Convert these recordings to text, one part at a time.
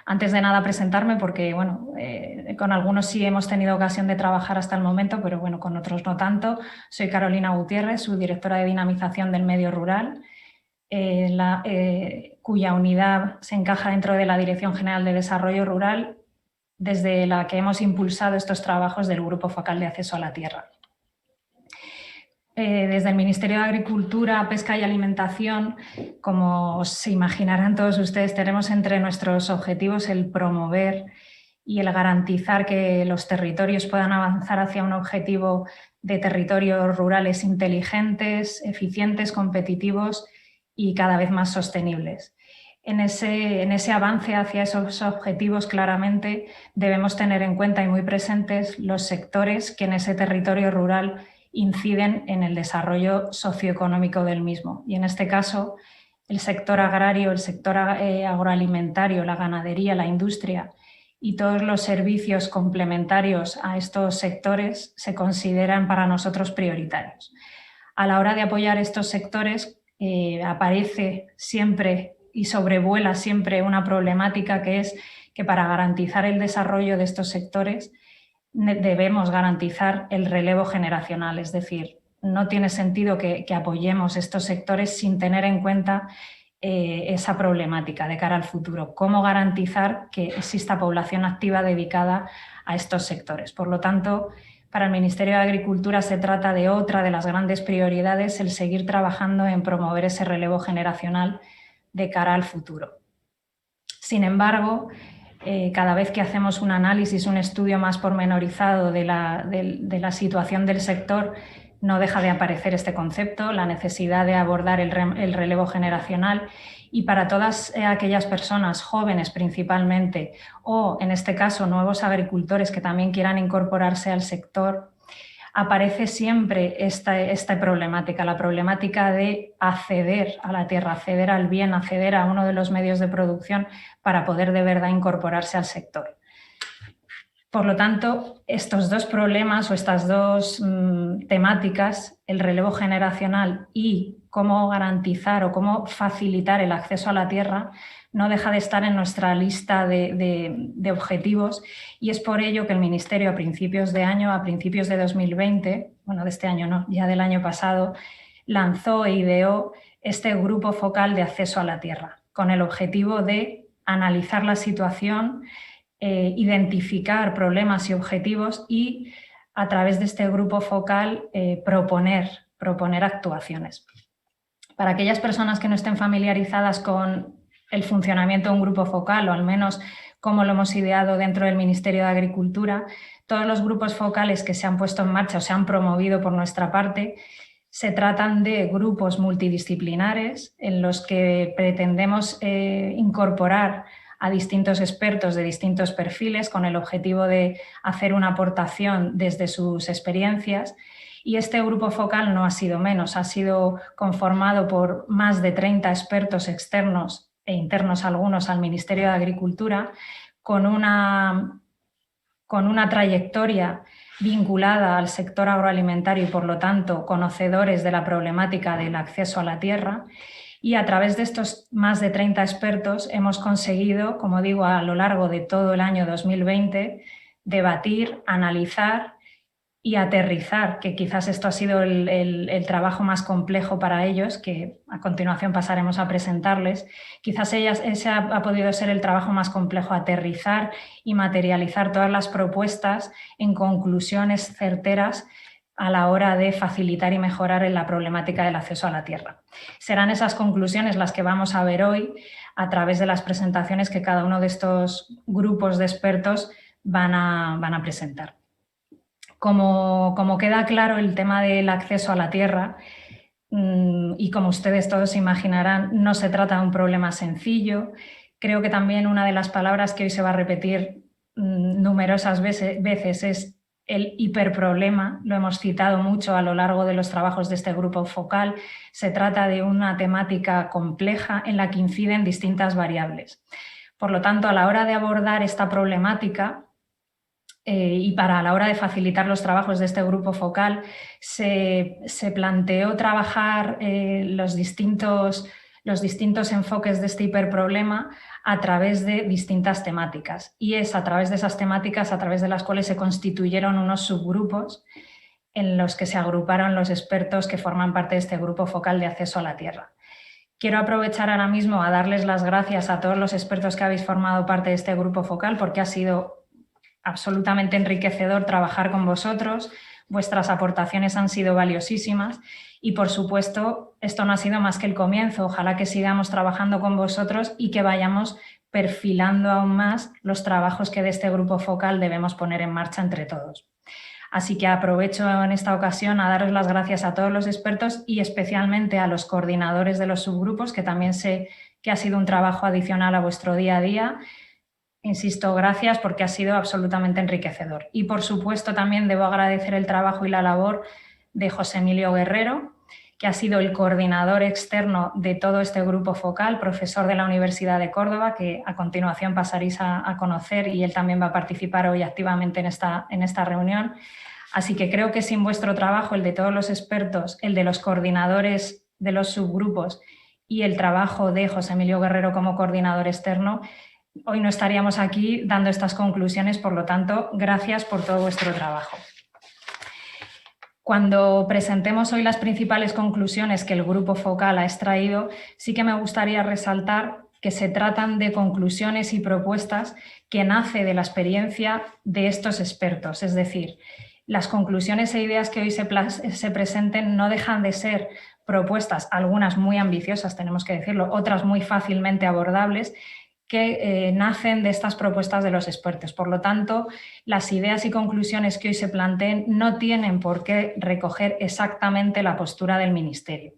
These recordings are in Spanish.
Antes de nada presentarme porque, bueno, con algunos sí hemos tenido ocasión de trabajar hasta el momento, pero bueno, con otros no tanto. Soy Carolina Gutiérrez, subdirectora de dinamización del medio rural, cuya unidad se encaja dentro de la Dirección General de Desarrollo Rural, desde la que hemos impulsado estos trabajos del Grupo Focal de Acceso a la Tierra. Desde el Ministerio de Agricultura, Pesca y Alimentación, como se imaginarán todos ustedes, tenemos entre nuestros objetivos el promover y el garantizar que los territorios puedan avanzar hacia un objetivo de territorios rurales inteligentes, eficientes, competitivos y cada vez más sostenibles. En ese avance hacia esos objetivos, claramente, debemos tener en cuenta y muy presentes los sectores que en ese territorio rural inciden en el desarrollo socioeconómico del mismo. Y en este caso, el sector agrario, el sector agroalimentario, la ganadería, la industria y todos los servicios complementarios a estos sectores se consideran para nosotros prioritarios. A la hora de apoyar estos sectores aparece siempre y sobrevuela siempre una problemática, que es que para garantizar el desarrollo de estos sectores debemos garantizar el relevo generacional, es decir, no tiene sentido que apoyemos estos sectores sin tener en cuenta esa problemática de cara al futuro. ¿Cómo garantizar que exista población activa dedicada a estos sectores? Por lo tanto, para el Ministerio de Agricultura se trata de otra de las grandes prioridades, el seguir trabajando en promover ese relevo generacional de cara al futuro. Sin embargo, cada vez que hacemos un análisis, un estudio más pormenorizado de la situación del sector, no deja de aparecer este concepto, la necesidad de abordar el relevo generacional, y para todas aquellas personas jóvenes principalmente, o en este caso nuevos agricultores que también quieran incorporarse al sector, aparece siempre esta problemática, la problemática de acceder a la tierra, acceder al bien, acceder a uno de los medios de producción para poder de verdad incorporarse al sector. Por lo tanto, estos dos problemas o estas dos temáticas, el relevo generacional y cómo garantizar o cómo facilitar el acceso a la tierra, no deja de estar en nuestra lista de objetivos, y es por ello que el Ministerio a principios de año, a principios de 2020, bueno, de este año no, ya del año pasado, lanzó e ideó este grupo focal de acceso a la tierra, con el objetivo de analizar la situación, identificar problemas y objetivos y, a través de este grupo focal, proponer actuaciones. Para aquellas personas que no estén familiarizadas con el funcionamiento de un grupo focal, o al menos cómo lo hemos ideado dentro del Ministerio de Agricultura, todos los grupos focales que se han puesto en marcha o se han promovido por nuestra parte se tratan de grupos multidisciplinares en los que pretendemos incorporar a distintos expertos de distintos perfiles con el objetivo de hacer una aportación desde sus experiencias. Y este grupo focal no ha sido menos, ha sido conformado por más de 30 expertos externos e internos, algunos, al Ministerio de Agricultura, con una trayectoria vinculada al sector agroalimentario y, por lo tanto, conocedores de la problemática del acceso a la tierra. Y a través de estos más de 30 expertos hemos conseguido, como digo, a lo largo de todo el año 2020, debatir, analizar y aterrizar, que quizás esto ha sido el trabajo más complejo para ellos, que a continuación pasaremos a presentarles. Quizás ese ha podido ser el trabajo más complejo, aterrizar y materializar todas las propuestas en conclusiones certeras a la hora de facilitar y mejorar en la problemática del acceso a la tierra. Serán esas conclusiones las que vamos a ver hoy a través de las presentaciones que cada uno de estos grupos de expertos van a presentar. Como queda claro, el tema del acceso a la tierra, y como ustedes todos se imaginarán, no se trata de un problema sencillo. Creo que también una de las palabras que hoy se va a repetir numerosas veces es el hiperproblema. Lo hemos citado mucho a lo largo de los trabajos de este grupo focal. Se trata de una temática compleja en la que inciden distintas variables. Por lo tanto, a la hora de abordar esta problemática, y para a la hora de facilitar los trabajos de este grupo focal, se planteó trabajar los distintos enfoques de este hiperproblema a través de distintas temáticas. Y es a través de esas temáticas a través de las cuales se constituyeron unos subgrupos en los que se agruparon los expertos que forman parte de este grupo focal de acceso a la tierra. Quiero aprovechar ahora mismo a darles las gracias a todos los expertos que habéis formado parte de este grupo focal, porque ha sido absolutamente enriquecedor trabajar con vosotros. Vuestras aportaciones han sido valiosísimas y, por supuesto, esto no ha sido más que el comienzo. Ojalá que sigamos trabajando con vosotros y que vayamos perfilando aún más los trabajos que de este grupo focal debemos poner en marcha entre todos. Así que aprovecho en esta ocasión a daros las gracias a todos los expertos y especialmente a los coordinadores de los subgrupos, que también sé que ha sido un trabajo adicional a vuestro día a día. Insisto, gracias porque ha sido absolutamente enriquecedor. Y por supuesto también debo agradecer el trabajo y la labor de José Emilio Guerrero, que ha sido el coordinador externo de todo este grupo focal, profesor de la Universidad de Córdoba, que a continuación pasaréis a conocer, y él también va a participar hoy activamente en esta reunión. Así que creo que sin vuestro trabajo, el de todos los expertos, el de los coordinadores de los subgrupos y el trabajo de José Emilio Guerrero como coordinador externo, hoy no estaríamos aquí dando estas conclusiones. Por lo tanto, gracias por todo vuestro trabajo. Cuando presentemos hoy las principales conclusiones que el grupo focal ha extraído, sí que me gustaría resaltar que se tratan de conclusiones y propuestas que nace de la experiencia de estos expertos. Es decir, las conclusiones e ideas que hoy se presenten no dejan de ser propuestas, algunas muy ambiciosas, tenemos que decirlo, otras muy fácilmente abordables, que nacen de estas propuestas de los expertos. Por lo tanto, las ideas y conclusiones que hoy se planteen no tienen por qué recoger exactamente la postura del Ministerio.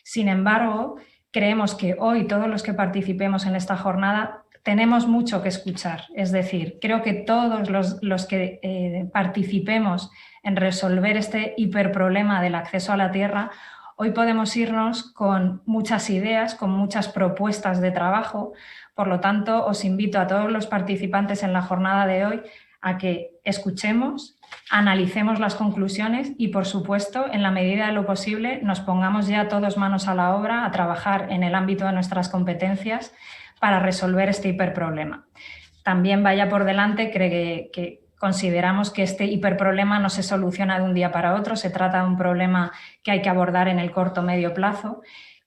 Sin embargo, creemos que hoy todos los que participemos en esta jornada tenemos mucho que escuchar. Es decir, creo que todos los que participemos en resolver este hiperproblema del acceso a la tierra, hoy podemos irnos con muchas ideas, con muchas propuestas de trabajo. Por lo tanto, os invito a todos los participantes en la jornada de hoy a que escuchemos, analicemos las conclusiones y, por supuesto, en la medida de lo posible, nos pongamos ya todos manos a la obra a trabajar en el ámbito de nuestras competencias para resolver este hiperproblema. También vaya por delante que consideramos que este hiperproblema no se soluciona de un día para otro, se trata de un problema que hay que abordar en el corto o medio plazo.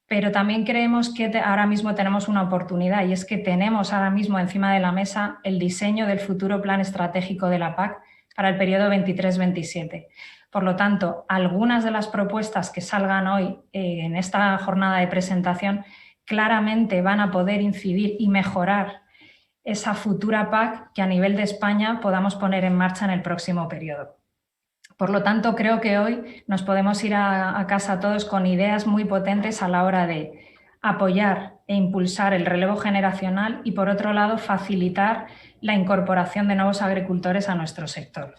Pero también creemos que ahora mismo tenemos una oportunidad, y es que tenemos ahora mismo encima de la mesa el diseño del futuro plan estratégico de la PAC para el periodo 23-27. Por lo tanto, algunas de las propuestas que salgan hoy en esta jornada de presentación claramente van a poder incidir y mejorar esa futura PAC que a nivel de España podamos poner en marcha en el próximo periodo. Por lo tanto, creo que hoy nos podemos ir a casa todos con ideas muy potentes a la hora de apoyar e impulsar el relevo generacional y, por otro lado, facilitar la incorporación de nuevos agricultores a nuestro sector.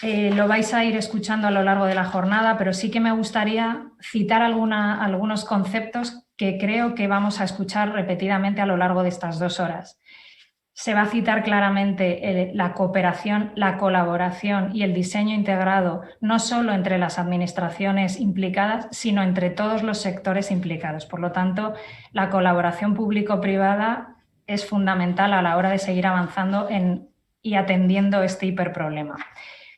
Lo vais a ir escuchando a lo largo de la jornada, pero sí que me gustaría citar algunos conceptos que creo que vamos a escuchar repetidamente a lo largo de estas 2 horas. Se va a citar claramente la cooperación, la colaboración y el diseño integrado, no solo entre las administraciones implicadas, sino entre todos los sectores implicados. Por lo tanto, la colaboración público-privada es fundamental a la hora de seguir avanzando y atendiendo este hiperproblema.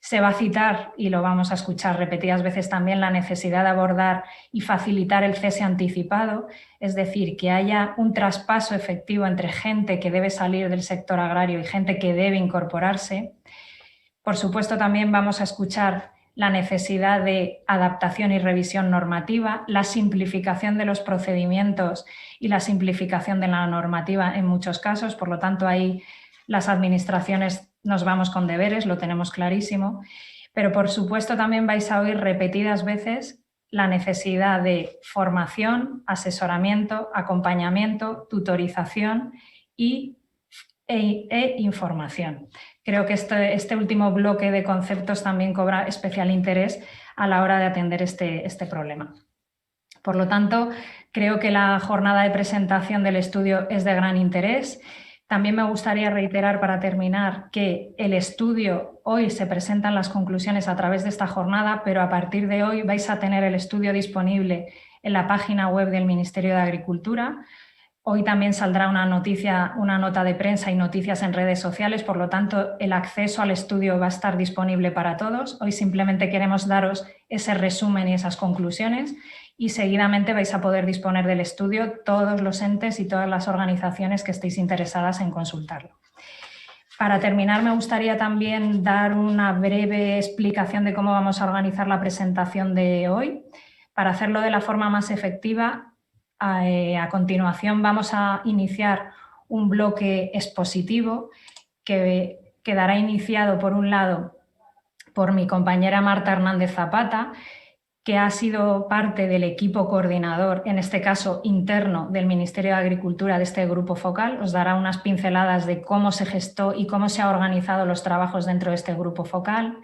Se va a citar, y lo vamos a escuchar repetidas veces también, la necesidad de abordar y facilitar el cese anticipado, es decir, que haya un traspaso efectivo entre gente que debe salir del sector agrario y gente que debe incorporarse. Por supuesto, también vamos a escuchar la necesidad de adaptación y revisión normativa, la simplificación de los procedimientos y la simplificación de la normativa en muchos casos. Por lo tanto, ahí las administraciones nos vamos con deberes, lo tenemos clarísimo, pero por supuesto también vais a oír repetidas veces la necesidad de formación, asesoramiento, acompañamiento, tutorización e información. Creo que este último bloque de conceptos también cobra especial interés a la hora de atender este problema. Por lo tanto, creo que la jornada de presentación del estudio es de gran interés. También me gustaría reiterar, para terminar, que el estudio, hoy se presentan las conclusiones a través de esta jornada, pero a partir de hoy vais a tener el estudio disponible en la página web del Ministerio de Agricultura. Hoy también saldrá una nota de prensa y noticias en redes sociales, por lo tanto, el acceso al estudio va a estar disponible para todos. Hoy simplemente queremos daros ese resumen y esas conclusiones y seguidamente vais a poder disponer del estudio todos los entes y todas las organizaciones que estéis interesadas en consultarlo. Para terminar, me gustaría también dar una breve explicación de cómo vamos a organizar la presentación de hoy. Para hacerlo de la forma más efectiva, a continuación vamos a iniciar un bloque expositivo que quedará iniciado, por un lado, por mi compañera Marta Hernández Zapata, que ha sido parte del equipo coordinador, en este caso interno del Ministerio de Agricultura de este grupo focal. Os dará unas pinceladas de cómo se gestó y cómo se han organizado los trabajos dentro de este grupo focal.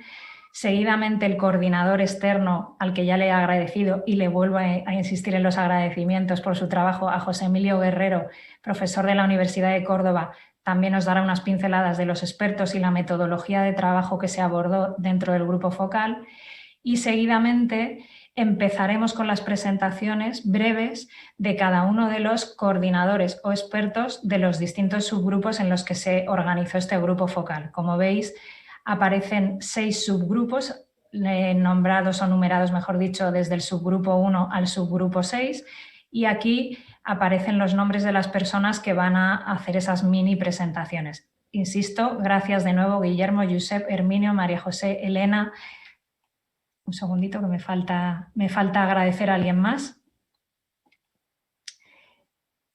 Seguidamente, el coordinador externo, al que ya le he agradecido y le vuelvo a insistir en los agradecimientos por su trabajo, a José Emilio Guerrero, profesor de la Universidad de Córdoba, también nos dará unas pinceladas de los expertos y la metodología de trabajo que se abordó dentro del grupo focal. Y seguidamente empezaremos con las presentaciones breves de cada uno de los coordinadores o expertos de los distintos subgrupos en los que se organizó este grupo focal. Como veis, aparecen 6 subgrupos nombrados o numerados, mejor dicho, desde el subgrupo 1 al subgrupo 6, y aquí aparecen los nombres de las personas que van a hacer esas mini presentaciones. Insisto, gracias de nuevo Guillermo, Josep, Herminio, María José, Elena. Un segundito que me falta agradecer a alguien más.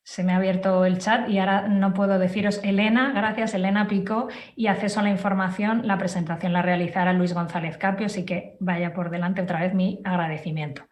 Se me ha abierto el chat y ahora no puedo deciros Elena, gracias Elena Picó, y acceso a la información, la presentación la realizará Luis González Carpio, así que vaya por delante otra vez mi agradecimiento.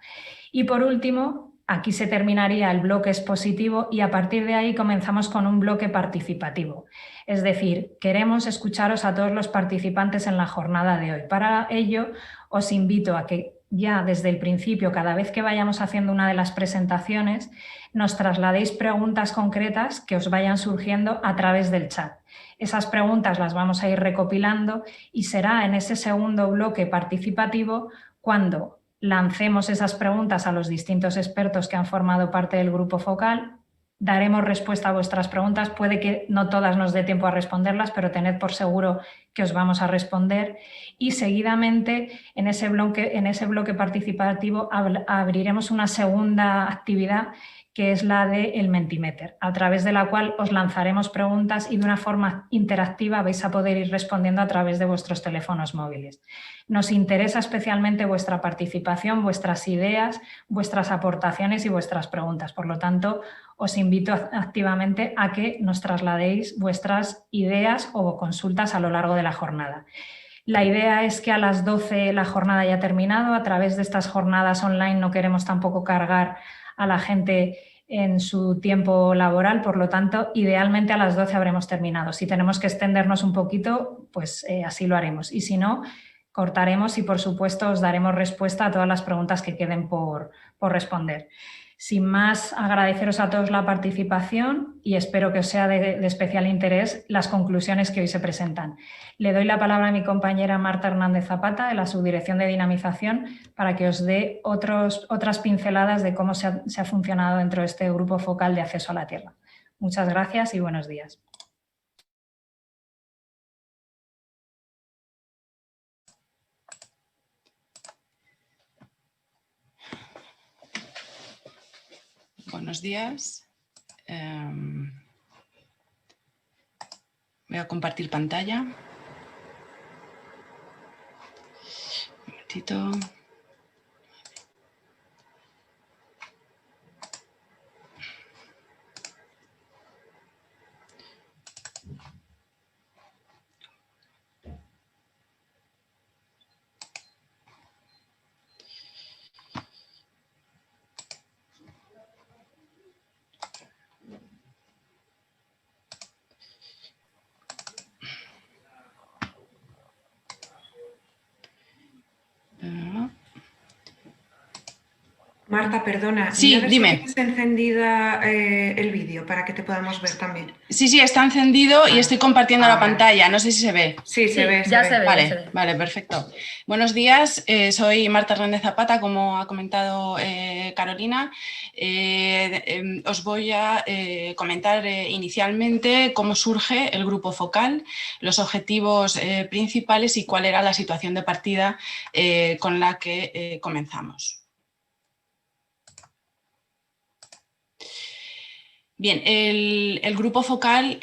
Y por último, aquí se terminaría el bloque expositivo y a partir de ahí comenzamos con un bloque participativo. Es decir, queremos escucharos a todos los participantes en la jornada de hoy. Para ello, os invito a que ya desde el principio, cada vez que vayamos haciendo una de las presentaciones, nos trasladéis preguntas concretas que os vayan surgiendo a través del chat. Esas preguntas las vamos a ir recopilando y será en ese segundo bloque participativo cuando lancemos esas preguntas a los distintos expertos que han formado parte del grupo focal. Daremos respuesta a vuestras preguntas, puede que no todas nos dé tiempo a responderlas, pero tened por seguro que os vamos a responder. Y seguidamente en ese bloque participativo abriremos una segunda actividad que es la del Mentimeter, a través de la cual os lanzaremos preguntas y de una forma interactiva vais a poder ir respondiendo a través de vuestros teléfonos móviles. Nos interesa especialmente vuestra participación, vuestras ideas, vuestras aportaciones y vuestras preguntas. Por lo tanto, os invito activamente a que nos trasladéis vuestras ideas o consultas a lo largo de la jornada. La idea es que a las 12 la jornada haya terminado. A través de estas jornadas online no queremos tampoco cargar a la gente en su tiempo laboral, por lo tanto, idealmente a las 12 habremos terminado. Si tenemos que extendernos un poquito, pues así lo haremos. Y si no, cortaremos y, por supuesto, os daremos respuesta a todas las preguntas que queden por responder. Sin más, agradeceros a todos la participación y espero que os sea de especial interés las conclusiones que hoy se presentan. Le doy la palabra a mi compañera Marta Hernández Zapata, de la Subdirección de Dinamización, para que os dé otras pinceladas de cómo se ha funcionado dentro de este grupo focal de acceso a la tierra. Muchas gracias y buenos días. Buenos días. Voy a compartir pantalla. Un momentito. Marta, perdona, Sí, mira a ver si dime. tienes encendida el vídeo para que te podamos ver también. Sí, está encendido y estoy compartiendo la Vale. pantalla. No sé si se ve. Sí, se ve, ya se ve. Vale, perfecto. Buenos días, soy Marta Hernández Zapata, como ha comentado Carolina. Os voy a comentar inicialmente cómo surge el grupo focal, los objetivos principales y cuál era la situación de partida con la que comenzamos. Bien, el grupo focal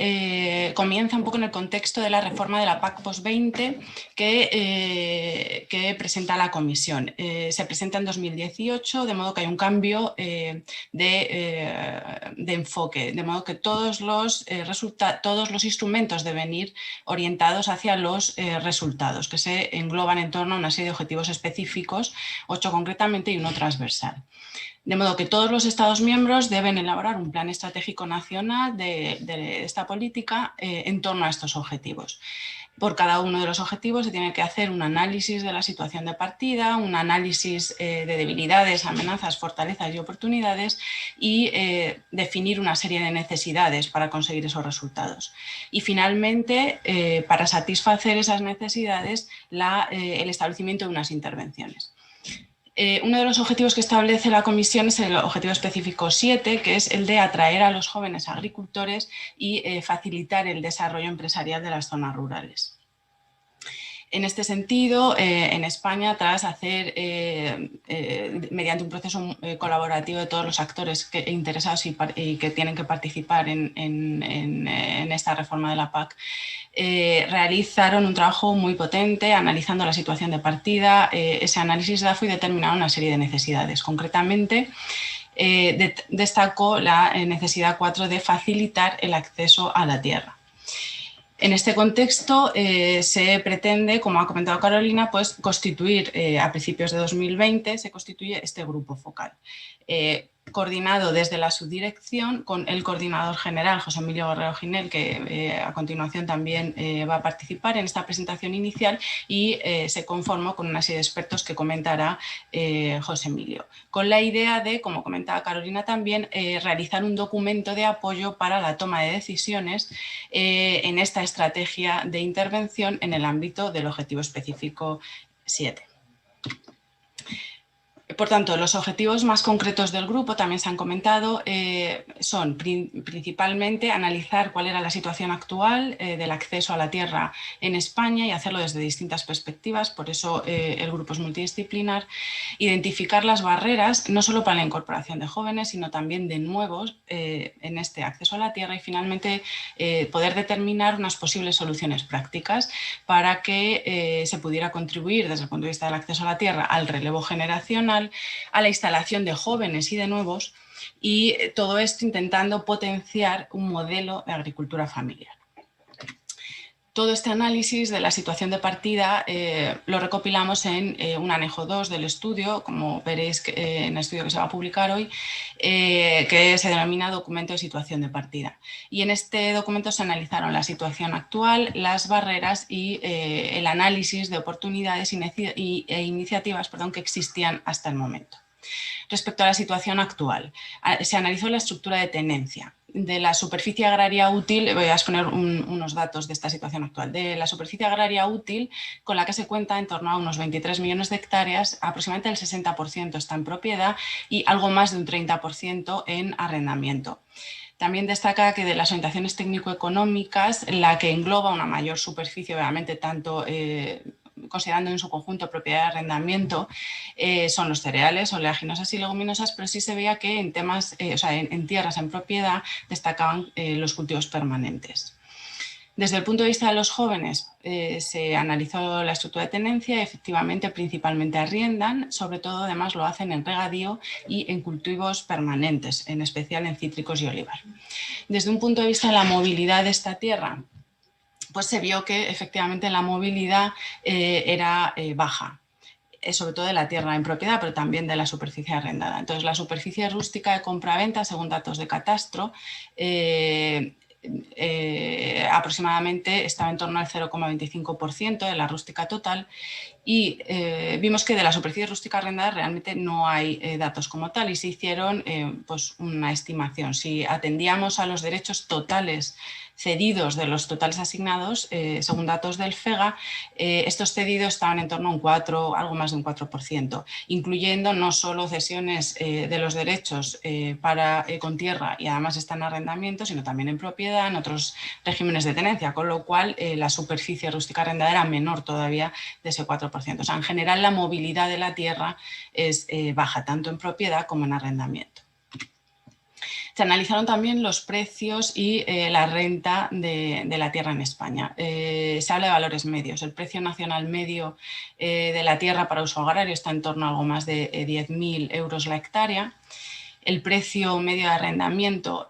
comienza un poco en el contexto de la reforma de la PAC post-20 que presenta la Comisión. Se presenta en 2018, de modo que hay un cambio de enfoque, de modo que todos los instrumentos deben ir orientados hacia los resultados, que se engloban en torno a una serie de objetivos específicos, 8 concretamente y uno transversal. De modo que todos los Estados miembros deben elaborar un plan estratégico nacional de esta política en torno a estos objetivos. Por cada uno de los objetivos se tiene que hacer un análisis de la situación de partida, un análisis de debilidades, amenazas, fortalezas y oportunidades y definir una serie de necesidades para conseguir esos resultados. Y finalmente, para satisfacer esas necesidades, el establecimiento de unas intervenciones. Uno de los objetivos que establece la Comisión es el objetivo específico 7, que es el de atraer a los jóvenes agricultores y facilitar el desarrollo empresarial de las zonas rurales. En este sentido, en España, tras hacer, mediante un proceso colaborativo de todos los actores interesados y que tienen que participar en esta reforma de la PAC, realizaron un trabajo muy potente analizando la situación de partida. Ese análisis fue determinado una serie de necesidades. Concretamente, destacó la necesidad 4 de facilitar el acceso a la tierra. En este contexto se pretende, como ha comentado Carolina, pues constituir a principios de 2020 se constituye este grupo focal, coordinado desde la subdirección con el coordinador general, José Emilio Guerrero Ginel, que a continuación también va a participar en esta presentación inicial, y se conformó con una serie de expertos que comentará José Emilio, con la idea de, como comentaba Carolina también, realizar un documento de apoyo para la toma de decisiones en esta estrategia de intervención en el ámbito del objetivo específico 7. Por tanto, los objetivos más concretos del grupo, también se han comentado, son principalmente analizar cuál era la situación actual del acceso a la tierra en España y hacerlo desde distintas perspectivas, por eso el grupo es multidisciplinar, identificar las barreras no solo para la incorporación de jóvenes, sino también de nuevos en este acceso a la tierra y finalmente poder determinar unas posibles soluciones prácticas para que se pudiera contribuir desde el punto de vista del acceso a la tierra al relevo generacional, a la instalación de jóvenes y de nuevos, y todo esto intentando potenciar un modelo de agricultura familiar. Todo este análisis de la situación de partida lo recopilamos en un anejo 2 del estudio, como veréis en el estudio que se va a publicar hoy, que se denomina documento de situación de partida. Y en este documento se analizaron la situación actual, las barreras y el análisis de oportunidades e iniciativas que existían hasta el momento. Respecto a la situación actual, se analizó la estructura de tenencia. De la superficie agraria útil, voy a exponer unos datos de esta situación actual, de la superficie agraria útil con la que se cuenta en torno a unos 23 millones de hectáreas, aproximadamente el 60% está en propiedad y algo más de un 30% en arrendamiento. También destaca que de las orientaciones técnico-económicas, la que engloba una mayor superficie, obviamente tanto considerando en su conjunto propiedad de arrendamiento, son los cereales, oleaginosas y leguminosas, pero sí se veía que en temas, en tierras en propiedad destacaban los cultivos permanentes. Desde el punto de vista de los jóvenes, se analizó la estructura de tenencia y efectivamente principalmente arriendan, sobre todo además lo hacen en regadío y en cultivos permanentes, en especial en cítricos y olivar. Desde un punto de vista de la movilidad de esta tierra, pues se vio que efectivamente la movilidad era baja, sobre todo de la tierra en propiedad, pero también de la superficie arrendada. Entonces, la superficie rústica de compraventa, según datos de catastro, aproximadamente estaba en torno al 0,25% de la rústica total, y vimos que de la superficie rústica arrendada realmente no hay datos como tal, y se hicieron pues una estimación. Si atendíamos a los derechos totales cedidos de los totales asignados, según datos del FEGA, estos cedidos estaban en torno a un 4, algo más de un 4%, incluyendo no solo cesiones de los derechos con tierra y además están en arrendamiento, sino también en propiedad, en otros regímenes de tenencia, con lo cual la superficie rústica arrendada era menor todavía de ese 4%. O sea, en general la movilidad de la tierra es baja, tanto en propiedad como en arrendamiento. Se analizaron también los precios y la renta de la tierra en España. Se habla de valores medios. El precio nacional medio de la tierra para uso agrario está en torno a algo más de 10.000 euros la hectárea. El precio medio de arrendamiento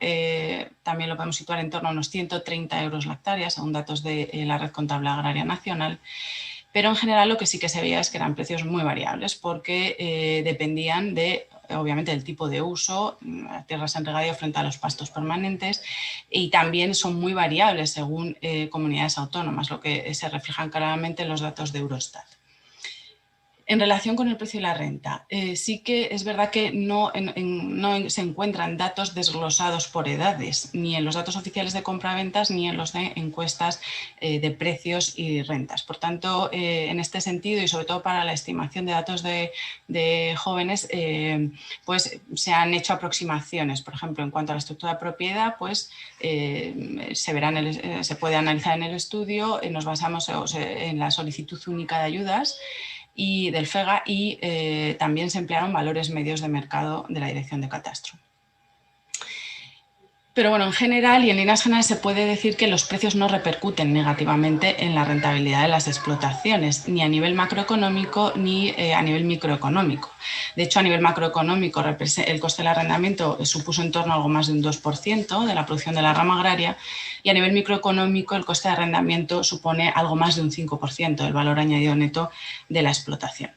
también lo podemos situar en torno a unos 130 euros la hectárea, según datos de la Red Contable Agraria Nacional. Pero en general lo que sí que se veía es que eran precios muy variables, porque dependían de, obviamente, del tipo de uso, tierras en regadío frente a los pastos permanentes, y también son muy variables según comunidades autónomas, lo que se reflejan claramente en los datos de Eurostat. En relación con el precio y la renta, sí que es verdad que no se encuentran datos desglosados por edades, ni en los datos oficiales de compraventas ni en los de encuestas de precios y rentas. Por tanto, en este sentido, y sobre todo para la estimación de datos de jóvenes, pues se han hecho aproximaciones. Por ejemplo, en cuanto a la estructura de propiedad, pues se puede analizar en el estudio, nos basamos en la solicitud única de ayudas y del FEGA, y también se emplearon valores medios de mercado de la Dirección de Catastro. Pero bueno, en general y en líneas generales se puede decir que los precios no repercuten negativamente en la rentabilidad de las explotaciones, ni a nivel macroeconómico ni a nivel microeconómico. De hecho, a nivel macroeconómico, el coste del arrendamiento supuso en torno a algo más de un 2% de la producción de la rama agraria, y a nivel microeconómico el coste de arrendamiento supone algo más de un 5% del valor añadido neto de la explotación.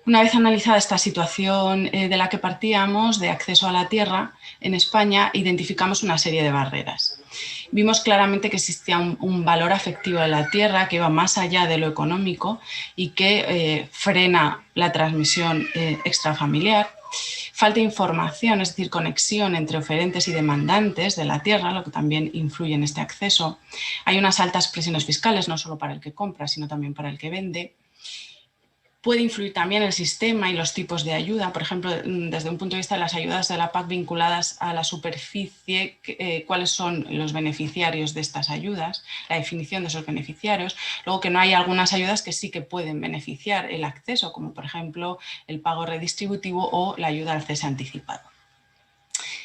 Una vez analizada esta situación de la que partíamos, de acceso a la tierra en España, identificamos una serie de barreras. Vimos claramente que existía un valor afectivo de la tierra que iba más allá de lo económico y que frena la transmisión extrafamiliar. Falta información, es decir, conexión entre oferentes y demandantes de la tierra, lo que también influye en este acceso. Hay unas altas presiones fiscales, no solo para el que compra, sino también para el que vende. Puede influir también el sistema y los tipos de ayuda, por ejemplo, desde un punto de vista de las ayudas de la PAC vinculadas a la superficie, cuáles son los beneficiarios de estas ayudas, la definición de esos beneficiarios. Luego, que no hay algunas ayudas que sí que pueden beneficiar el acceso, como por ejemplo el pago redistributivo o la ayuda al cese anticipado.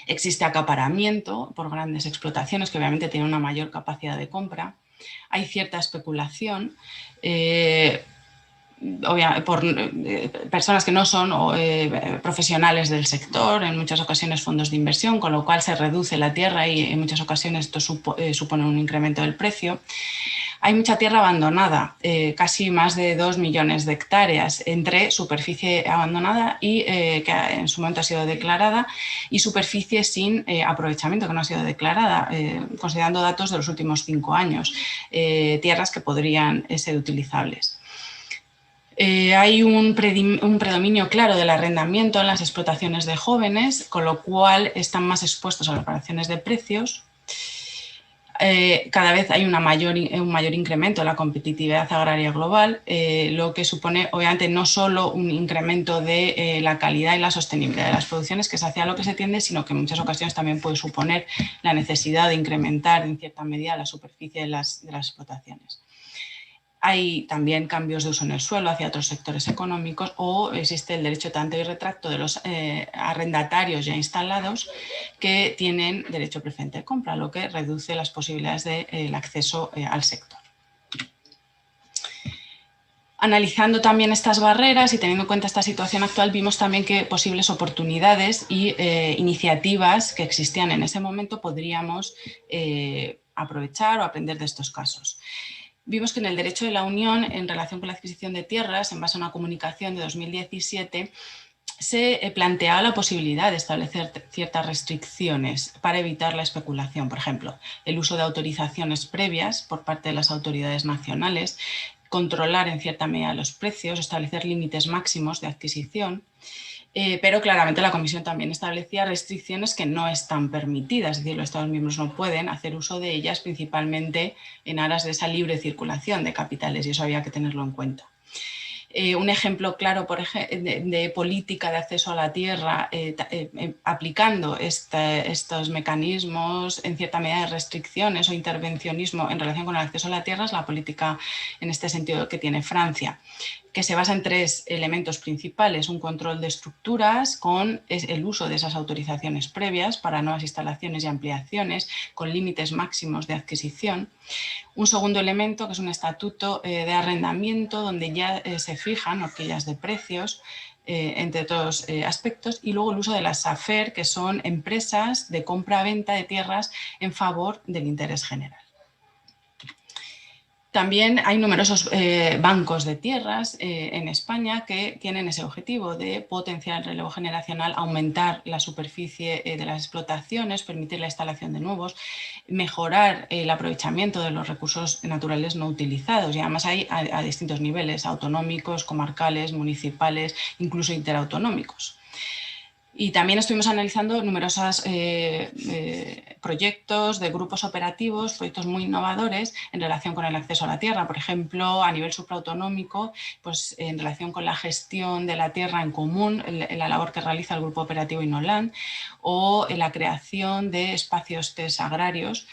Existe acaparamiento por grandes explotaciones que obviamente tienen una mayor capacidad de compra. Hay cierta especulación por personas que no son profesionales del sector, en muchas ocasiones fondos de inversión, con lo cual se reduce la tierra y en muchas ocasiones esto supone un incremento del precio. Hay mucha tierra abandonada, casi más de 2 millones de hectáreas, entre superficie abandonada y que en su momento ha sido declarada, y superficie sin aprovechamiento, que no ha sido declarada, considerando datos de los últimos 5 años, tierras que podrían ser utilizables. Hay un predominio claro del arrendamiento en las explotaciones de jóvenes, con lo cual están más expuestos a las variaciones de precios. Cada vez hay un mayor incremento en la competitividad agraria global, lo que supone obviamente no solo un incremento de la calidad y la sostenibilidad de las producciones, que es hacia lo que se tiende, sino que en muchas ocasiones también puede suponer la necesidad de incrementar en cierta medida la superficie de las explotaciones. Hay también cambios de uso en el suelo hacia otros sectores económicos, o existe el derecho tanto y retracto de los arrendatarios ya instalados que tienen derecho preferente de compra, lo que reduce las posibilidades del acceso al sector. Analizando también estas barreras y teniendo en cuenta esta situación actual, vimos también que posibles oportunidades y iniciativas que existían en ese momento podríamos aprovechar o aprender de estos casos. Vimos que en el derecho de la Unión, en relación con la adquisición de tierras, en base a una comunicación de 2017, se planteaba la posibilidad de establecer ciertas restricciones para evitar la especulación. Por ejemplo, el uso de autorizaciones previas por parte de las autoridades nacionales, controlar en cierta medida los precios, establecer límites máximos de adquisición. Pero claramente la Comisión también establecía restricciones que no están permitidas, es decir, los Estados miembros no pueden hacer uso de ellas, principalmente en aras de esa libre circulación de capitales, y eso había que tenerlo en cuenta. Un ejemplo claro de política de acceso a la tierra aplicando estos mecanismos en cierta medida de restricciones o intervencionismo en relación con el acceso a la tierra es la política en este sentido que tiene Francia, que se basa en 3 elementos principales: un control de estructuras con el uso de esas autorizaciones previas para nuevas instalaciones y ampliaciones con límites máximos de adquisición. Un segundo elemento, que es un estatuto de arrendamiento donde ya se fijan horquillas de precios, entre otros aspectos, y luego el uso de las SAFER, que son empresas de compra-venta de tierras en favor del interés general. También hay numerosos bancos de tierras en España que tienen ese objetivo de potenciar el relevo generacional, aumentar la superficie de las explotaciones, permitir la instalación de nuevos, mejorar el aprovechamiento de los recursos naturales no utilizados, y además hay a distintos niveles: autonómicos, comarcales, municipales, incluso interautonómicos. Y también estuvimos analizando numerosos proyectos de grupos operativos, proyectos muy innovadores en relación con el acceso a la tierra. Por ejemplo, a nivel supraautonómico, pues en relación con la gestión de la tierra en común, la labor que realiza el Grupo Operativo Inolan, o en la creación de espacios test agrarios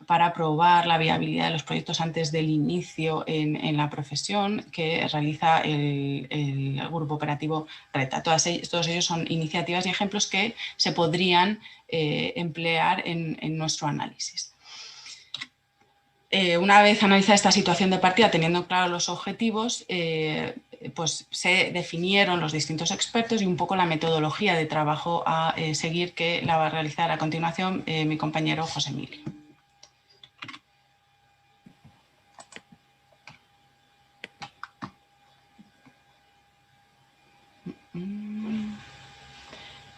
para probar la viabilidad de los proyectos antes del inicio en la profesión que realiza el Grupo Operativo RETA. Todos ellos son iniciativas y ejemplos que se podrían emplear en nuestro análisis. Una vez analizada esta situación de partida, teniendo claros los objetivos, pues se definieron los distintos expertos y un poco la metodología de trabajo a seguir, que la va a realizar a continuación mi compañero José Emilio.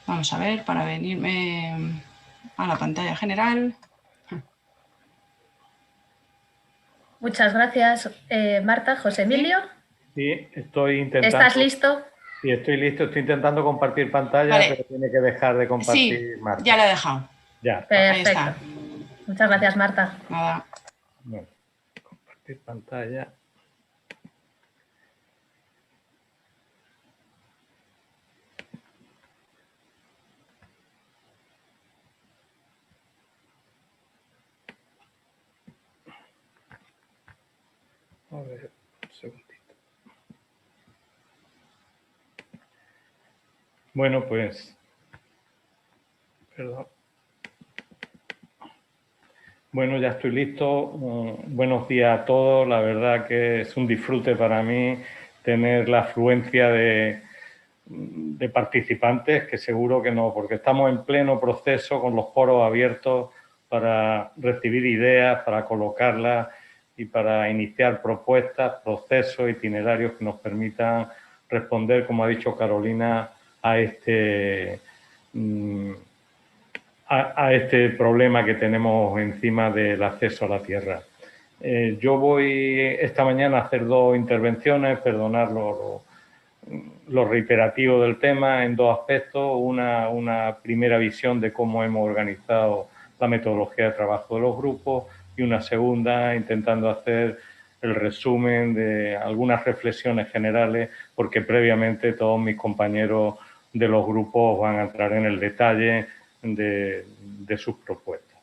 Vamos a ver, para venirme a la pantalla general. Muchas gracias, Marta. José Emilio. Sí, estoy intentando. ¿Estás listo? Sí, estoy listo. Estoy intentando compartir pantalla, vale, pero tiene que dejar de compartir, sí, Marta. Ya la he dejado. Ya. Perfecto. Muchas gracias, Marta. Nada. Bueno, compartir pantalla. A ver, un segundito. Bueno, pues, perdón. Bueno, ya estoy listo. Buenos días a todos. La verdad que es un disfrute para mí tener la afluencia de participantes, que seguro que no, porque estamos en pleno proceso con los foros abiertos para recibir ideas, para colocarlas y para iniciar propuestas, procesos, itinerarios que nos permitan responder, como ha dicho Carolina, a este problema que tenemos encima del acceso a la tierra. Yo voy esta mañana a hacer 2 intervenciones, perdonad lo reiterativo del tema, en 2 aspectos. Una primera visión de cómo hemos organizado la metodología de trabajo de los grupos, y una segunda intentando hacer el resumen de algunas reflexiones generales, porque previamente todos mis compañeros de los grupos van a entrar en el detalle de sus propuestas.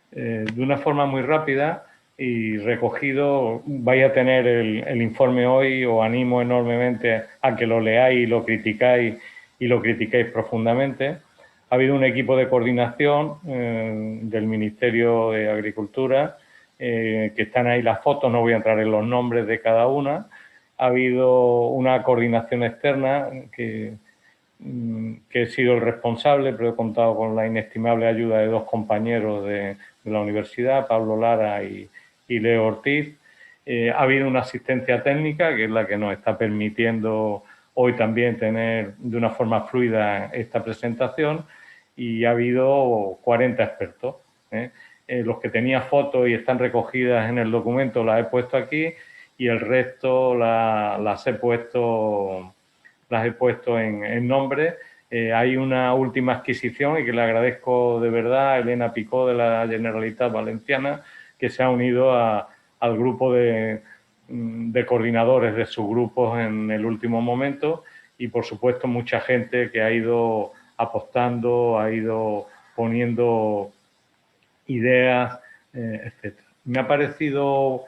De una forma muy rápida y recogido, vais a tener el informe hoy. Os animo enormemente a que lo leáis y lo criticáis profundamente. Ha habido un equipo de coordinación del Ministerio de Agricultura, que están ahí las fotos, no voy a entrar en los nombres de cada una. Ha habido una coordinación externa que he sido el responsable, pero he contado con la inestimable ayuda de 2 compañeros de la universidad, Pablo Lara y Leo Ortiz. Ha habido una asistencia técnica, que es la que nos está permitiendo hoy también tener de una forma fluida esta presentación, y ha habido 40 expertos. Los que tenía fotos y están recogidas en el documento las he puesto aquí, y el resto las he puesto en nombre. Hay una última adquisición y que le agradezco de verdad a Elena Picó de la Generalitat Valenciana, que se ha unido al grupo de coordinadores de sus grupos en el último momento, y por supuesto mucha gente que ha ido apostando, ha ido poniendo ideas, etc. Me ha parecido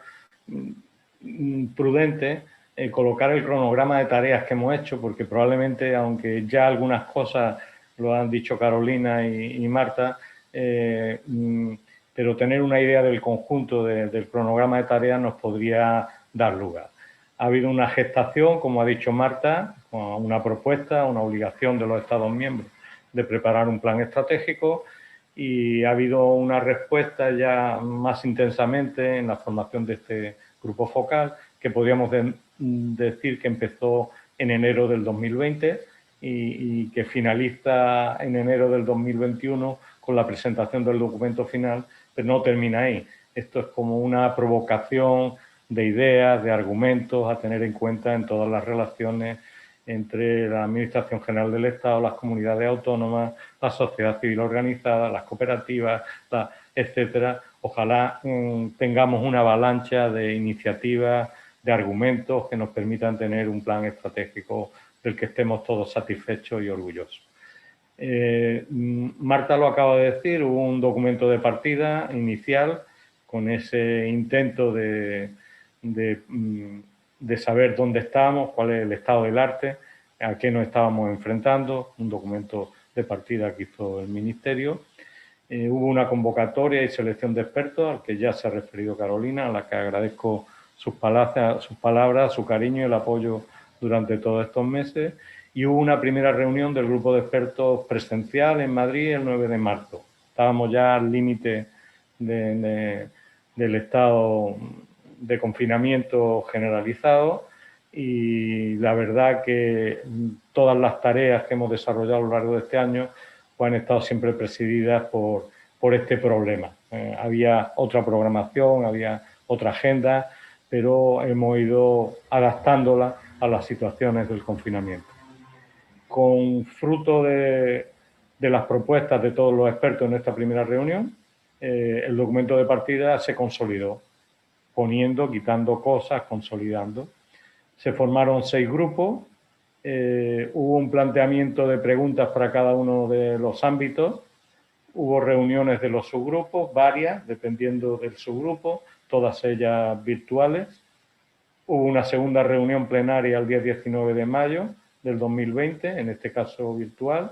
prudente colocar el cronograma de tareas que hemos hecho, porque probablemente, aunque ya algunas cosas lo han dicho Carolina y Marta, pero tener una idea del conjunto del cronograma de tareas nos podría dar lugar. Ha habido una gestación, como ha dicho Marta, una propuesta, una obligación de los Estados miembros de preparar un plan estratégico, y ha habido una respuesta ya más intensamente en la formación de este grupo focal, que podríamos decir que empezó en enero del 2020 y que finaliza en enero del 2021 con la presentación del documento final, pero no termina ahí. Esto es como una provocación de ideas, de argumentos a tener en cuenta en todas las relaciones entre la Administración General del Estado, las comunidades autónomas, la sociedad civil organizada, las cooperativas, etcétera. Ojalá tengamos una avalancha de iniciativas, de argumentos que nos permitan tener un plan estratégico del que estemos todos satisfechos y orgullosos. Marta lo acaba de decir, hubo un documento de partida inicial con ese intento de saber dónde estábamos, cuál es el estado del arte, a qué nos estábamos enfrentando, un documento de partida que hizo el Ministerio. Hubo una convocatoria y selección de expertos, al que ya se ha referido Carolina, a la que agradezco sus palabras, su cariño y el apoyo durante todos estos meses. Y hubo una primera reunión del grupo de expertos presencial en Madrid el 9 de marzo. Estábamos ya al límite del estado de confinamiento generalizado, y la verdad que todas las tareas que hemos desarrollado a lo largo de este año pues han estado siempre presididas por este problema. Había otra programación, había otra agenda, pero hemos ido adaptándola a las situaciones del confinamiento. Con fruto de las propuestas de todos los expertos en esta primera reunión, el documento de partida se consolidó, poniendo, quitando cosas, consolidando. Se formaron 6 grupos, hubo un planteamiento de preguntas para cada uno de los ámbitos, hubo reuniones de los subgrupos, varias, dependiendo del subgrupo, todas ellas virtuales. Hubo una segunda reunión plenaria el día 19 de mayo del 2020, en este caso virtual.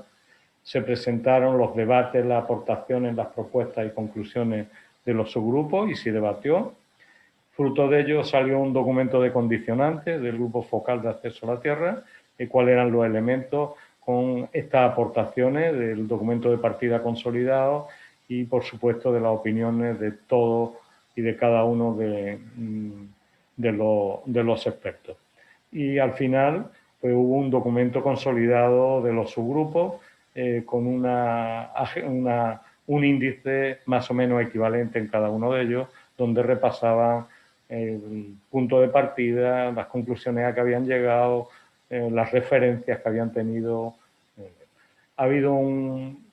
Se presentaron los debates, las aportaciones, las propuestas y conclusiones de los subgrupos y se debatió. Fruto de ello salió un documento de condicionantes del Grupo Focal de Acceso a la Tierra, cuáles eran los elementos con estas aportaciones del documento de partida consolidado y, por supuesto, de las opiniones de todos y de cada uno de los expertos. Y al final pues, hubo un documento consolidado de los subgrupos con un índice más o menos equivalente en cada uno de ellos, donde repasaban el punto de partida, las conclusiones a que habían llegado, las referencias que habían tenido. Ha habido un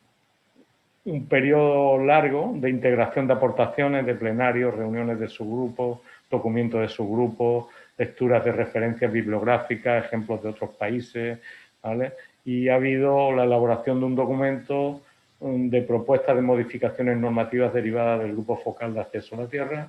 periodo largo de integración de aportaciones, de plenarios, reuniones de subgrupos, documentos de subgrupos, lecturas de referencias bibliográficas, ejemplos de otros países, ¿vale? Y ha habido la elaboración de un documento de propuestas de modificaciones normativas derivadas del Grupo Focal de Acceso a la Tierra,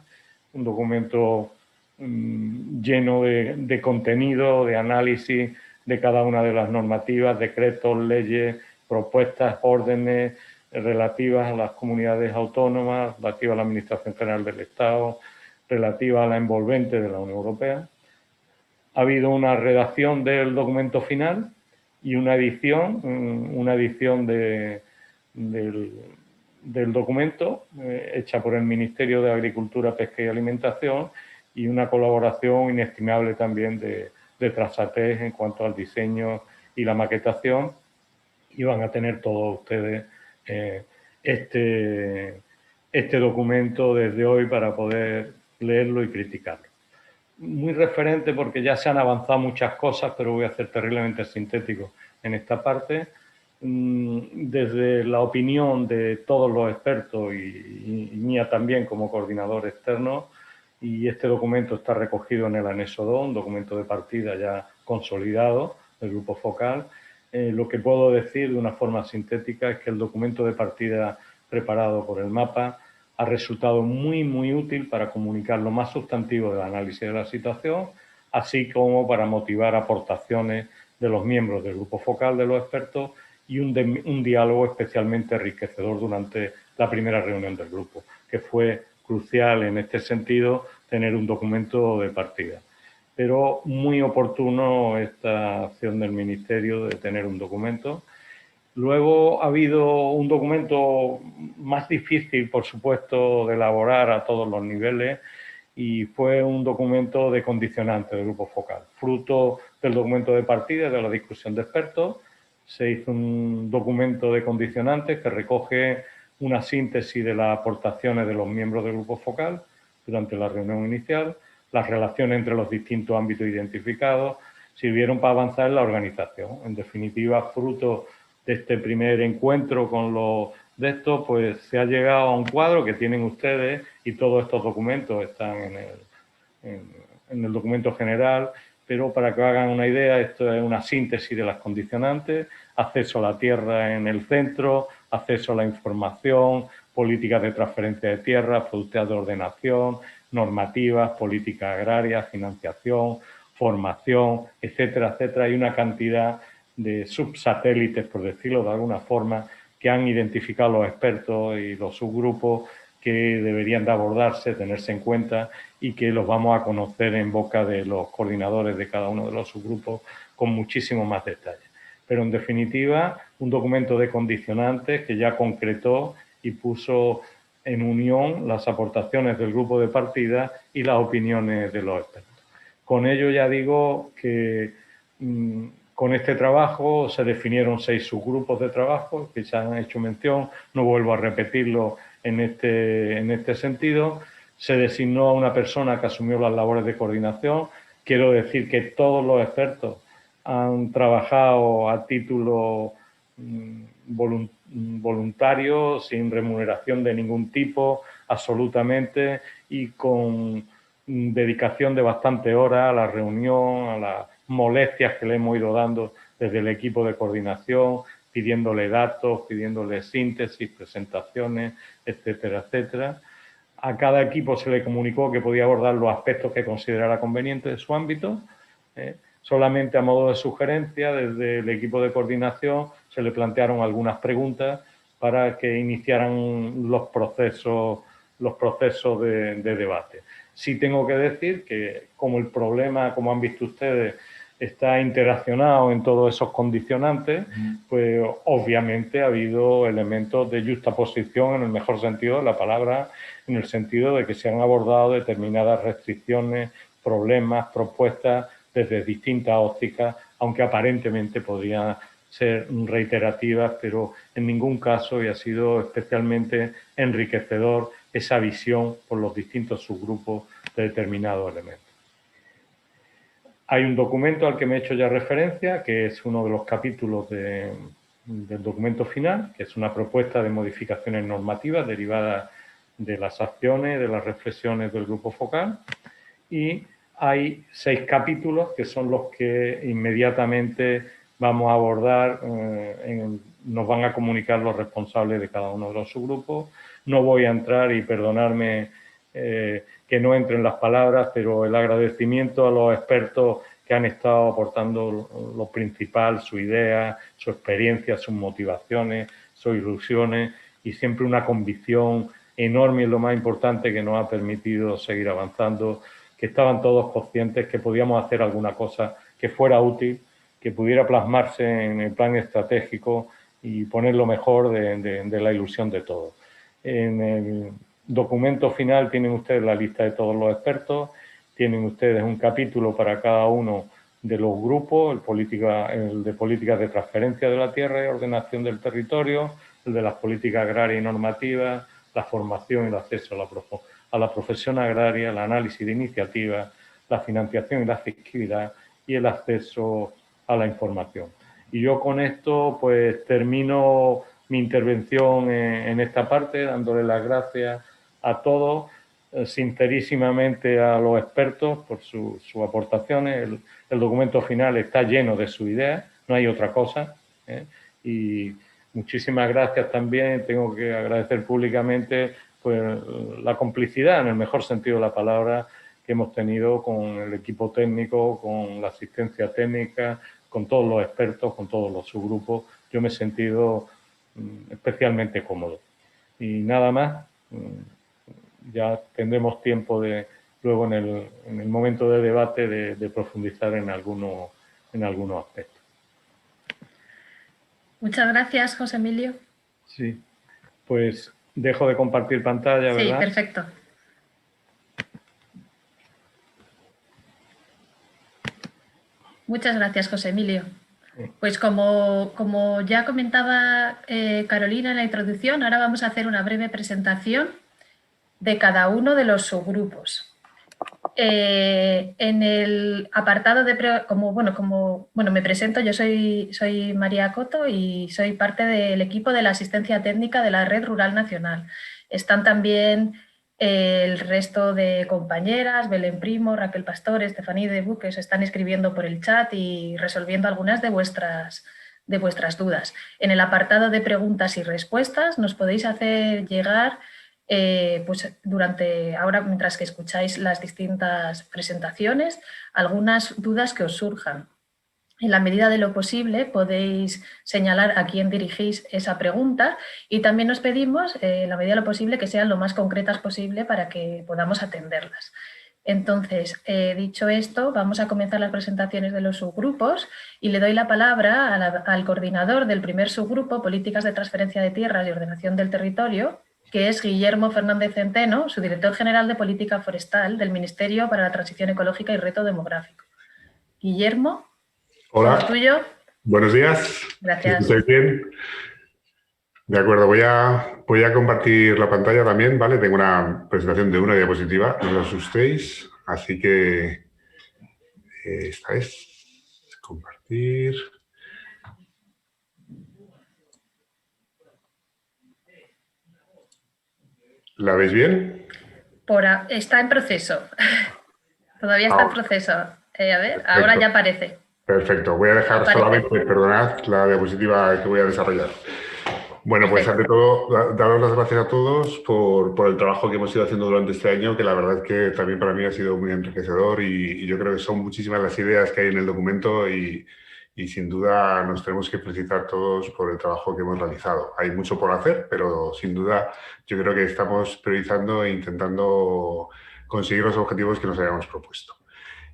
un documento lleno de contenido, de análisis de cada una de las normativas, decretos, leyes, propuestas, órdenes relativas a las comunidades autónomas, relativas a la Administración General del Estado, relativas a la envolvente de la Unión Europea. Ha habido una redacción del documento final y una edición del documento hecha por el Ministerio de Agricultura, Pesca y Alimentación, y una colaboración inestimable también de de Trasatec en cuanto al diseño y la maquetación, y van a tener todos ustedes este documento desde hoy para poder leerlo y criticarlo. Muy referente porque ya se han avanzado muchas cosas, pero voy a ser terriblemente sintético en esta parte. Desde la opinión de todos los expertos y mía también como coordinador externo, y este documento está recogido en el anexo 2, un documento de partida ya consolidado del grupo focal. Lo que puedo decir de una forma sintética es que el documento de partida preparado por el MAPA ha resultado muy útil para comunicar lo más sustantivo del análisis de la situación, así como para motivar aportaciones de los miembros del grupo focal de los expertos y un diálogo especialmente enriquecedor durante la primera reunión del grupo, que fue crucial en este sentido tener un documento de partida. Pero muy oportuno esta acción del Ministerio de tener un documento. Luego ha habido un documento más difícil, por supuesto, de elaborar a todos los niveles, y fue un documento de condicionante del grupo focal. Fruto del documento de partida, de la discusión de expertos, se hizo un documento de condicionantes que recoge una síntesis de las aportaciones de los miembros del grupo focal durante la reunión inicial. Las relaciones entre los distintos ámbitos identificados sirvieron para avanzar en la organización. En definitiva, fruto de este primer encuentro con los de estos, pues se ha llegado a un cuadro que tienen ustedes, y todos estos documentos están en el documento general, pero para que hagan una idea, esto es una síntesis de las condicionantes: acceso a la tierra en el centro, acceso a la información, políticas de transferencia de tierra, productividad de ordenación, normativas, políticas agrarias, financiación, formación, etcétera, etcétera. Hay una cantidad de subsatélites, por decirlo de alguna forma, que han identificado los expertos y los subgrupos que deberían de abordarse, tenerse en cuenta, y que los vamos a conocer en boca de los coordinadores de cada uno de los subgrupos con muchísimo más detalle. Pero en definitiva, un documento de condicionantes que ya concretó y puso en unión las aportaciones del grupo de partida y las opiniones de los expertos. Con ello ya digo que con este trabajo se definieron 6 subgrupos de trabajo que se han hecho mención, no vuelvo a repetirlo en este sentido. Se designó a una persona que asumió las labores de coordinación. Quiero decir que todos los expertos han trabajado a título voluntario, sin remuneración de ningún tipo, absolutamente, y con dedicación de bastantes horas a la reunión, a las molestias que le hemos ido dando desde el equipo de coordinación, pidiéndole datos, pidiéndole síntesis, presentaciones, etcétera, etcétera. A cada equipo se le comunicó que podía abordar los aspectos que considerara conveniente de su ámbito. Solamente a modo de sugerencia, desde el equipo de coordinación se le plantearon algunas preguntas para que iniciaran los procesos de debate. Sí tengo que decir que como el problema, como han visto ustedes, está interaccionado en todos esos condicionantes, pues obviamente ha habido elementos de justaposición en el mejor sentido de la palabra, en el sentido de que se han abordado determinadas restricciones, problemas, propuestas desde distintas ópticas, aunque aparentemente podrían ser reiterativas, pero en ningún caso, y ha sido especialmente enriquecedor esa visión por los distintos subgrupos de determinados elementos. Hay un documento al que me he hecho ya referencia, que es uno de los capítulos del documento final, que es una propuesta de modificaciones normativas derivadas de las acciones, de las reflexiones del grupo focal, y hay 6 capítulos que son los que inmediatamente vamos a abordar, nos van a comunicar los responsables de cada uno de los subgrupos. No voy a entrar, y perdonarme que no entre en las palabras, pero el agradecimiento a los expertos que han estado aportando lo principal, su idea, su experiencia, sus motivaciones, sus ilusiones, y siempre una convicción enorme, y lo más importante, que nos ha permitido seguir avanzando, que estaban todos conscientes que podíamos hacer alguna cosa que fuera útil, que pudiera plasmarse en el plan estratégico y poner lo mejor de la ilusión de todos. En el documento final tienen ustedes la lista de todos los expertos, tienen ustedes un capítulo para cada uno de los grupos, el de políticas de transferencia de la tierra y ordenación del territorio, el de las políticas agrarias y normativas, la formación y el acceso a la profesión agraria, el análisis de iniciativas, la financiación y la accesibilidad y el acceso a la información. Y yo con esto pues termino mi intervención en esta parte, dándole las gracias a todos, sincerísimamente a los expertos por sus aportaciones. El documento final está lleno de sus ideas, no hay otra cosa, y muchísimas gracias también. Tengo que agradecer públicamente pues, la complicidad, en el mejor sentido de la palabra, que hemos tenido con el equipo técnico, con la asistencia técnica, con todos los expertos, con todos los subgrupos. Yo me he sentido especialmente cómodo. Y nada más, ya tendremos tiempo luego en el momento de debate de profundizar en algunos aspectos. Muchas gracias, José Emilio. Sí, pues dejo de compartir pantalla, ¿verdad? Sí, perfecto. Muchas gracias, José Emilio. Pues como ya comentaba Carolina en la introducción, ahora vamos a hacer una breve presentación de cada uno de los subgrupos. En el apartado de... me presento, yo soy María Coto y soy parte del equipo de la asistencia técnica de la Red Rural Nacional. Están también el resto de compañeras, Belén Primo, Raquel Pastor, Estefanía Debu, que os están escribiendo por el chat y resolviendo algunas de vuestras dudas. En el apartado de preguntas y respuestas nos podéis hacer llegar pues ahora, mientras que escucháis las distintas presentaciones, algunas dudas que os surjan. En la medida de lo posible podéis señalar a quién dirigís esa pregunta y también os pedimos, en la medida de lo posible, que sean lo más concretas posible para que podamos atenderlas. Entonces, dicho esto, vamos a comenzar las presentaciones de los subgrupos y le doy la palabra al coordinador del primer subgrupo, Políticas de Transferencia de Tierras y Ordenación del Territorio, que es Guillermo Fernández Centeno, su director general de Política Forestal del Ministerio para la Transición Ecológica y Reto Demográfico. Guillermo. Hola, ¿Todo tuyo? Buenos días. Gracias. ¿Estoy bien? De acuerdo, voy a compartir la pantalla también, ¿vale? Tengo una presentación de una diapositiva, no os asustéis, así que esta es compartir. ¿La veis bien? Está en proceso. Todavía está en proceso. A ver, perfecto. Ahora ya aparece. Perfecto. Voy a dejar solamente, perdonad, la diapositiva que voy a desarrollar. Bueno, pues ante todo, daros las gracias a todos por el trabajo que hemos ido haciendo durante este año, que la verdad es que también para mí ha sido muy enriquecedor y yo creo que son muchísimas las ideas que hay en el documento y sin duda nos tenemos que felicitar todos por el trabajo que hemos realizado. Hay mucho por hacer, pero sin duda yo creo que estamos priorizando e intentando conseguir los objetivos que nos hayamos propuesto.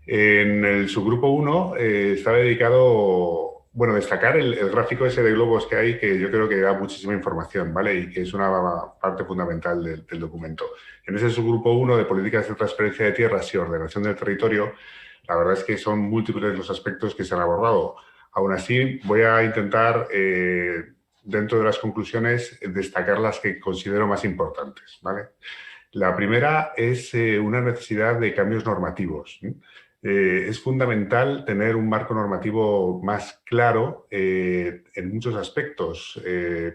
En el subgrupo 1 está dedicado, bueno, destacar el gráfico ese de globos que hay, que yo creo que da muchísima información, ¿vale? Y que es una parte fundamental del documento. En ese subgrupo 1 de políticas de transferencia de tierras y ordenación del territorio, la verdad es que son múltiples los aspectos que se han abordado. Aún así, voy a intentar, dentro de las conclusiones, destacar las que considero más importantes, ¿vale? La primera es una necesidad de cambios normativos. Es fundamental tener un marco normativo más claro en muchos aspectos,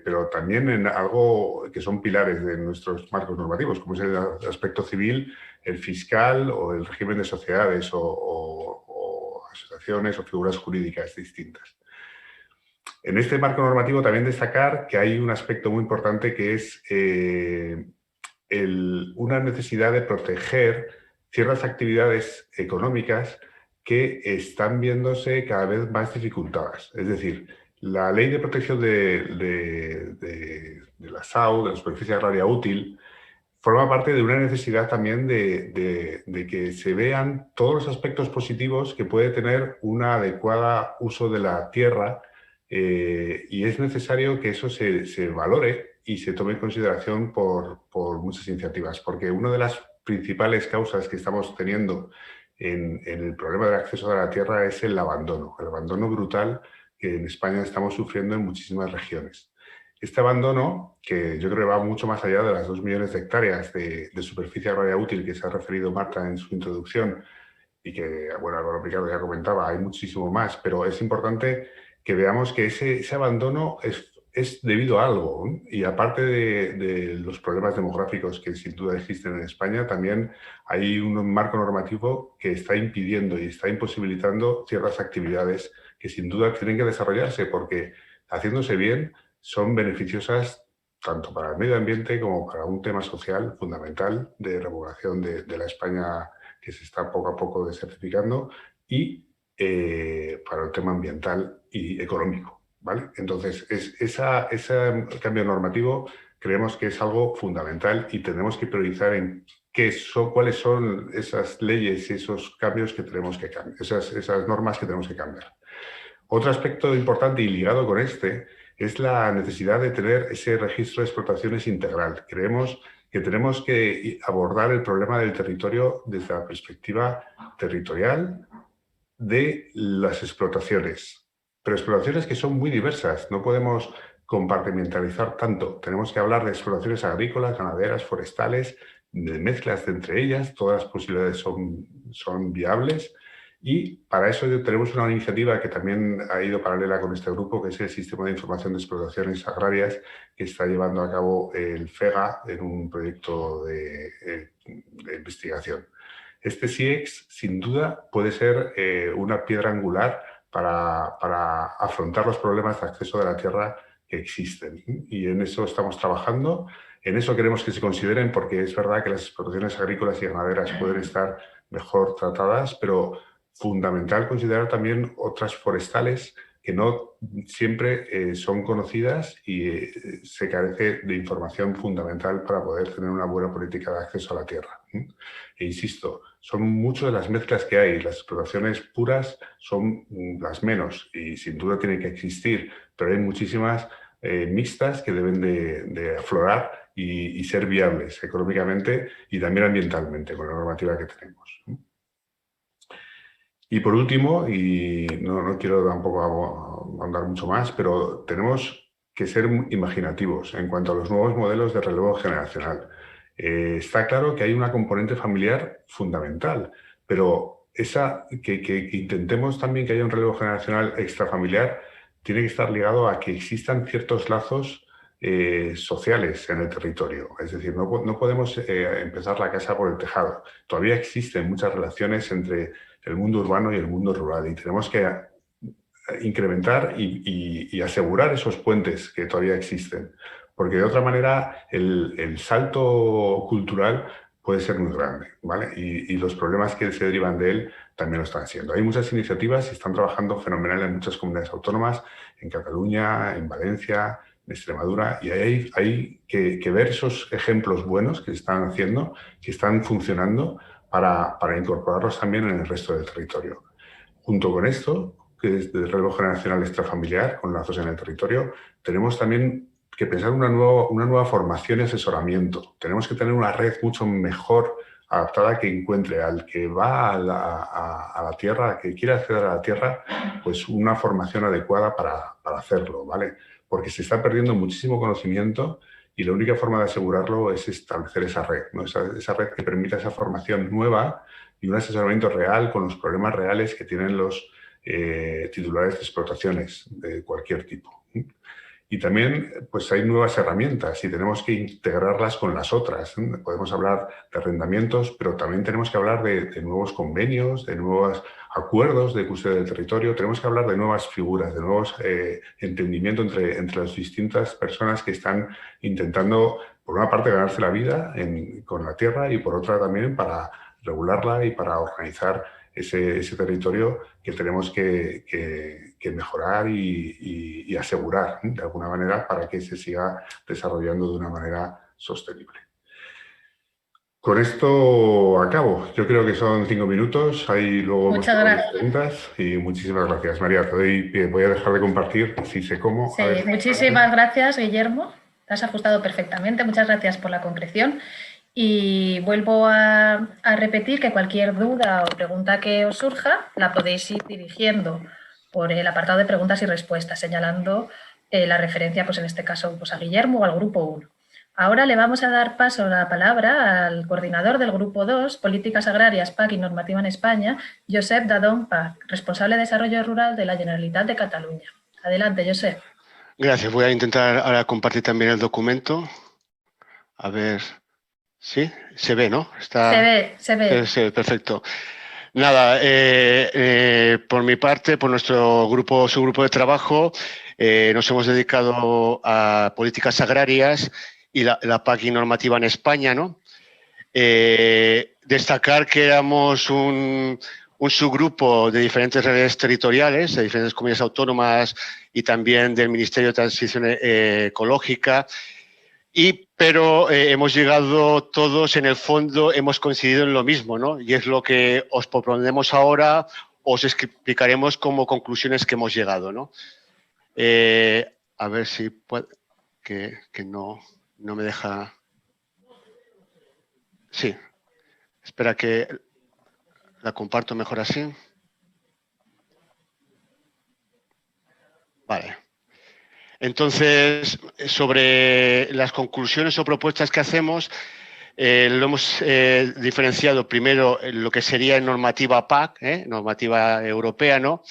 pero también en algo que son pilares de nuestros marcos normativos, como es el aspecto civil, el fiscal o el régimen de sociedades o asociaciones o figuras jurídicas distintas. En este marco normativo también destacar que hay un aspecto muy importante que es una necesidad de proteger ciertas actividades económicas que están viéndose cada vez más dificultadas. Es decir, la Ley de Protección de la SAU, de la Superficie Agraria Útil, forma parte de una necesidad también de que se vean todos los aspectos positivos que puede tener un adecuado uso de la tierra y es necesario que eso se valore y se tome en consideración por muchas iniciativas, porque una de las principales causas que estamos teniendo en el problema del acceso a la tierra es el abandono brutal que en España estamos sufriendo en muchísimas regiones. Este abandono, que yo creo que va mucho más allá de las 2 millones de hectáreas de superficie agraria útil que se ha referido Marta en su introducción, y que, bueno, Álvaro Picardo ya comentaba, hay muchísimo más, pero es importante que veamos que ese abandono es debido a algo, ¿no? Y aparte de los problemas demográficos que sin duda existen en España, también hay un marco normativo que está impidiendo y está imposibilitando ciertas actividades que sin duda tienen que desarrollarse porque, haciéndose bien, son beneficiosas tanto para el medio ambiente como para un tema social fundamental de repoblación de la España que se está poco a poco desertificando y para el tema ambiental y económico. ¿Vale? Entonces, ese cambio normativo creemos que es algo fundamental y tenemos que priorizar en cuáles son esas leyes y esos cambios que tenemos que cambiar, esas normas que tenemos que cambiar. Otro aspecto importante y ligado con este es la necesidad de tener ese registro de explotaciones integral. Creemos que tenemos que abordar el problema del territorio desde la perspectiva territorial de las explotaciones. Pero explotaciones que son muy diversas, no podemos compartimentalizar tanto. Tenemos que hablar de explotaciones agrícolas, ganaderas, forestales, de mezclas de entre ellas, todas las posibilidades son viables y para eso tenemos una iniciativa que también ha ido paralela con este grupo, que es el Sistema de Información de Explotaciones Agrarias, que está llevando a cabo el FEGA en un proyecto de investigación. Este SIEX, sin duda, puede ser una piedra angular para afrontar los problemas de acceso de la tierra que existen. Y en eso estamos trabajando, en eso queremos que se consideren, porque es verdad que las explotaciones agrícolas y ganaderas pueden estar mejor tratadas, pero fundamental considerar también otras forestales que no siempre son conocidas y se carece de información fundamental para poder tener una buena política de acceso a la tierra. E insisto, son muchas de las mezclas que hay, las explotaciones puras son las menos y sin duda tienen que existir, pero hay muchísimas mixtas que deben de aflorar y ser viables económicamente y también ambientalmente con la normativa que tenemos. Y por último, y no quiero tampoco ahondar mucho más, pero tenemos que ser imaginativos en cuanto a los nuevos modelos de relevo generacional. Está claro que hay una componente familiar fundamental, pero que intentemos también que haya un relevo generacional extrafamiliar tiene que estar ligado a que existan ciertos lazos sociales en el territorio. Es decir, no podemos empezar la casa por el tejado. Todavía existen muchas relaciones entre el mundo urbano y el mundo rural y tenemos que incrementar y asegurar esos puentes que todavía existen, porque de otra manera el salto cultural puede ser muy grande, ¿vale? Y los problemas que se derivan de él también lo están siendo. Hay muchas iniciativas y están trabajando fenomenal en muchas comunidades autónomas, en Cataluña, en Valencia, en Extremadura, y hay que ver esos ejemplos buenos que se están haciendo, que están funcionando, para incorporarlos también en el resto del territorio. Junto con esto, que es del relevo generacional extrafamiliar, con lazos en el territorio, tenemos también que pensar una nueva formación y asesoramiento. Tenemos que tener una red mucho mejor adaptada que encuentre al que va a la tierra, al que quiere acceder a la tierra, pues una formación adecuada para hacerlo, ¿vale? Porque se está perdiendo muchísimo conocimiento y la única forma de asegurarlo es establecer esa red, ¿no? Esa red que permita esa formación nueva y un asesoramiento real con los problemas reales que tienen los titulares de explotaciones de cualquier tipo. Y también pues hay nuevas herramientas y tenemos que integrarlas con las otras. Podemos hablar de arrendamientos, pero también tenemos que hablar de nuevos convenios, de nuevos acuerdos de custodia del territorio. Tenemos que hablar de nuevas figuras, de nuevos entendimientos entre las distintas personas que están intentando, por una parte, ganarse la vida con la tierra y por otra también para regularla y para organizar ese territorio que tenemos que mejorar y asegurar, ¿no? De alguna manera para que se siga desarrollando de una manera sostenible. Con esto acabo. Yo creo que son 5 minutos. Ahí luego muchas gracias. Preguntas y muchísimas gracias, María. Te doy pie. Voy a dejar de compartir, si sé cómo. Sí, muchísimas gracias, Guillermo. Te has ajustado perfectamente. Muchas gracias por la concreción. Y vuelvo a repetir que cualquier duda o pregunta que os surja la podéis ir dirigiendo por el apartado de preguntas y respuestas, señalando la referencia, pues en este caso, pues a Guillermo o al grupo 1. Ahora le vamos a dar paso la palabra al coordinador del grupo 2, Políticas Agrarias, PAC y Normativa en España, Josep Dadón Pac, responsable de Desarrollo Rural de la Generalitat de Cataluña. Adelante, Josep. Gracias. Voy a intentar ahora compartir también el documento. A ver... Sí, se ve, ¿no? Se ve. Sí, perfecto. Nada, por mi parte, por nuestro grupo, subgrupo de trabajo, nos hemos dedicado a políticas agrarias y la PAC y normativa en España, ¿no? Destacar que éramos un subgrupo de diferentes redes territoriales, de diferentes comunidades autónomas y también del Ministerio de Transición Ecológica, pero hemos llegado todos, en el fondo, hemos coincidido en lo mismo, ¿no? Y es lo que os proponemos ahora, os explicaremos como conclusiones que hemos llegado, ¿no? A ver si puede, que no me deja... Sí, espera que la comparto mejor así. Vale. Entonces, sobre las conclusiones o propuestas que hacemos, lo hemos diferenciado primero en lo que sería normativa PAC, normativa europea, ¿no?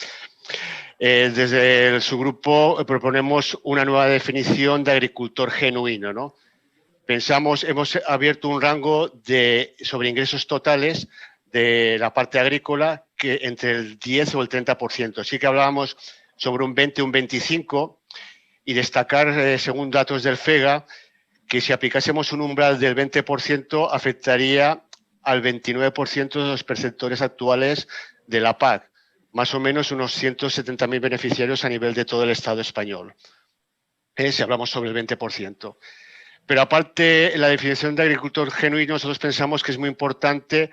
Desde el subgrupo proponemos una nueva definición de agricultor genuino, ¿no? Hemos abierto un rango sobre ingresos totales de la parte agrícola que entre el 10 o el 30%. Sí que hablábamos sobre un 20 o un 25%, y destacar, según datos del FEGA, que si aplicásemos un umbral del 20% afectaría al 29% de los perceptores actuales de la PAC, más o menos unos 170.000 beneficiarios a nivel de todo el Estado español, si hablamos sobre el 20%. Pero aparte, la definición de agricultor genuino, nosotros pensamos que es muy importante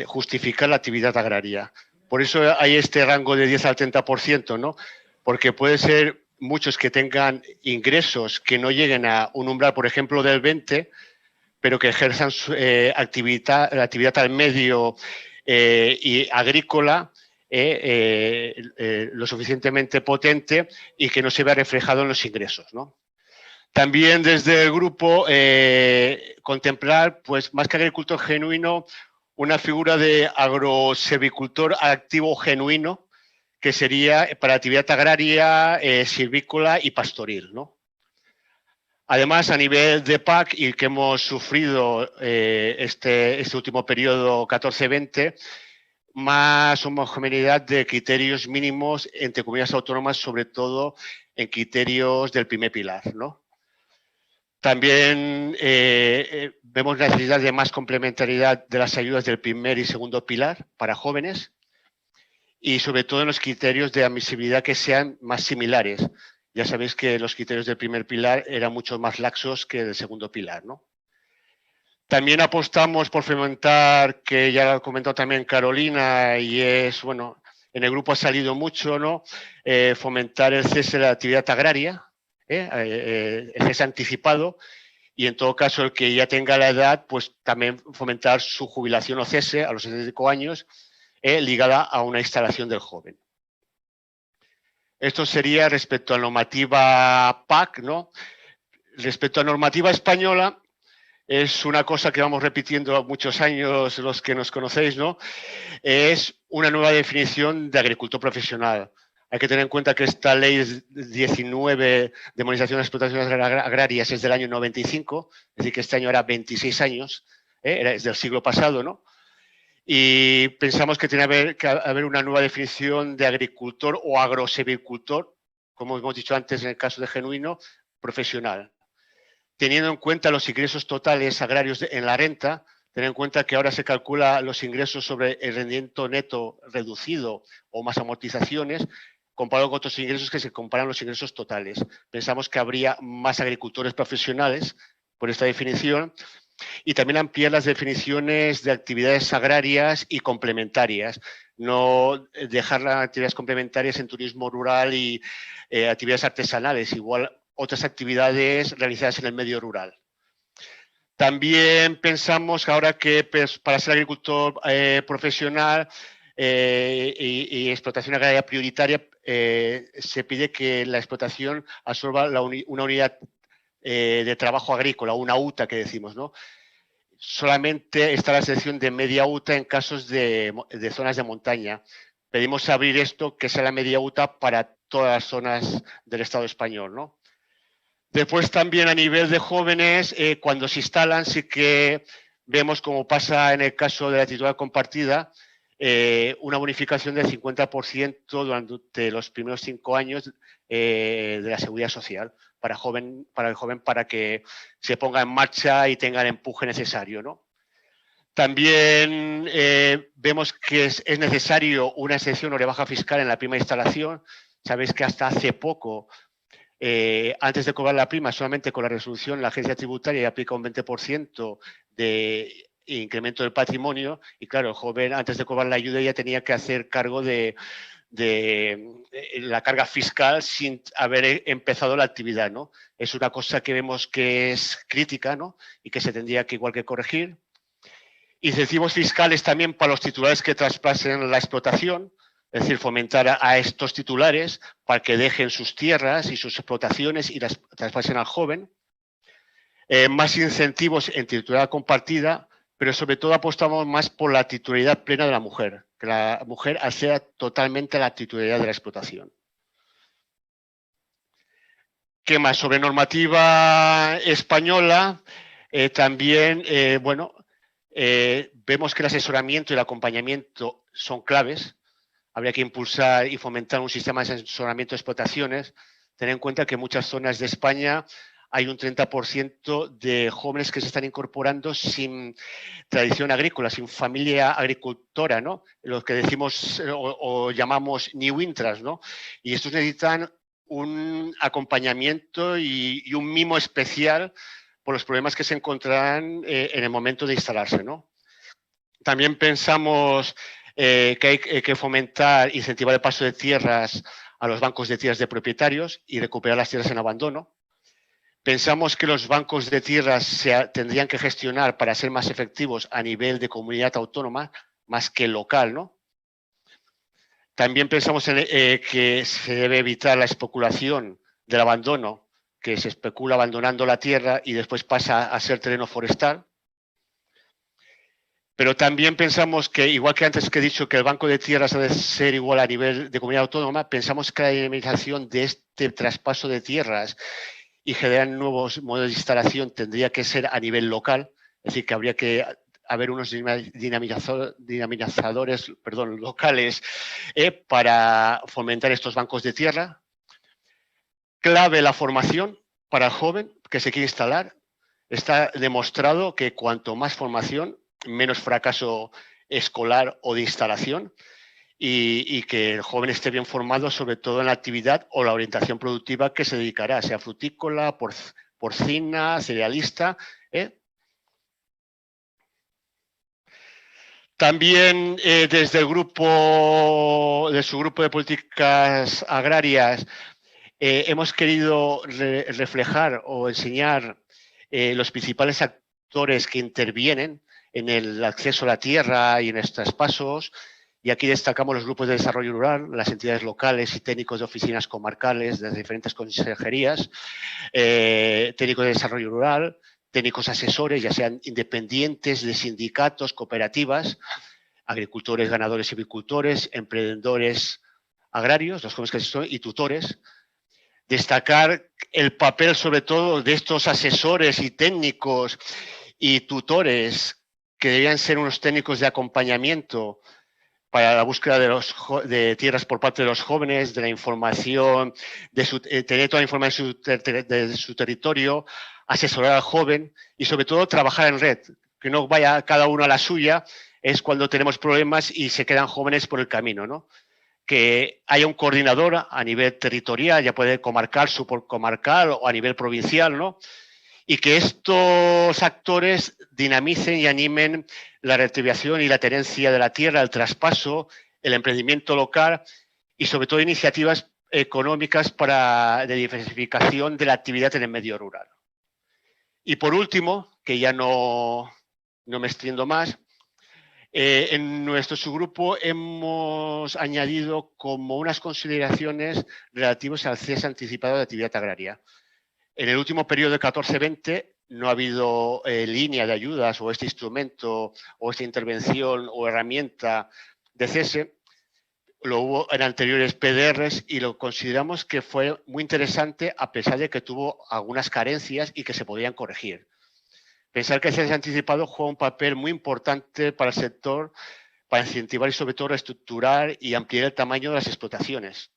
justificar la actividad agraria. Por eso hay este rango de 10 al 30%, ¿no? Porque puede ser muchos que tengan ingresos que no lleguen a un umbral, por ejemplo, del 20, pero que ejerzan la actividad al medio y agrícola lo suficientemente potente y que no se vea reflejado en los ingresos, ¿no? También desde el grupo contemplar, pues más que agricultor genuino, una figura de agrosilvicultor activo genuino, que sería para actividad agraria, silvícola y pastoril, ¿no? Además, a nivel de PAC, y que hemos sufrido este último periodo 14-20, más homogeneidad de criterios mínimos entre comunidades autónomas, sobre todo en criterios del primer pilar, ¿no? También vemos la necesidad de más complementariedad de las ayudas del primer y segundo pilar para jóvenes, y sobre todo en los criterios de admisibilidad que sean más similares. Ya sabéis que los criterios del primer pilar eran mucho más laxos que del segundo pilar, ¿no? También apostamos por fomentar, que ya lo ha comentado también Carolina, y es, bueno, en el grupo ha salido mucho, ¿no? Fomentar el cese de la actividad agraria, el cese anticipado, y en todo caso el que ya tenga la edad, pues también fomentar su jubilación o cese a los 75 años, ligada a una instalación del joven. Esto sería respecto a normativa PAC, ¿no? Respecto a normativa española, es una cosa que vamos repitiendo muchos años los que nos conocéis, ¿no? Es una nueva definición de agricultor profesional. Hay que tener en cuenta que esta ley 19 de modernización de las explotaciones agrarias es del año 95, es decir, que este año era 26 años, es del siglo pasado, ¿no? Y pensamos que tiene que haber una nueva definición de agricultor o agrosilvicultor, como hemos dicho antes en el caso de genuino, profesional. Teniendo en cuenta los ingresos totales agrarios en la renta, tener en cuenta que ahora se calcula los ingresos sobre el rendimiento neto reducido o más amortizaciones, comparado con otros ingresos que se comparan los ingresos totales. Pensamos que habría más agricultores profesionales por esta definición, y también ampliar las definiciones de actividades agrarias y complementarias, no dejar las actividades complementarias en turismo rural y actividades artesanales, igual otras actividades realizadas en el medio rural. También pensamos que ahora que para ser agricultor profesional y explotación agraria prioritaria, se pide que la explotación absorba una unidad de trabajo agrícola, una UTA que decimos, ¿no? Solamente está la excepción de media UTA en casos de zonas de montaña. Pedimos abrir esto, que sea la media UTA para todas las zonas del Estado español, ¿no? Después también a nivel de jóvenes, cuando se instalan, sí que vemos, como pasa en el caso de la titular compartida, una bonificación del 50% durante los primeros 5 años de la seguridad social para el joven para que se ponga en marcha y tenga el empuje necesario, ¿no? También vemos que es necesario una excepción o rebaja fiscal en la prima de instalación. Sabéis que hasta hace poco, antes de cobrar la prima, solamente con la resolución la agencia tributaria aplica un 20% de incremento del patrimonio y claro, el joven antes de cobrar la ayuda ya tenía que hacer cargo de la carga fiscal sin haber empezado la actividad, ¿no? Es una cosa que vemos que es crítica, ¿no? Y que se tendría que igual que corregir. Incentivos fiscales también para los titulares que traspasen la explotación, es decir, fomentar a estos titulares para que dejen sus tierras y sus explotaciones y las traspasen al joven. Más incentivos en titularidad compartida, pero sobre todo apostamos más por la titularidad plena de la mujer, que la mujer acceda totalmente a la titularidad de la explotación. ¿Qué más? Sobre normativa española, también, vemos que el asesoramiento y el acompañamiento son claves. Habría que impulsar y fomentar un sistema de asesoramiento de explotaciones. Tener en cuenta que en muchas zonas de España hay un 30% de jóvenes que se están incorporando sin tradición agrícola, sin familia agricultora, ¿no? Los que decimos o llamamos new intras, ¿no? Y estos necesitan un acompañamiento y un mimo especial por los problemas que se encontrarán en el momento de instalarse, ¿no? También pensamos que hay que fomentar, incentivar el paso de tierras a los bancos de tierras de propietarios y recuperar las tierras en abandono. Pensamos que los bancos de tierras se tendrían que gestionar para ser más efectivos a nivel de comunidad autónoma, más que local, ¿no? También pensamos que se debe evitar la especulación del abandono, que se especula abandonando la tierra y después pasa a ser terreno forestal. Pero también pensamos que, igual que antes que he dicho que el banco de tierras debe ser igual a nivel de comunidad autónoma, pensamos que la dinamización de este traspaso de tierras y generar nuevos modelos de instalación tendría que ser a nivel local, es decir, que habría que haber unos dinamizadores locales para fomentar estos bancos de tierra. Clave la formación para el joven que se quiere instalar. Está demostrado que cuanto más formación, menos fracaso escolar o de instalación y que el joven esté bien formado, sobre todo en la actividad o la orientación productiva que se dedicará, sea frutícola, porcina, cerealista. También desde el grupo, de su grupo de políticas agrarias, hemos querido reflejar o enseñar los principales actores que intervienen en el acceso a la tierra y en estos traspasos. Y aquí destacamos los grupos de desarrollo rural, las entidades locales y técnicos de oficinas comarcales de las diferentes consejerías, técnicos de desarrollo rural, técnicos asesores, ya sean independientes de sindicatos, cooperativas, agricultores, ganadores y apicultores, emprendedores agrarios, los jóvenes que son, y tutores. Destacar el papel, sobre todo, de estos asesores y técnicos y tutores que debían ser unos técnicos de acompañamiento para la búsqueda de tierras por parte de los jóvenes, de la información, tener toda la información de su territorio, asesorar al joven y sobre todo trabajar en red, que no vaya cada uno a la suya, es cuando tenemos problemas y se quedan jóvenes por el camino, ¿no? Que haya un coordinador a nivel territorial, ya puede comarcal, subcomarcal o a nivel provincial, ¿no? Y que estos actores dinamicen y animen la reactivación y la tenencia de la tierra, el traspaso, el emprendimiento local y sobre todo iniciativas económicas de diversificación de la actividad en el medio rural. Y por último, que ya no me extiendo más. En nuestro subgrupo hemos añadido como unas consideraciones relativas al cese anticipado de actividad agraria. En el último periodo de 14-20 no ha habido línea de ayudas o este instrumento o esta intervención o herramienta de cese. Lo hubo en anteriores PDRs y lo consideramos que fue muy interesante a pesar de que tuvo algunas carencias y que se podían corregir. Pensar que el cese anticipado juega un papel muy importante para el sector, para incentivar y sobre todo reestructurar y ampliar el tamaño de las explotaciones.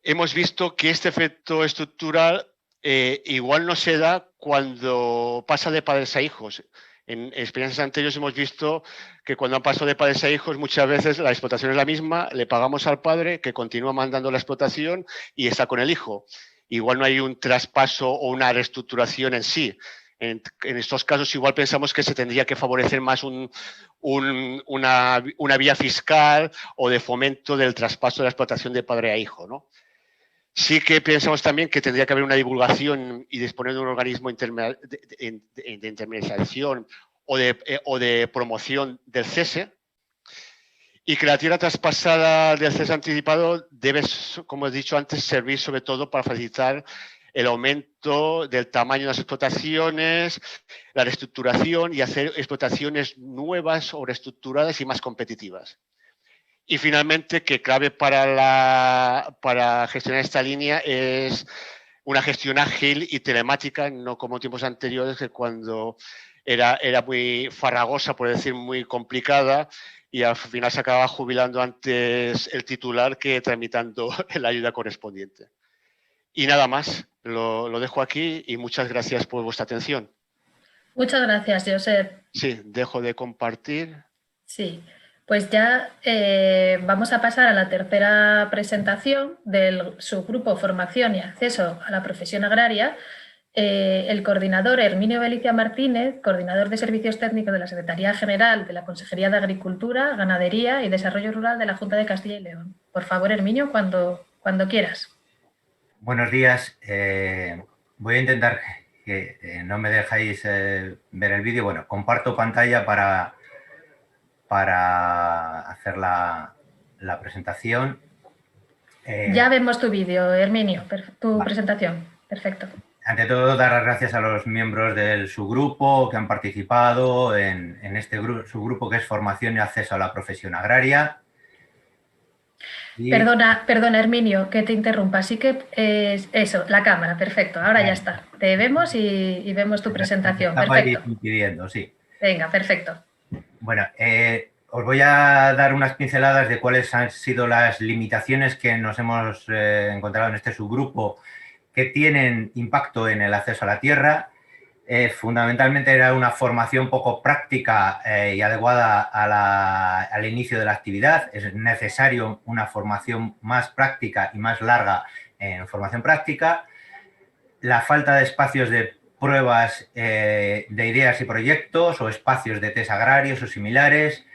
Hemos visto que este efecto estructural igual no se da cuando pasa de padres a hijos. En experiencias anteriores hemos visto que cuando han pasado de padres a hijos muchas veces la explotación es la misma, le pagamos al padre que continúa mandando la explotación y está con el hijo. Igual no hay un traspaso o una reestructuración en sí. En estos casos igual pensamos que se tendría que favorecer más una vía fiscal o de fomento del traspaso de la explotación de padre a hijo, ¿no? Sí que pensamos también que tendría que haber una divulgación y disponer de un organismo de intermediación o de promoción del cese, y que la tierra traspasada del cese anticipado debe, como he dicho antes, servir sobre todo para facilitar el aumento del tamaño de las explotaciones, la reestructuración y hacer explotaciones nuevas o reestructuradas y más competitivas. Y finalmente, que clave para gestionar esta línea es una gestión ágil y telemática, no como tiempos anteriores, que cuando era muy farragosa, por decir muy complicada, y al final se acababa jubilando antes el titular que tramitando la ayuda correspondiente. Y nada más, lo dejo aquí y muchas gracias por vuestra atención. Muchas gracias, Josep. Sí, dejo de compartir. Sí, pues ya vamos a pasar a la tercera presentación del subgrupo Formación y Acceso a la Profesión Agraria. El coordinador Herminio Belicia Martínez, coordinador de Servicios Técnicos de la Secretaría General de la Consejería de Agricultura, Ganadería y Desarrollo Rural de la Junta de Castilla y León. Por favor, Herminio, cuando quieras. Buenos días. Voy a intentar que no me dejáis ver el vídeo. Bueno, comparto pantalla para hacer la presentación. Ya vemos tu vídeo, Herminio, tu presentación. Perfecto. Ante todo, dar las gracias a los miembros del subgrupo que han participado en este subgrupo que es Formación y Acceso a la Profesión Agraria. Y... Perdona, Herminio, que te interrumpa. Así que eso, la cámara, perfecto. Ahora ya está. Te vemos y vemos tu presentación. Perfecto. Impidiendo, sí. Venga, perfecto. Bueno, os voy a dar unas pinceladas de cuáles han sido las limitaciones que nos hemos encontrado en este subgrupo que tienen impacto en el acceso a la tierra. Fundamentalmente era una formación poco práctica y adecuada al inicio de la actividad. Es necesario una formación más práctica y más larga en formación práctica. La falta de espacios de pruebas de ideas y proyectos o espacios de test agrarios o similares.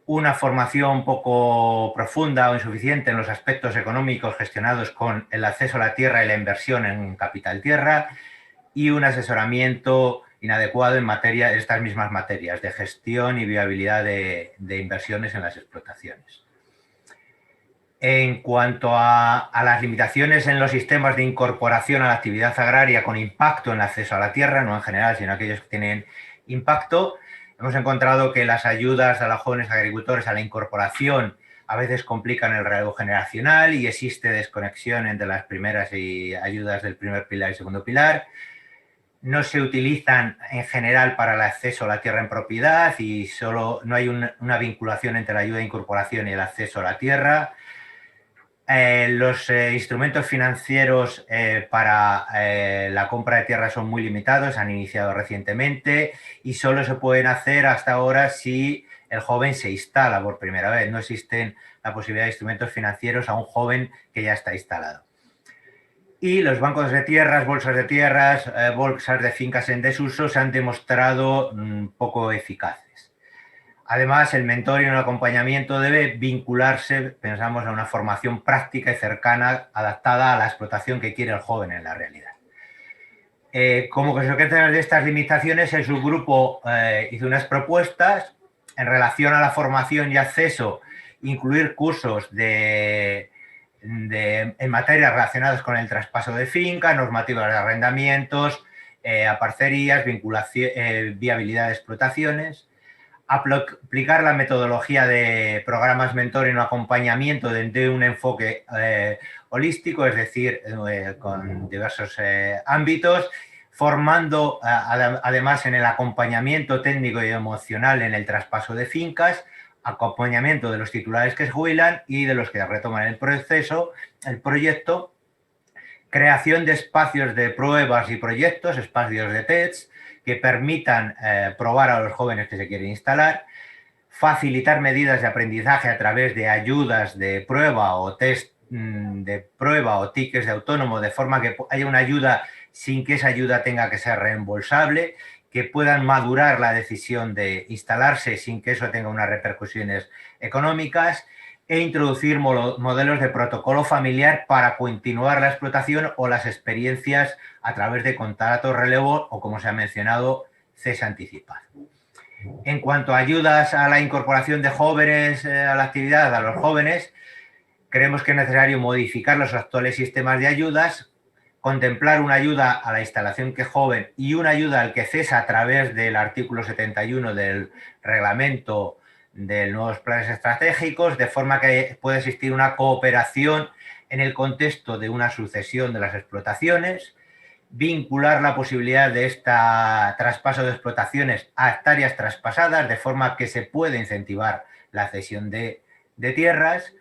Una formación poco profunda o insuficiente en los aspectos económicos gestionados con el acceso a la tierra y la inversión en capital tierra, y un asesoramiento inadecuado en estas mismas materias de gestión y viabilidad de inversiones en las explotaciones. En cuanto a las limitaciones en los sistemas de incorporación a la actividad agraria con impacto en el acceso a la tierra, no en general, sino aquellos que tienen impacto, hemos encontrado que las ayudas a los jóvenes agricultores a la incorporación a veces complican el relevo generacional y existe desconexión entre las primeras ayudas del primer pilar y segundo pilar. No se utilizan en general para el acceso a la tierra en propiedad y no hay una vinculación entre la ayuda de incorporación y el acceso a la tierra. Los instrumentos financieros para la compra de tierra son muy limitados, han iniciado recientemente y solo se pueden hacer hasta ahora si el joven se instala por primera vez. No existen la posibilidad de instrumentos financieros a un joven que ya está instalado. Y los bancos de tierras, bolsas de tierras, bolsas de fincas en desuso se han demostrado poco eficaces. Además, el mentor y el acompañamiento debe vincularse, pensamos, a una formación práctica y cercana, adaptada a la explotación que quiere el joven en la realidad. Como consecuencia de estas limitaciones, el subgrupo hizo unas propuestas en relación a la formación y acceso, incluir cursos en materias relacionadas con el traspaso de finca, normativas de arrendamientos, aparcerías, viabilidad de explotaciones, aplicar la metodología de programas mentoring o acompañamiento de un enfoque holístico, es decir, con diversos ámbitos, formando además en el acompañamiento técnico y emocional en el traspaso de fincas, acompañamiento de los titulares que se jubilan y de los que retoman el proyecto, creación de espacios de pruebas y proyectos, espacios de tests que permitan probar a los jóvenes que se quieren instalar, facilitar medidas de aprendizaje a través de ayudas de prueba o test de prueba o tickets de autónomo, de forma que haya una ayuda sin que esa ayuda tenga que ser reembolsable, que puedan madurar la decisión de instalarse sin que eso tenga unas repercusiones económicas, e introducir modelos de protocolo familiar para continuar la explotación o las experiencias a través de contratos relevo o, como se ha mencionado, cese anticipado. En cuanto a ayudas a la incorporación de jóvenes a la actividad, a los jóvenes, creemos que es necesario modificar los actuales sistemas de ayudas, contemplar una ayuda a la instalación que joven y una ayuda al que cesa a través del artículo 71 del reglamento de nuevos planes estratégicos, de forma que pueda existir una cooperación en el contexto de una sucesión de las explotaciones, vincular la posibilidad de este traspaso de explotaciones a hectáreas traspasadas, de forma que se pueda incentivar la cesión de tierras,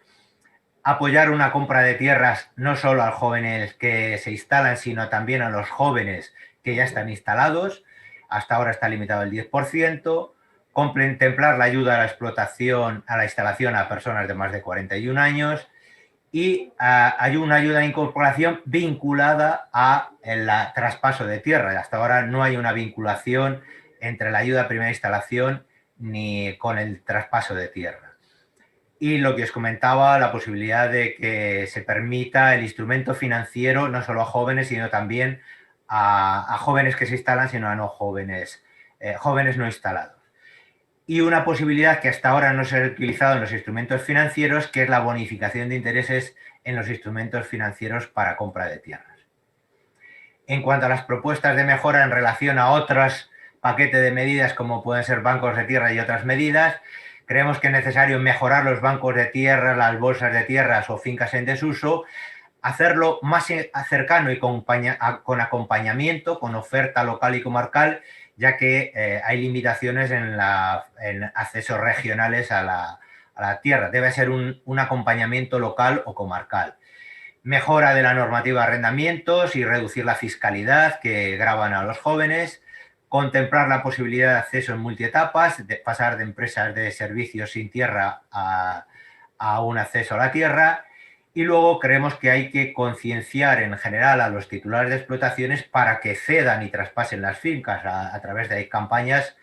apoyar una compra de tierras no solo a los jóvenes que se instalan, sino también a los jóvenes que ya están instalados, hasta ahora está limitado al 10%, contemplar la ayuda a la explotación, a la instalación a personas de más de 41 años y hay una ayuda de incorporación vinculada a el traspaso de tierra. Hasta ahora no hay una vinculación entre la ayuda a primera instalación ni con el traspaso de tierra. Y lo que os comentaba, la posibilidad de que se permita el instrumento financiero no solo a jóvenes, sino también a jóvenes que se instalan, sino a no jóvenes, jóvenes no instalados. Y una posibilidad que hasta ahora no se ha utilizado en los instrumentos financieros, que es la bonificación de intereses en los instrumentos financieros para compra de tierras. En cuanto a las propuestas de mejora en relación a otros paquetes de medidas, como pueden ser bancos de tierra y otras medidas, creemos que es necesario mejorar los bancos de tierra, las bolsas de tierras o fincas en desuso, hacerlo más cercano y con acompañamiento, con oferta local y comarcal, ya que hay limitaciones en accesos regionales a la tierra. Debe ser un acompañamiento local o comarcal. Mejora de la normativa de arrendamientos y reducir la fiscalidad que gravan a los jóvenes. Contemplar la posibilidad de acceso en multietapas, de pasar de empresas de servicios sin tierra a un acceso a la tierra. Y luego creemos que hay que concienciar en general a los titulares de explotaciones para que cedan y traspasen las fincas a través de campañas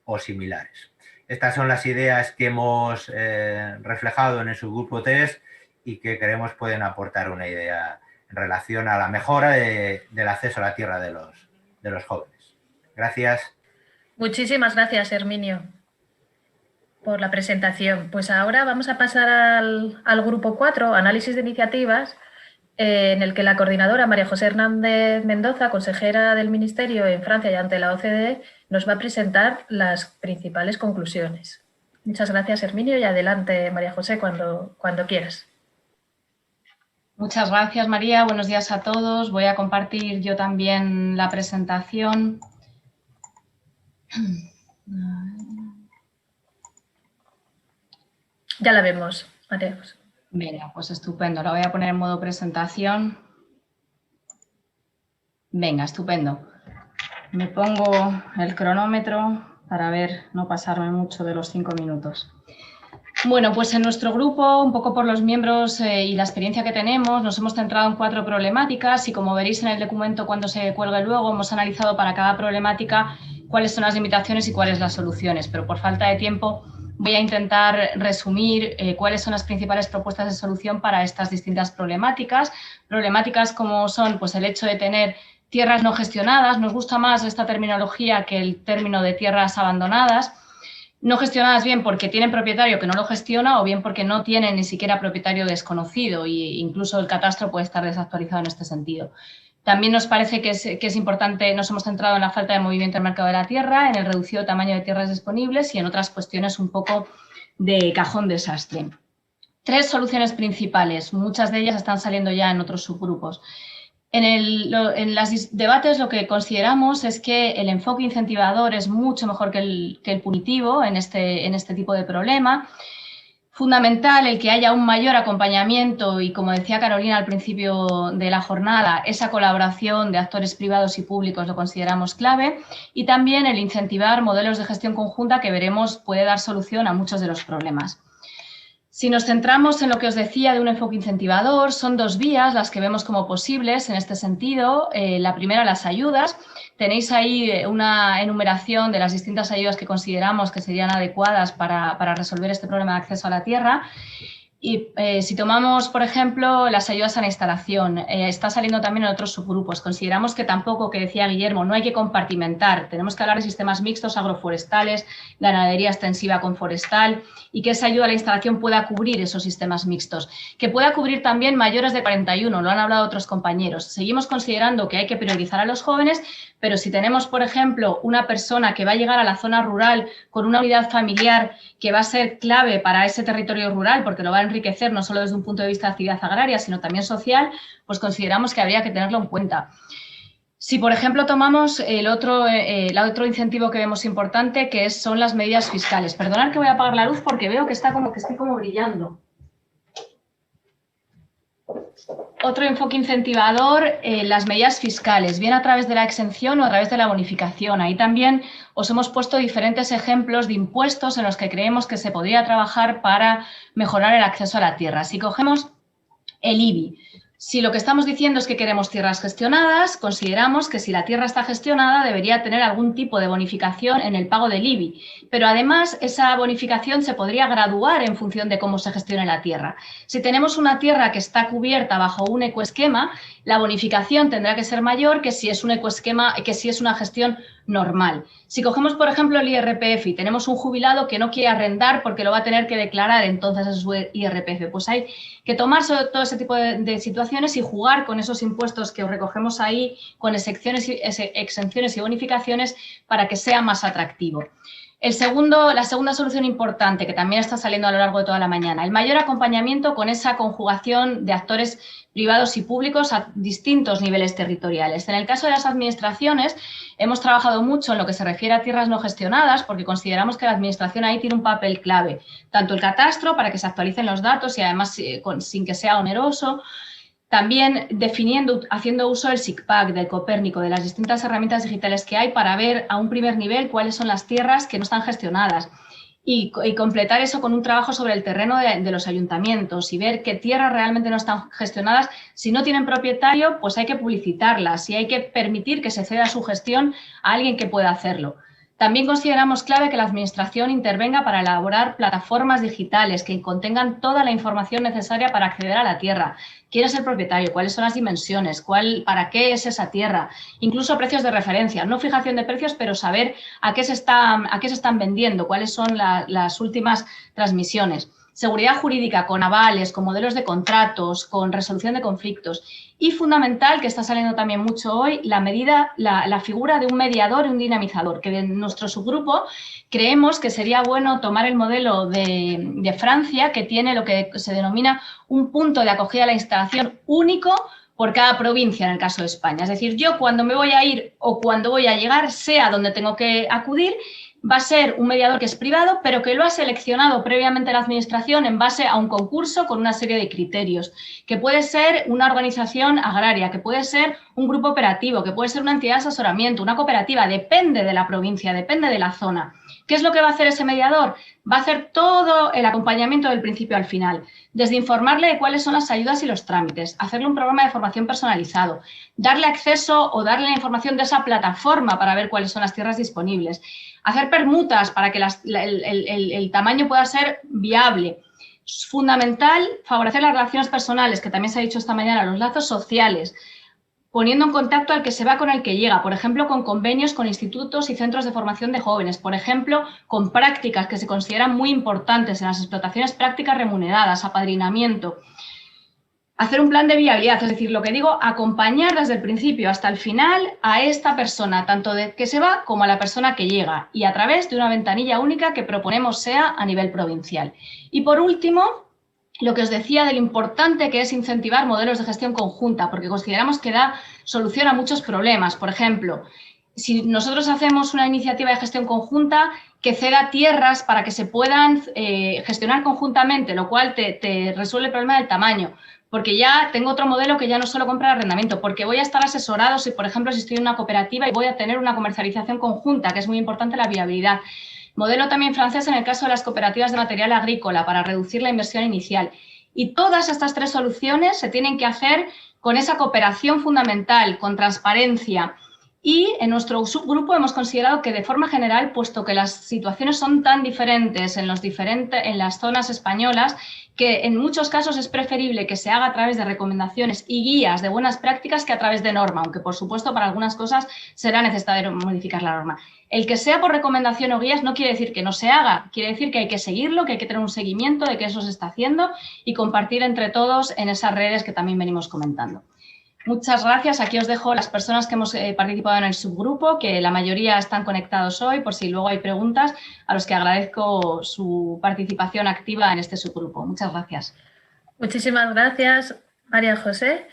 o similares. Estas son las ideas que hemos reflejado en el subgrupo test y que creemos pueden aportar una idea en relación a la mejora del acceso a la tierra de los jóvenes. Gracias. Muchísimas gracias, Herminio, por la presentación. Pues ahora vamos a pasar al grupo 4, análisis de iniciativas, en el que la coordinadora María José Hernández Mendoza, consejera del Ministerio en Francia y ante la OCDE, nos va a presentar las principales conclusiones. Muchas gracias, Herminio, y adelante, María José, cuando quieras. Muchas gracias, María. Buenos días a todos. Voy a compartir yo también la presentación. Ya la vemos, María José. Venga, pues estupendo. La voy a poner en modo presentación. Venga, estupendo. Me pongo el cronómetro para ver, no pasarme mucho de los 5 minutos. Bueno, pues en nuestro grupo, un poco por los miembros y la experiencia que tenemos, nos hemos centrado en 4 problemáticas y como veréis en el documento cuando se cuelgue luego, hemos analizado para cada problemática cuáles son las limitaciones y cuáles las soluciones, pero por falta de tiempo voy a intentar resumir cuáles son las principales propuestas de solución para estas distintas problemáticas. Problemáticas como son pues, el hecho de tener tierras no gestionadas. Nos gusta más esta terminología que el término de tierras abandonadas. No gestionadas bien porque tienen propietario que no lo gestiona o bien porque no tienen ni siquiera propietario desconocido, e incluso el catastro puede estar desactualizado en este sentido. También nos parece que es importante, nos hemos centrado en la falta de movimiento en el mercado de la tierra, en el reducido tamaño de tierras disponibles y en otras cuestiones un poco de cajón desastre. 3 soluciones principales, muchas de ellas están saliendo ya en otros subgrupos. En los debates lo que consideramos es que el enfoque incentivador es mucho mejor que el punitivo en este tipo de problema. Fundamental el que haya un mayor acompañamiento y, como decía Carolina al principio de la jornada, esa colaboración de actores privados y públicos lo consideramos clave, y también el incentivar modelos de gestión conjunta que veremos puede dar solución a muchos de los problemas. Si nos centramos en lo que os decía de un enfoque incentivador, son 2 vías las que vemos como posibles en este sentido. La primera, las ayudas. Tenéis ahí una enumeración de las distintas ayudas que consideramos que serían adecuadas para resolver este problema de acceso a la tierra. Y si tomamos, por ejemplo, las ayudas a la instalación, está saliendo también en otros subgrupos. Consideramos que tampoco, que decía Guillermo, no hay que compartimentar. Tenemos que hablar de sistemas mixtos agroforestales, ganadería extensiva con forestal, y que esa ayuda a la instalación pueda cubrir esos sistemas mixtos. Que pueda cubrir también mayores de 41, lo han hablado otros compañeros. Seguimos considerando que hay que priorizar a los jóvenes, pero si tenemos, por ejemplo, una persona que va a llegar a la zona rural con una unidad familiar que va a ser clave para ese territorio rural, porque lo va a enriquecer no solo desde un punto de vista de actividad agraria, sino también social, pues consideramos que habría que tenerlo en cuenta. Si, por ejemplo, tomamos el otro incentivo que vemos importante, que son las medidas fiscales. Perdonad que voy a apagar la luz porque veo que estoy como brillando. Otro enfoque incentivador, las medidas fiscales, bien a través de la exención o a través de la bonificación. Ahí también os hemos puesto diferentes ejemplos de impuestos en los que creemos que se podría trabajar para mejorar el acceso a la tierra. Si cogemos el IBI, si lo que estamos diciendo es que queremos tierras gestionadas, consideramos que si la tierra está gestionada debería tener algún tipo de bonificación en el pago del IBI, pero además esa bonificación se podría graduar en función de cómo se gestione la tierra. Si tenemos una tierra que está cubierta bajo un ecoesquema, la bonificación tendrá que ser mayor que si es un ecoesquema, que si es una gestión normal. Si cogemos, por ejemplo, el IRPF y tenemos un jubilado que no quiere arrendar porque lo va a tener que declarar entonces a su IRPF, pues hay que tomar todo ese tipo de situaciones y jugar con esos impuestos que os recogemos ahí, con exenciones y bonificaciones para que sea más atractivo. La segunda solución importante, que también está saliendo a lo largo de toda la mañana, el mayor acompañamiento con esa conjugación de actores privados y públicos a distintos niveles territoriales. En el caso de las administraciones, hemos trabajado mucho en lo que se refiere a tierras no gestionadas, porque consideramos que la administración ahí tiene un papel clave, tanto el catastro para que se actualicen los datos y además sin que sea oneroso, también haciendo uso del SICPAC, del Copérnico, de las distintas herramientas digitales que hay para ver a un primer nivel cuáles son las tierras que no están gestionadas y completar eso con un trabajo sobre el terreno de los ayuntamientos y ver qué tierras realmente no están gestionadas. Si no tienen propietario, pues hay que publicitarlas y hay que permitir que se ceda su gestión a alguien que pueda hacerlo. También consideramos clave que la Administración intervenga para elaborar plataformas digitales que contengan toda la información necesaria para acceder a la tierra. ¿Quién es el propietario? ¿Cuáles son las dimensiones? ¿Para qué es esa tierra? Incluso precios de referencia. No fijación de precios, pero saber a qué se están vendiendo, cuáles son las últimas transmisiones. Seguridad jurídica con avales, con modelos de contratos, con resolución de conflictos. Y fundamental, que está saliendo también mucho hoy, la figura de un mediador y un dinamizador, que en nuestro subgrupo creemos que sería bueno tomar el modelo de Francia, que tiene lo que se denomina un punto de acogida a la instalación único por cada provincia en el caso de España. Es decir, yo cuando me voy a ir o cuando voy a llegar, sé a dónde tengo que acudir. Va a ser un mediador que es privado, pero que lo ha seleccionado previamente la Administración en base a un concurso con una serie de criterios, que puede ser una organización agraria, que puede ser un grupo operativo, que puede ser una entidad de asesoramiento, una cooperativa, depende de la provincia, depende de la zona. ¿Qué es lo que va a hacer ese mediador? Va a hacer todo el acompañamiento del principio al final, desde informarle de cuáles son las ayudas y los trámites, hacerle un programa de formación personalizado, darle acceso o darle la información de esa plataforma para ver cuáles son las tierras disponibles, hacer permutas para que el tamaño pueda ser viable. Es fundamental favorecer las relaciones personales, que también se ha dicho esta mañana, los lazos sociales, poniendo en contacto al que se va con el que llega, por ejemplo, con convenios con institutos y centros de formación de jóvenes, por ejemplo, con prácticas que se consideran muy importantes en las explotaciones, prácticas remuneradas, apadrinamiento. Hacer un plan de viabilidad, es decir, lo que digo, acompañar desde el principio hasta el final a esta persona, tanto de que se va como a la persona que llega, y a través de una ventanilla única que proponemos sea a nivel provincial. Y por último, lo que os decía de lo importante que es incentivar modelos de gestión conjunta, porque consideramos que da solución a muchos problemas. Por ejemplo, si nosotros hacemos una iniciativa de gestión conjunta que ceda tierras para que se puedan gestionar conjuntamente, lo cual te resuelve el problema del tamaño. Porque ya tengo otro modelo que ya no solo compra arrendamiento, porque voy a estar asesorado si, por ejemplo, si estoy en una cooperativa y voy a tener una comercialización conjunta, que es muy importante la viabilidad. Modelo también francés en el caso de las cooperativas de material agrícola para reducir la inversión inicial. Y todas estas tres soluciones se tienen que hacer con esa cooperación fundamental, con transparencia. Y en nuestro subgrupo hemos considerado que de forma general, puesto que las situaciones son tan diferentes en las zonas españolas, que en muchos casos es preferible que se haga a través de recomendaciones y guías de buenas prácticas que a través de norma, aunque por supuesto para algunas cosas será necesario modificar la norma. El que sea por recomendación o guías no quiere decir que no se haga, quiere decir que hay que seguirlo, que hay que tener un seguimiento de que eso se está haciendo y compartir entre todos en esas redes que también venimos comentando. Muchas gracias. Aquí os dejo las personas que hemos participado en el subgrupo, que la mayoría están conectados hoy, por si luego hay preguntas, a los que agradezco su participación activa en este subgrupo. Muchas gracias. Muchísimas gracias, María José.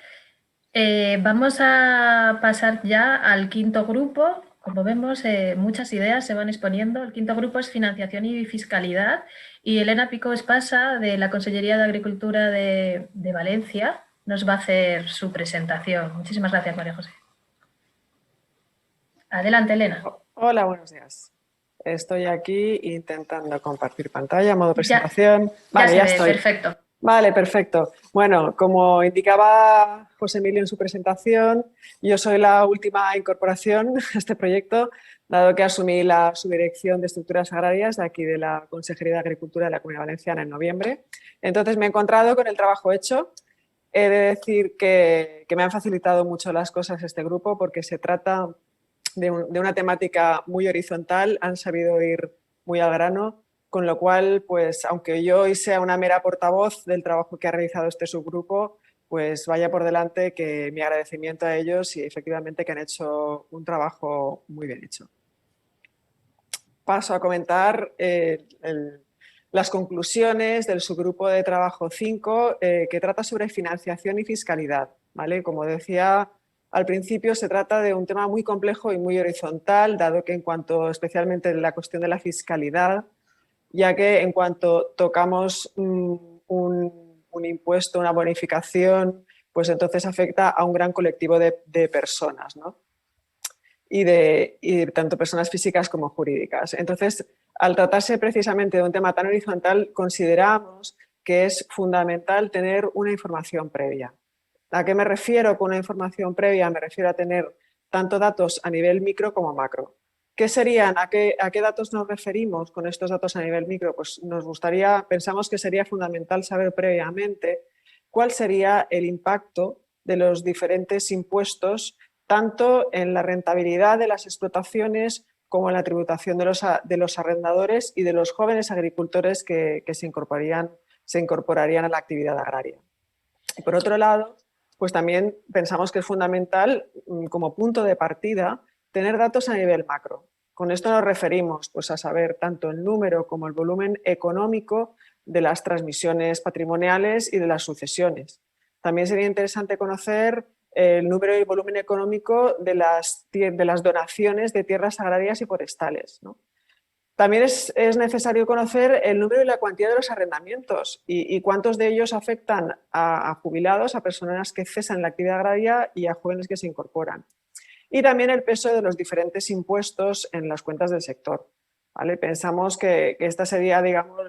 Vamos a pasar ya al quinto grupo. Como vemos, muchas ideas se van exponiendo. El quinto grupo es financiación y fiscalidad. Y Elena Picó Espasa, de la Consellería de Agricultura de Valencia, nos va a hacer su presentación. Muchísimas gracias, María José. Adelante, Elena. Hola, buenos días. Estoy aquí intentando compartir pantalla, modo presentación. Vale, ya estoy. Perfecto. Vale, perfecto. Bueno, como indicaba José Emilio en su presentación, yo soy la última incorporación a este proyecto, dado que asumí la subdirección de estructuras agrarias de aquí de la Consejería de Agricultura de la Comunidad Valenciana en noviembre. Entonces me he encontrado con el trabajo hecho. He de decir que me han facilitado mucho las cosas este grupo porque se trata de una temática muy horizontal, han sabido ir muy al grano, con lo cual, pues aunque yo hoy sea una mera portavoz del trabajo que ha realizado este subgrupo, pues vaya por delante que mi agradecimiento a ellos y efectivamente que han hecho un trabajo muy bien hecho. Paso a comentar las conclusiones del subgrupo de trabajo 5 que trata sobre financiación y fiscalidad, ¿vale? Como decía al principio, se trata de un tema muy complejo y muy horizontal, dado que en cuanto especialmente la cuestión de la fiscalidad, ya que en cuanto tocamos un impuesto, una bonificación, pues entonces afecta a un gran colectivo de personas, ¿no? Y tanto personas físicas como jurídicas. Entonces, al tratarse precisamente de un tema tan horizontal, consideramos que es fundamental tener una información previa. ¿A qué me refiero con una información previa? Me refiero a tener tanto datos a nivel micro como macro. ¿Qué serían? ¿A qué datos nos referimos con estos datos a nivel micro? Pues pensamos que sería fundamental saber previamente cuál sería el impacto de los diferentes impuestos, tanto en la rentabilidad de las explotaciones como en la tributación de los arrendadores y de los jóvenes agricultores que se incorporarían a la actividad agraria. Y por otro lado, pues también pensamos que es fundamental, como punto de partida, tener datos a nivel macro. Con esto nos referimos pues, a saber tanto el número como el volumen económico de las transmisiones patrimoniales y de las sucesiones. También sería interesante conocer el número y volumen económico de las donaciones de tierras agrarias y forestales, ¿no? También es necesario conocer el número y la cuantía de los arrendamientos y cuántos de ellos afectan a jubilados, a personas que cesan la actividad agraria y a jóvenes que se incorporan. Y también el peso de los diferentes impuestos en las cuentas del sector, ¿vale? Pensamos que esta sería, digamos,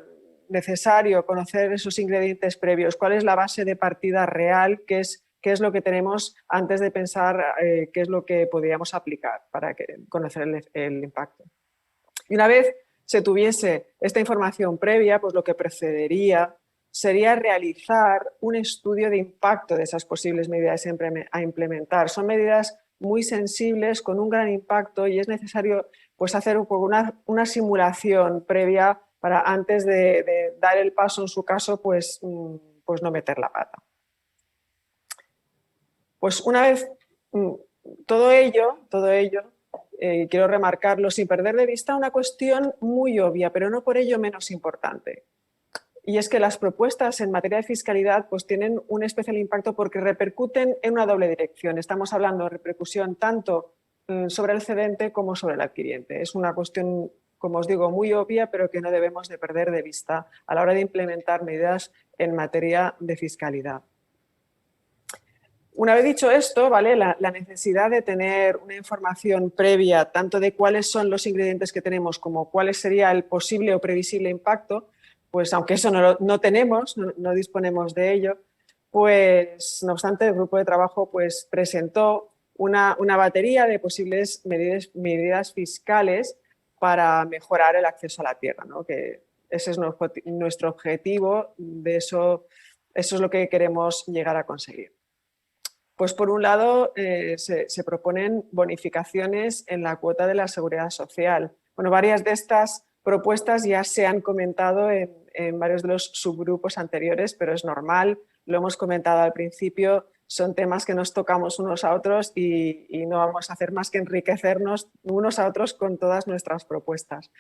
necesario conocer esos ingredientes previos, cuál es la base de partida real, qué es lo que tenemos antes de pensar qué es lo que podríamos aplicar para conocer el impacto. Y una vez se tuviese esta información previa, pues lo que precedería sería realizar un estudio de impacto de esas posibles medidas a implementar. Son medidas muy sensibles, con un gran impacto, y es necesario pues, hacer un poco una simulación previa para antes de dar el paso, en su caso, pues no meter la pata. Pues una vez todo ello, quiero remarcarlo sin perder de vista una cuestión muy obvia, pero no por ello menos importante. Y es que las propuestas en materia de fiscalidad pues, tienen un especial impacto porque repercuten en una doble dirección. Estamos hablando de repercusión tanto sobre el cedente como sobre el adquiriente. Es una cuestión, como os digo, muy obvia, pero que no debemos de perder de vista a la hora de implementar medidas en materia de fiscalidad. Una vez dicho esto, ¿vale? La necesidad de tener una información previa tanto de cuáles son los ingredientes que tenemos como cuál sería el posible o previsible impacto, pues aunque eso no tenemos, no disponemos de ello, pues no obstante el grupo de trabajo pues, presentó una batería de posibles medidas fiscales para mejorar el acceso a la tierra, ¿no? Que ese es nuestro objetivo, eso es lo que queremos llegar a conseguir. Pues por un lado se proponen bonificaciones en la cuota de la seguridad social. Bueno, varias de estas propuestas ya se han comentado en varios de los subgrupos anteriores, pero es normal, lo hemos comentado al principio, son temas que nos tocamos unos a otros y no vamos a hacer más que enriquecernos unos a otros con todas nuestras propuestas.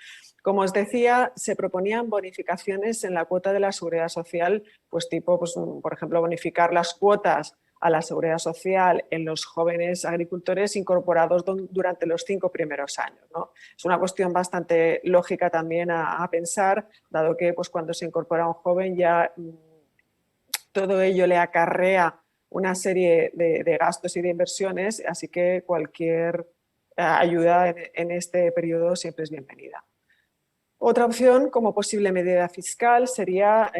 Como os decía, se proponían bonificaciones en la cuota de la seguridad social, pues tipo, pues, por ejemplo, bonificar las cuotas a la seguridad social en los jóvenes agricultores incorporados durante los 5 primeros años, ¿no? Es una cuestión bastante lógica también a pensar, dado que pues, cuando se incorpora un joven ya todo ello le acarrea una serie de gastos y de inversiones, así que cualquier ayuda en este periodo siempre es bienvenida. Otra opción como posible medida fiscal sería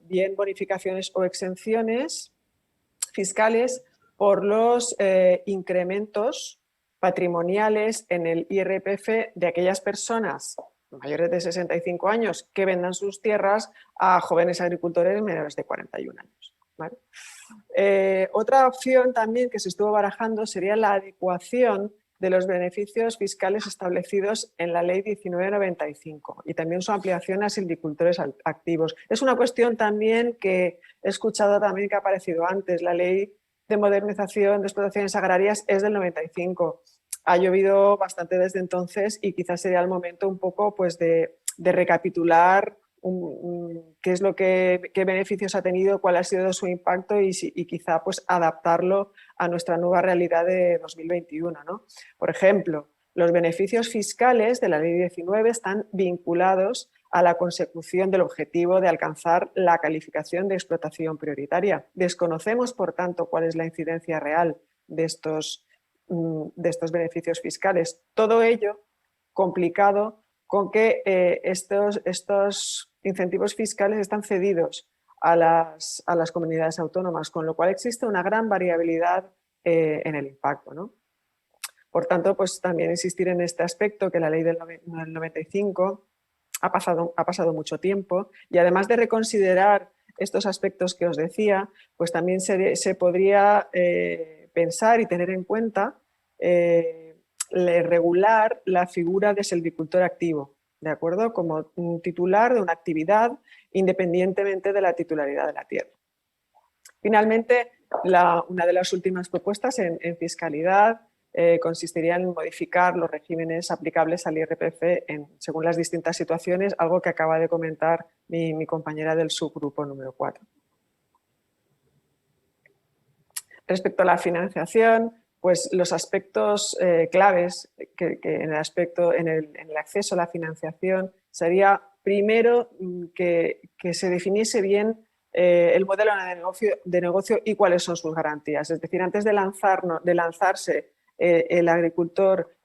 bien bonificaciones o exenciones fiscales por los incrementos patrimoniales en el IRPF de aquellas personas mayores de 65 años que vendan sus tierras a jóvenes agricultores menores de 41 años. ¿Vale? Otra opción también que se estuvo barajando sería la adecuación de los beneficios fiscales establecidos en la Ley 1995 y también su ampliación a silvicultores activos. Es una cuestión también que he escuchado también que ha aparecido antes. La Ley de Modernización de Explotaciones Agrarias es del 95. Ha llovido bastante desde entonces y quizás sería el momento un poco pues, de recapitular qué beneficios ha tenido, cuál ha sido su impacto y quizá pues, adaptarlo a nuestra nueva realidad de 2021, ¿no? Por ejemplo, los beneficios fiscales de la Ley 19 están vinculados a la consecución del objetivo de alcanzar la calificación de explotación prioritaria. Desconocemos, por tanto, cuál es la incidencia real de estos beneficios fiscales. Todo ello complicado con que estos incentivos fiscales están cedidos a las comunidades autónomas, con lo cual existe una gran variabilidad en el impacto, ¿no? Por tanto, pues también insistir en este aspecto, que la ley del 95 ha pasado mucho tiempo y además de reconsiderar estos aspectos que os decía, pues también se podría pensar y tener en cuenta regular la figura de silvicultor activo, ¿de acuerdo? Como titular de una actividad independientemente de la titularidad de la tierra. Finalmente, una de las últimas propuestas en fiscalidad consistiría en modificar los regímenes aplicables al IRPF según las distintas situaciones, algo que acaba de comentar mi compañera del subgrupo número 4. Respecto a la financiación, pues los aspectos claves en el acceso a la financiación sería primero que se definiese bien el modelo de negocio y cuáles son sus garantías. Es decir, antes de lanzarse el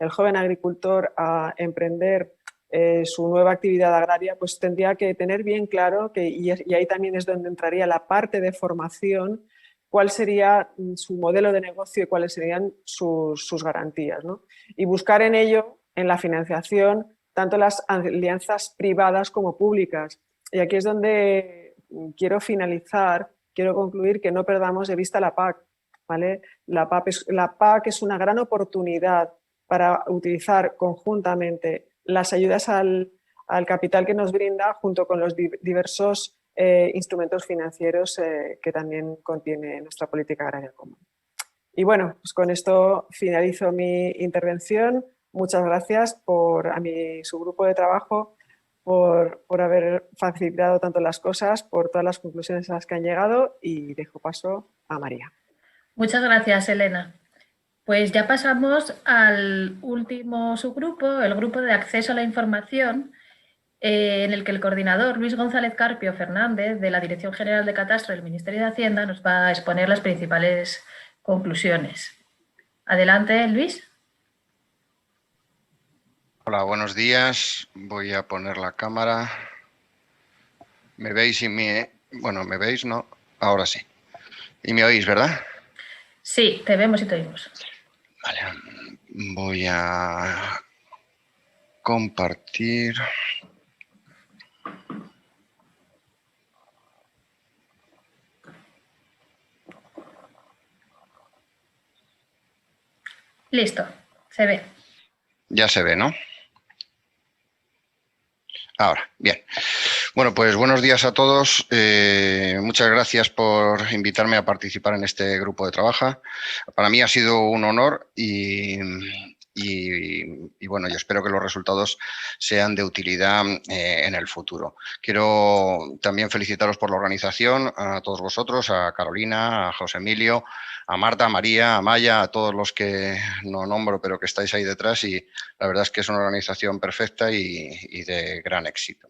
joven agricultor a emprender su nueva actividad agraria, pues tendría que tener bien claro y ahí también es donde entraría la parte de formación, cuál sería su modelo de negocio y cuáles serían sus garantías, ¿no? Y buscar en ello, en la financiación, tanto las alianzas privadas como públicas. Y aquí es donde quiero finalizar, quiero concluir que no perdamos de vista la PAC, ¿vale? La PAC es una gran oportunidad para utilizar conjuntamente las ayudas al capital que nos brinda junto con los diversos instrumentos financieros que también contiene nuestra política agraria común. Y bueno, pues con esto finalizo mi intervención. Muchas gracias a su grupo de trabajo por haber facilitado tanto las cosas, por todas las conclusiones a las que han llegado, y dejo paso a María. Muchas gracias, Elena. Pues ya pasamos al último subgrupo, el grupo de acceso a la información, en el que el coordinador Luis González Carpio Fernández, de la Dirección General de Catastro del Ministerio de Hacienda, nos va a exponer las principales conclusiones. Adelante, Luis. Hola, buenos días. Voy a poner la cámara. ¿Me veis y Bueno, ¿me veis? No. Ahora sí. ¿Y me oís, verdad? Sí, te vemos y te oímos. Vale. Voy a compartir. Listo, se ve. Ya se ve, ¿no? Ahora, bien. Bueno, pues buenos días a todos. Muchas gracias por invitarme a participar en este grupo de trabajo. Para mí ha sido un honor y bueno, yo espero que los resultados sean de utilidad en el futuro. Quiero también felicitaros por la organización, a todos vosotros, a Carolina, a José Emilio, a Marta, a María, a Maya, a todos los que no nombro pero que estáis ahí detrás, y la verdad es que es una organización perfecta y de gran éxito.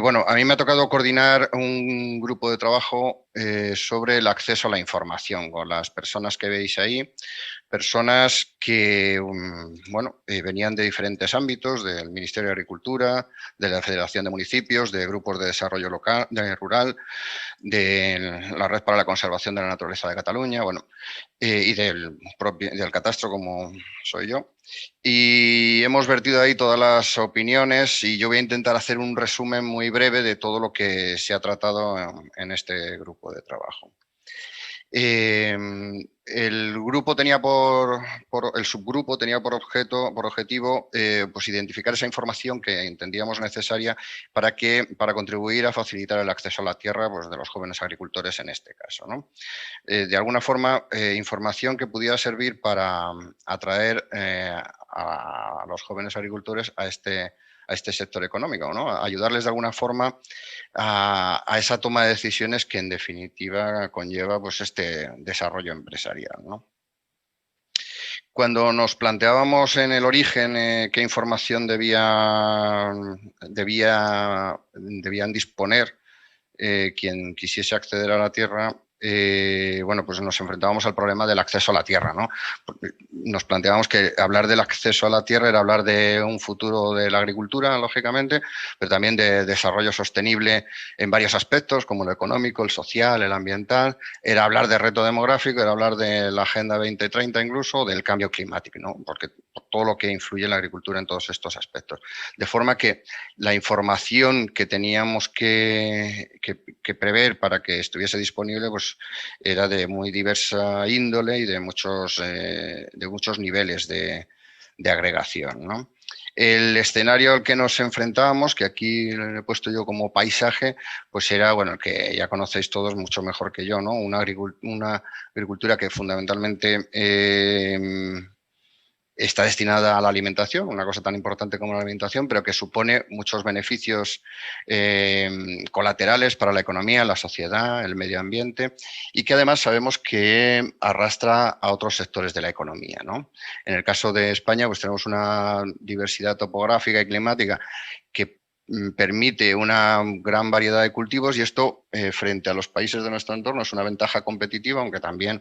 Bueno, a mí me ha tocado coordinar un grupo de trabajo sobre el acceso a la información con las personas que veis ahí, personas que bueno, venían de diferentes ámbitos, del Ministerio de Agricultura, de la Federación de Municipios, de grupos de desarrollo local, rural, de la Red para la Conservación de la Naturaleza de Cataluña, bueno, y del catastro, como soy yo. Y hemos vertido ahí todas las opiniones y yo voy a intentar hacer un resumen muy breve de todo lo que se ha tratado en este grupo de trabajo. El subgrupo tenía por objetivo pues identificar esa información que entendíamos necesaria para contribuir a facilitar el acceso a la tierra, pues, de los jóvenes agricultores en este caso, ¿no? De alguna forma, información que pudiera servir para atraer a los jóvenes agricultores a este sector económico, ¿no? Ayudarles de alguna forma a esa toma de decisiones que en definitiva conlleva, pues, este desarrollo empresarial, ¿no? Cuando nos planteábamos en el origen qué información debían disponer quien quisiese acceder a la tierra, bueno, pues nos enfrentábamos al problema del acceso a la tierra, ¿no? Nos planteábamos que hablar del acceso a la tierra era hablar de un futuro de la agricultura, lógicamente, pero también de desarrollo sostenible en varios aspectos, como el económico, el social, el ambiental. Era hablar de reto demográfico, era hablar de la Agenda 2030 incluso, del cambio climático, ¿no? Porque todo lo que influye en la agricultura en todos estos aspectos. De forma que la información que teníamos que prever para que estuviese disponible, pues era de muy diversa índole y de muchos niveles de agregación, ¿no? El escenario al que nos enfrentábamos, que aquí le he puesto yo como paisaje, pues era, bueno, el que ya conocéis todos mucho mejor que yo, ¿no? Una agricultura que fundamentalmente está destinada a la alimentación, una cosa tan importante como la alimentación, pero que supone muchos beneficios colaterales para la economía, la sociedad, el medio ambiente, y que además sabemos que arrastra a otros sectores de la economía, ¿no? En el caso de España, pues tenemos una diversidad topográfica y climática que permite una gran variedad de cultivos, y esto frente a los países de nuestro entorno es una ventaja competitiva, aunque también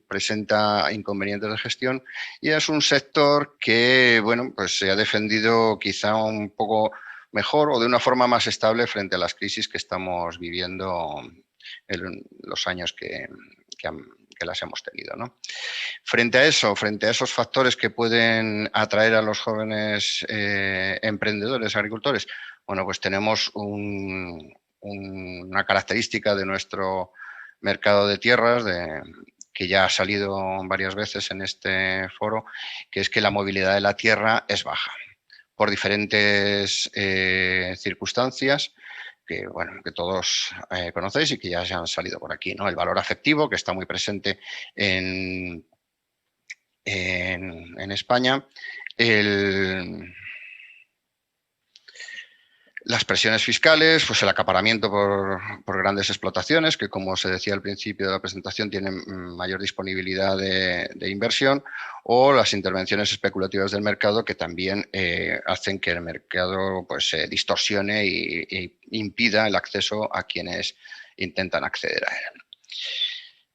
presenta inconvenientes de gestión, y es un sector que, bueno, pues se ha defendido quizá un poco mejor o de una forma más estable frente a las crisis que estamos viviendo en los años que las hemos tenido, ¿no? Frente a eso, frente a esos factores que pueden atraer a los jóvenes emprendedores, agricultores, Bueno, pues tenemos una característica de nuestro mercado de tierras que ya ha salido varias veces en este foro, que es que la movilidad de la tierra es baja por diferentes circunstancias que, bueno, que todos conocéis y que ya se han salido por aquí, ¿no? El valor afectivo, que está muy presente en España, las presiones fiscales, pues el acaparamiento por grandes explotaciones, que como se decía al principio de la presentación, tienen mayor disponibilidad de inversión, o las intervenciones especulativas del mercado, que también hacen que el mercado pues, se distorsione e impida el acceso a quienes intentan acceder a él.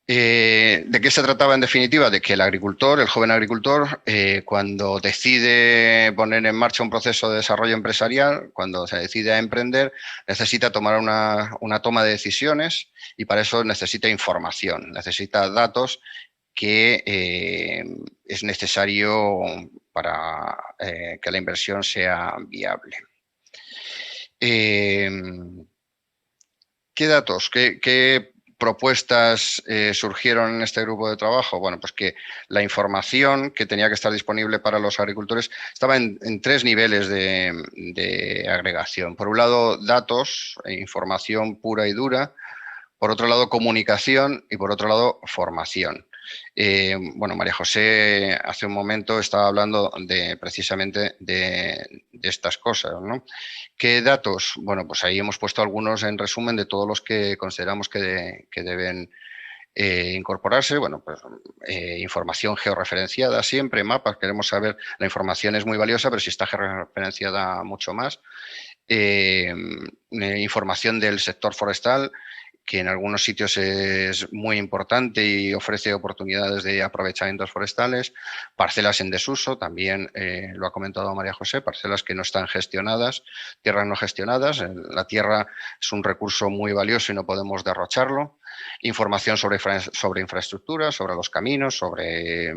¿De qué se trataba en definitiva? De que el agricultor, el joven agricultor, cuando decide poner en marcha un proceso de desarrollo empresarial, cuando se decide a emprender, necesita tomar una toma de decisiones y para eso necesita información, necesita datos que es necesario para que la inversión sea viable. ¿Qué datos? ¿Qué propuestas surgieron en este grupo de trabajo? Bueno, pues que la información que tenía que estar disponible para los agricultores estaba en 3 niveles de agregación. Por un lado, datos e información pura y dura. Por otro lado, comunicación y por otro lado, formación. Bueno, María José hace un momento estaba hablando precisamente de estas cosas, ¿no? ¿Qué datos? Bueno, pues ahí hemos puesto algunos en resumen de todos los que consideramos que deben incorporarse. Bueno, pues información georreferenciada siempre, mapas, queremos saber, la información es muy valiosa, pero si está georreferenciada mucho más. Información del sector forestal, que en algunos sitios es muy importante y ofrece oportunidades de aprovechamientos forestales, parcelas en desuso, también lo ha comentado María José, parcelas que no están gestionadas, tierras no gestionadas, la tierra es un recurso muy valioso y no podemos derrocharlo, información sobre infraestructuras, sobre los caminos, sobre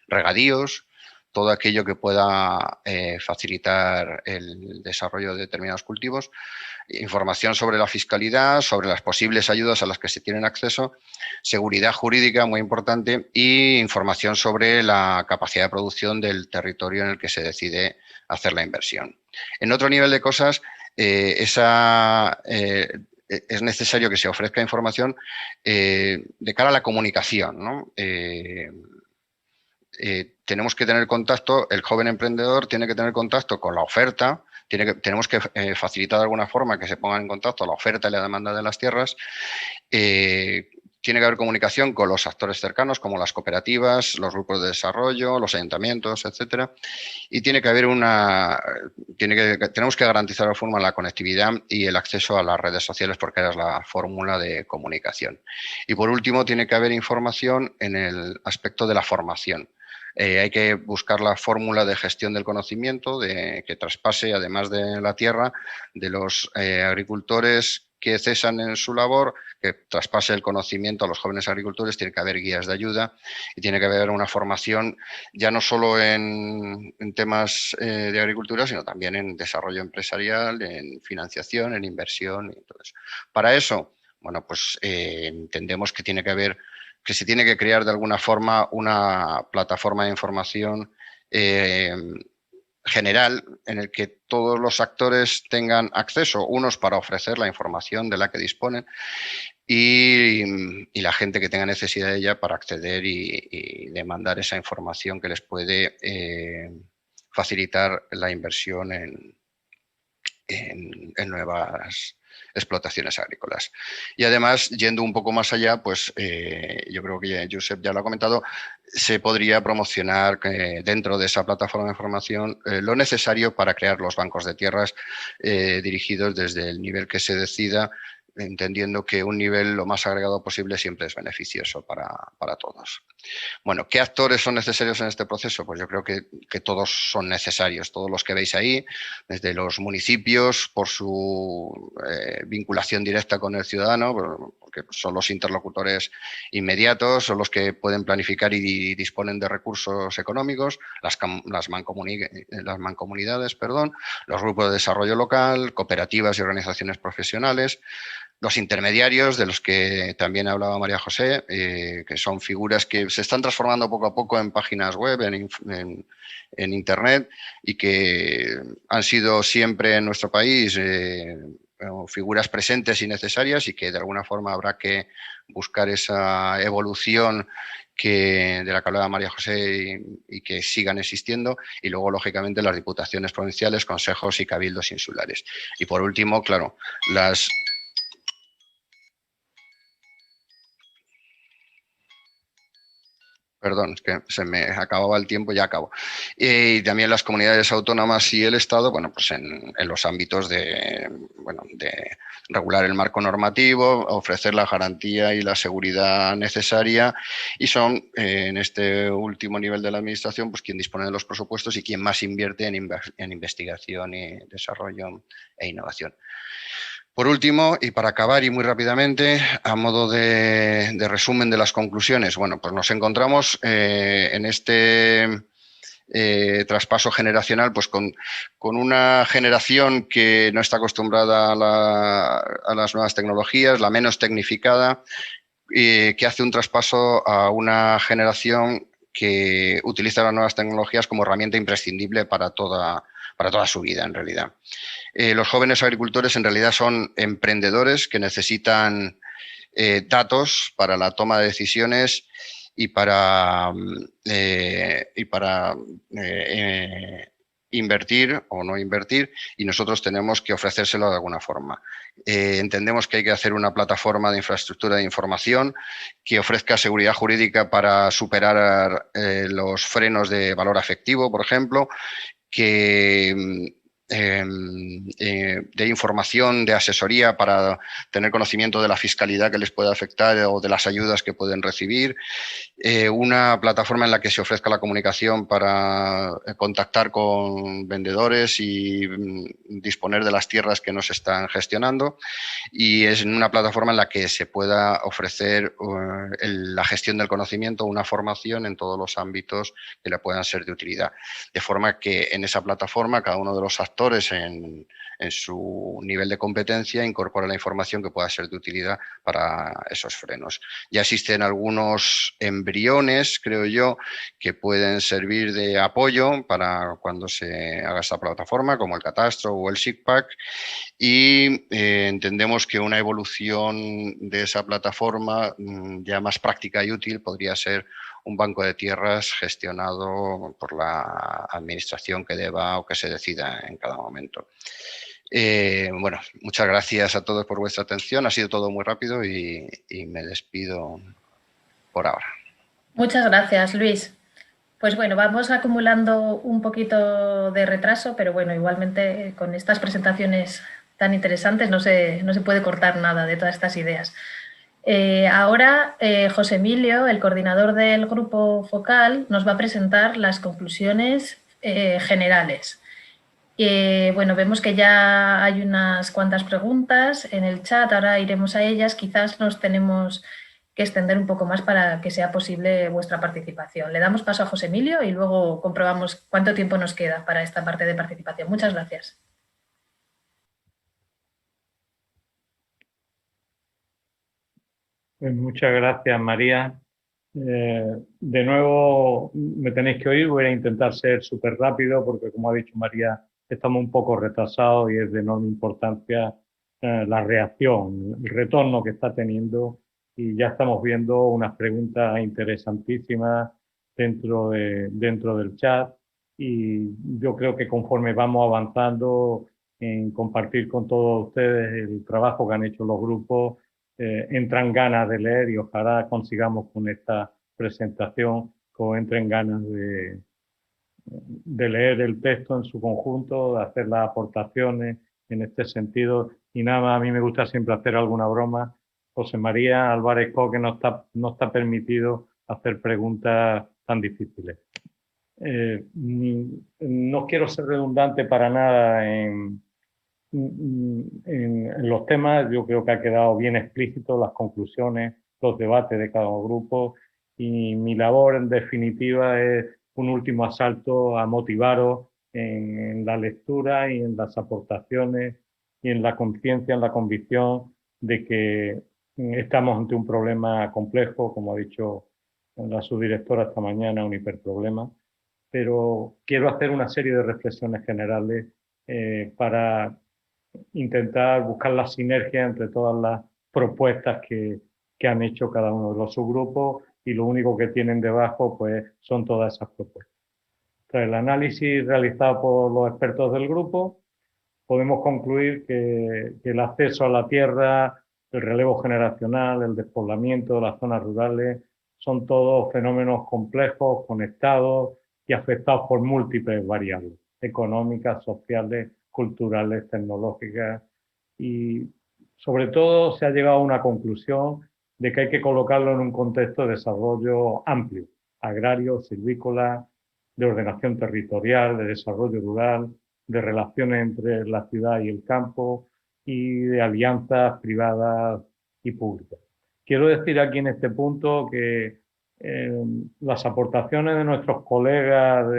regadíos, todo aquello que pueda facilitar el desarrollo de determinados cultivos, información sobre la fiscalidad, sobre las posibles ayudas a las que se tienen acceso, seguridad jurídica, muy importante, y información sobre la capacidad de producción del territorio en el que se decide hacer la inversión. En otro nivel de cosas, es necesario que se ofrezca información de cara a la comunicación, ¿no? Tenemos que tener contacto, el joven emprendedor tiene que tener contacto con la oferta, tenemos que facilitar de alguna forma que se pongan en contacto la oferta y la demanda de las tierras. Tiene que haber comunicación con los actores cercanos, como las cooperativas, los grupos de desarrollo, los ayuntamientos, etcétera. Y tiene que haber tenemos que garantizar de alguna forma la conectividad y el acceso a las redes sociales, porque es la fórmula de comunicación. Y por último, tiene que haber información en el aspecto de la formación. Hay que buscar la fórmula de gestión del conocimiento que traspase, además de la tierra, de los agricultores que cesan en su labor, que traspase el conocimiento a los jóvenes agricultores. Tiene que haber guías de ayuda y tiene que haber una formación ya no solo en temas de agricultura, sino también en desarrollo empresarial, en financiación, en inversión y todo eso. Para eso, bueno, pues entendemos que se tiene que crear de alguna forma una plataforma de información general en el que todos los actores tengan acceso, unos para ofrecer la información de la que disponen y la gente que tenga necesidad de ella para acceder y demandar esa información que les puede facilitar la inversión en nuevas explotaciones agrícolas. Y además, yendo un poco más allá, pues yo creo que Josep ya lo ha comentado, se podría promocionar dentro de esa plataforma de información lo necesario para crear los bancos de tierras dirigidos desde el nivel que se decida, entendiendo que un nivel lo más agregado posible siempre es beneficioso para todos. Bueno, ¿qué actores son necesarios en este proceso? Pues yo creo que todos son necesarios, todos los que veis ahí, desde los municipios por su vinculación directa con el ciudadano, porque porque son los interlocutores inmediatos, son los que pueden planificar y disponen de recursos económicos, las mancomunidades, los grupos de desarrollo local, cooperativas y organizaciones profesionales, los intermediarios, de los que también hablaba María José, que son figuras que se están transformando poco a poco en páginas web, en Internet, y que han sido siempre en nuestro país figuras presentes y necesarias, y que de alguna forma habrá que buscar esa evolución de la que hablaba María José y que sigan existiendo, y luego, lógicamente, las diputaciones provinciales, consejos y cabildos insulares. Y por último, claro, Perdón, es que se me acababa el tiempo, ya acabo. Y también las comunidades autónomas y el Estado, bueno, pues en los ámbitos de regular el marco normativo, ofrecer la garantía y la seguridad necesaria, y son en este último nivel de la administración pues quien dispone de los presupuestos y quien más invierte en investigación y desarrollo e innovación. Por último, y para acabar y muy rápidamente, a modo de resumen de las conclusiones, bueno, pues nos encontramos en este traspaso generacional pues con una generación que no está acostumbrada a las nuevas tecnologías, la menos tecnificada, que hace un traspaso a una generación que utiliza las nuevas tecnologías como herramienta imprescindible para toda su vida, en realidad. Los jóvenes agricultores en realidad son emprendedores que necesitan datos para la toma de decisiones y para invertir o no invertir, y nosotros tenemos que ofrecérselo de alguna forma. Entendemos que hay que hacer una plataforma de infraestructura de información que ofrezca seguridad jurídica para superar los frenos de valor afectivo, por ejemplo, que de información, de asesoría para tener conocimiento de la fiscalidad que les puede afectar o de las ayudas que pueden recibir, una plataforma en la que se ofrezca la comunicación para contactar con vendedores y disponer de las tierras que nos están gestionando, y es una plataforma en la que se pueda ofrecer la gestión del conocimiento, una formación en todos los ámbitos que le puedan ser de utilidad, de forma que en esa plataforma cada uno de los actores en su nivel de competencia incorpora la información que pueda ser de utilidad para esos frenos. Ya existen algunos embriones, creo yo, que pueden servir de apoyo para cuando se haga esta plataforma, como el Catastro o el SICPAC, y entendemos que una evolución de esa plataforma ya más práctica y útil podría ser un banco de tierras gestionado por la administración que deba o que se decida en cada momento. Bueno, muchas gracias a todos por vuestra atención. Ha sido todo muy rápido y me despido por ahora. Muchas gracias, Luis. Pues bueno, vamos acumulando un poquito de retraso, pero bueno, igualmente con estas presentaciones tan interesantes no se puede cortar nada de todas estas ideas. Ahora José Emilio, el coordinador del grupo focal, nos va a presentar las conclusiones generales. Bueno, vemos que ya hay unas cuantas preguntas en el chat, ahora iremos a ellas, quizás nos tenemos que extender un poco más para que sea posible vuestra participación. Le damos paso a José Emilio y luego comprobamos cuánto tiempo nos queda para esta parte de participación. Muchas gracias. Pues muchas gracias, María. De nuevo me tenéis que oír, voy a intentar ser súper rápido porque, como ha dicho María, estamos un poco retrasados y es de enorme importancia la reacción, el retorno que está teniendo, y ya estamos viendo unas preguntas interesantísimas dentro del chat, y yo creo que conforme vamos avanzando en compartir con todos ustedes el trabajo que han hecho los grupos, entran ganas de leer, y ojalá consigamos con esta presentación que entren ganas de leer el texto en su conjunto, de hacer las aportaciones en este sentido. Y nada más, a mí me gusta siempre hacer alguna broma. José María Álvarez Coque no está permitido hacer preguntas tan difíciles. No quiero ser redundante para nada en en los temas yo creo que ha quedado bien explícito las conclusiones, los debates de cada grupo, y mi labor en definitiva es un último asalto a motivaros en la lectura y en las aportaciones y en la conciencia, en la convicción de que estamos ante un problema complejo, como ha dicho la subdirectora esta mañana, un hiperproblema, pero quiero hacer una serie de reflexiones generales para intentar buscar la sinergia entre todas las propuestas que han hecho cada uno de los subgrupos, y lo único que tienen debajo pues son todas esas propuestas. Tras el análisis realizado por los expertos del grupo, podemos concluir que el acceso a la tierra, el relevo generacional, el despoblamiento de las zonas rurales son todos fenómenos complejos, conectados y afectados por múltiples variables económicas, sociales, culturales, tecnológicas, y sobre todo se ha llegado a una conclusión de que hay que colocarlo en un contexto de desarrollo amplio, agrario, silvícola, de ordenación territorial, de desarrollo rural, de relaciones entre la ciudad y el campo y de alianzas privadas y públicas. Quiero decir aquí en este punto que las aportaciones de nuestros colegas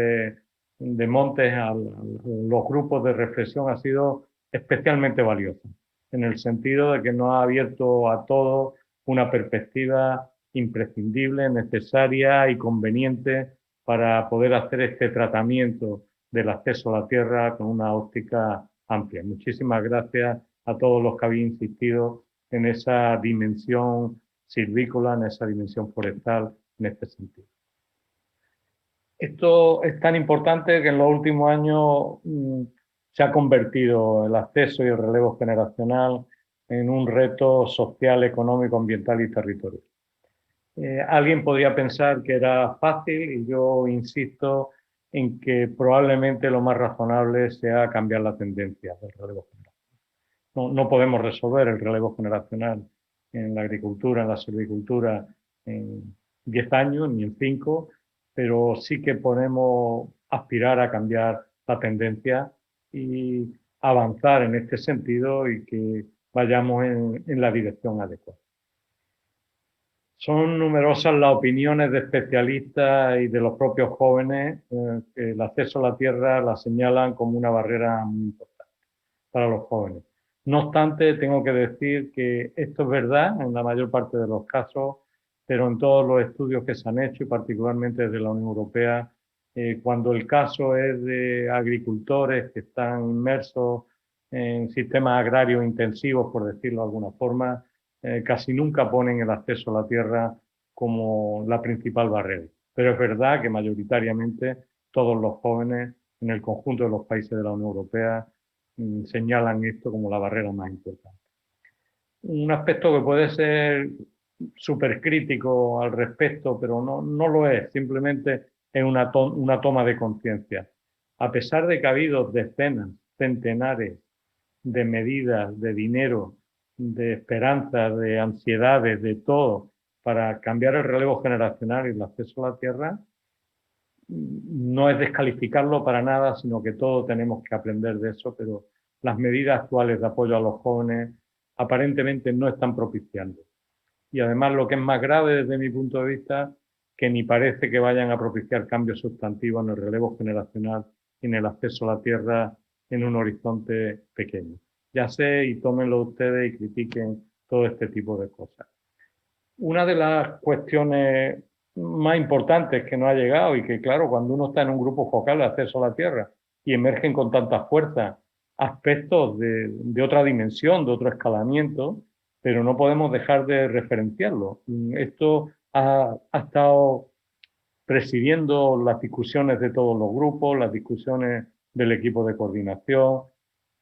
de Montes a los grupos de reflexión ha sido especialmente valiosa, en el sentido de que nos ha abierto a todos una perspectiva imprescindible, necesaria y conveniente para poder hacer este tratamiento del acceso a la tierra con una óptica amplia. Muchísimas gracias a todos los que habéis insistido en esa dimensión silvícola, en esa dimensión forestal, en este sentido. Esto es tan importante que en los últimos años se ha convertido el acceso y el relevo generacional en un reto social, económico, ambiental y territorial. Alguien podría pensar que era fácil, y yo insisto en que probablemente lo más razonable sea cambiar la tendencia del relevo generacional. No podemos resolver el relevo generacional en la agricultura, en la silvicultura, en 10 años ni en 5, pero sí que podemos aspirar a cambiar la tendencia y avanzar en este sentido y que vayamos en la dirección adecuada. Son numerosas las opiniones de especialistas y de los propios jóvenes que el acceso a la tierra la señalan como una barrera muy importante para los jóvenes. No obstante, tengo que decir que esto es verdad en la mayor parte de los casos, pero en todos los estudios que se han hecho, y particularmente desde la Unión Europea, cuando el caso es de agricultores que están inmersos en sistemas agrarios intensivos, por decirlo de alguna forma, casi nunca ponen el acceso a la tierra como la principal barrera. Pero es verdad que mayoritariamente todos los jóvenes en el conjunto de los países de la Unión Europea señalan esto como la barrera más importante. Un aspecto que puede ser súper crítico al respecto, pero no lo es, simplemente es una toma de conciencia. A pesar de que ha habido decenas, centenares de medidas, de dinero, de esperanzas, de ansiedades, de todo, para cambiar el relevo generacional y el acceso a la tierra, no es descalificarlo para nada, sino que todos tenemos que aprender de eso, pero las medidas actuales de apoyo a los jóvenes aparentemente no están propiciando. Y además lo que es más grave desde mi punto de vista, que ni parece que vayan a propiciar cambios sustantivos en el relevo generacional y en el acceso a la tierra en un horizonte pequeño. Ya sé, y tómenlo ustedes y critiquen todo este tipo de cosas. Una de las cuestiones más importantes que no ha llegado, y que claro, cuando uno está en un grupo focal de acceso a la tierra y emergen con tanta fuerza aspectos de otra dimensión, de otro escalamiento, pero no podemos dejar de referenciarlo. Esto ha estado presidiendo las discusiones de todos los grupos, las discusiones del equipo de coordinación,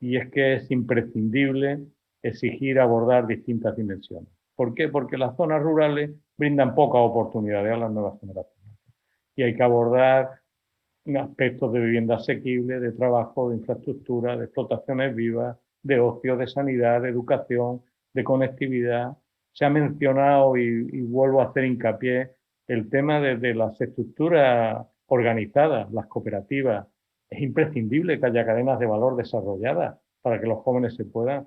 y es que es imprescindible exigir abordar distintas dimensiones. ¿Por qué? Porque las zonas rurales brindan pocas oportunidades a las nuevas generaciones y hay que abordar aspectos de vivienda asequible, de trabajo, de infraestructura, de explotaciones vivas, de ocio, de sanidad, de educación, de conectividad. Se ha mencionado y vuelvo a hacer hincapié el tema de las estructuras organizadas, las cooperativas. Es imprescindible que haya cadenas de valor desarrolladas para que los jóvenes se puedan.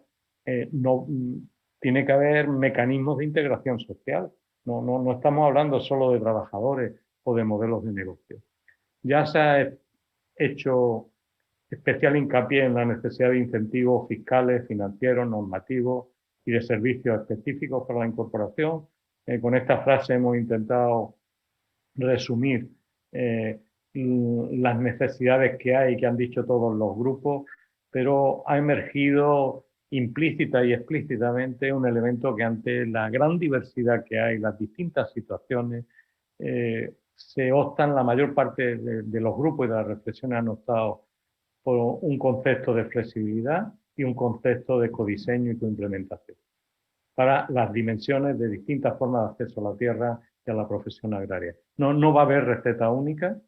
Tiene que haber mecanismos de integración social. No estamos hablando solo de trabajadores o de modelos de negocio. Ya se ha hecho especial hincapié en la necesidad de incentivos fiscales, financieros, normativos y de servicios específicos para la incorporación. Con esta frase hemos intentado resumir las necesidades que hay, que han dicho todos los grupos, pero ha emergido implícita y explícitamente un elemento que ante la gran diversidad que hay, las distintas situaciones, se optan, la mayor parte de los grupos y de las reflexiones han optado por un concepto de flexibilidad y un concepto de codiseño y coimplementación para las dimensiones de distintas formas de acceso a la tierra y a la profesión agraria. No va a haber receta única,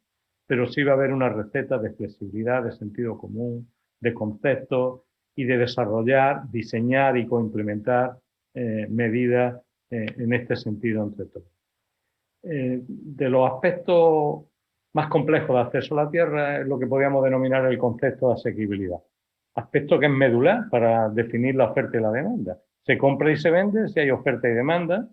pero sí va a haber una receta de flexibilidad, de sentido común, de conceptos y de desarrollar, diseñar y coimplementar medidas en este sentido entre todos. De los aspectos más complejos de acceso a la tierra es lo que podríamos denominar el concepto de asequibilidad. Aspecto que es medular para definir la oferta y la demanda. Se compra y se vende si hay oferta y demanda,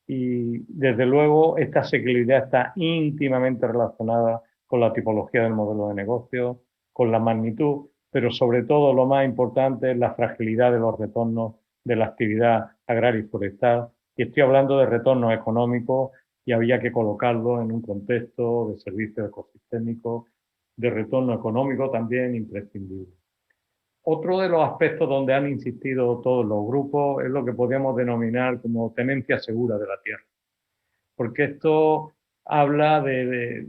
y desde luego esta asequibilidad está íntimamente relacionada con la tipología del modelo de negocio, con la magnitud, pero sobre todo lo más importante es la fragilidad de los retornos de la actividad agraria y forestal. Y estoy hablando de retornos económicos y había que colocarlo en un contexto de servicios ecosistémicos, de retorno económico también imprescindible. Otro de los aspectos donde han insistido todos los grupos es lo que podríamos denominar como tenencia segura de la tierra, porque esto habla de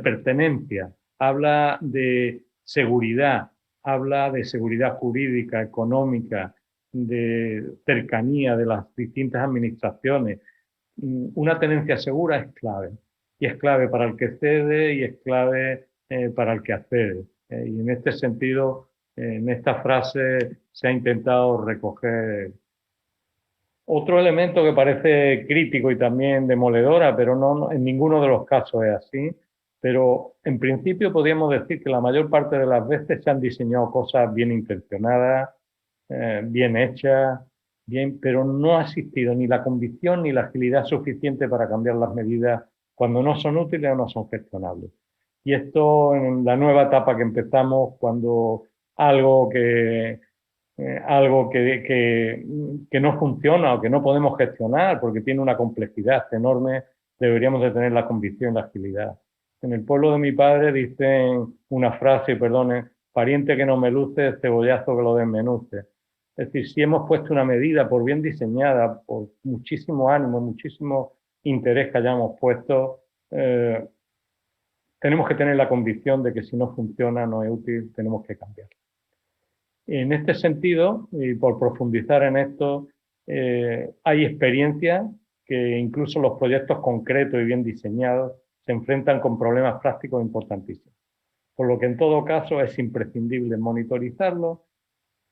pertenencia, habla de seguridad jurídica, económica, de cercanía de las distintas administraciones. Una tenencia segura es clave, y es clave para el que cede y es clave para el que accede. Y en este sentido, en esta frase se ha intentado recoger otro elemento que parece crítico y también demoledora, pero no en ninguno de los casos es así. Pero en principio podríamos decir que la mayor parte de las veces se han diseñado cosas bien intencionadas, bien hechas, pero no ha existido ni la convicción ni la agilidad suficiente para cambiar las medidas cuando no son útiles o no son gestionables. Y esto en la nueva etapa que empezamos, cuando algo que no funciona o que no podemos gestionar porque tiene una complejidad enorme, deberíamos de tener la convicción y la agilidad. En el pueblo de mi padre dicen una frase, perdone, pariente que no me luce, cebollazo que lo desmenuce. Es decir, si hemos puesto una medida por bien diseñada, por muchísimo ánimo, muchísimo interés que hayamos puesto, tenemos que tener la convicción de que si no funciona, no es útil, tenemos que cambiar. En este sentido, y por profundizar en esto, hay experiencias que incluso los proyectos concretos y bien diseñados se enfrentan con problemas prácticos importantísimos. Por lo que en todo caso es imprescindible monitorizarlo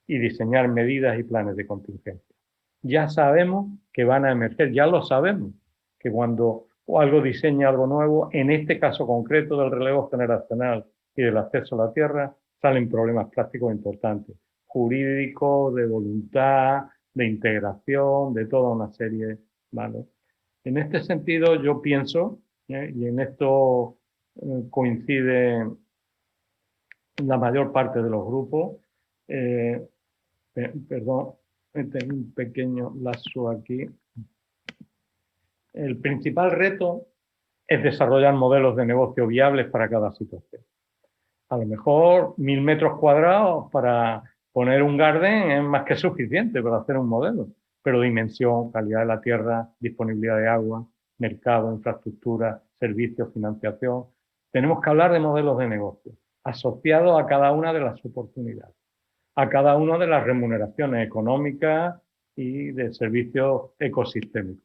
y diseñar medidas y planes de contingencia. Ya sabemos que van a emerger, ya lo sabemos, que cuando algo diseña algo nuevo, en este caso concreto del relevo generacional y del acceso a la tierra, salen problemas prácticos importantes, jurídicos, de voluntad, de integración, de toda una serie, ¿vale? En este sentido yo pienso, y en esto coincide la mayor parte de los grupos, perdón, tengo un pequeño lazo aquí. El principal reto es desarrollar modelos de negocio viables para cada situación. A lo mejor 1000 metros cuadrados para poner un garden es más que suficiente para hacer un modelo, pero dimensión, calidad de la tierra, disponibilidad de agua, mercado, infraestructura, servicios, financiación. Tenemos que hablar de modelos de negocio asociados a cada una de las oportunidades, a cada una de las remuneraciones económicas y de servicios ecosistémicos.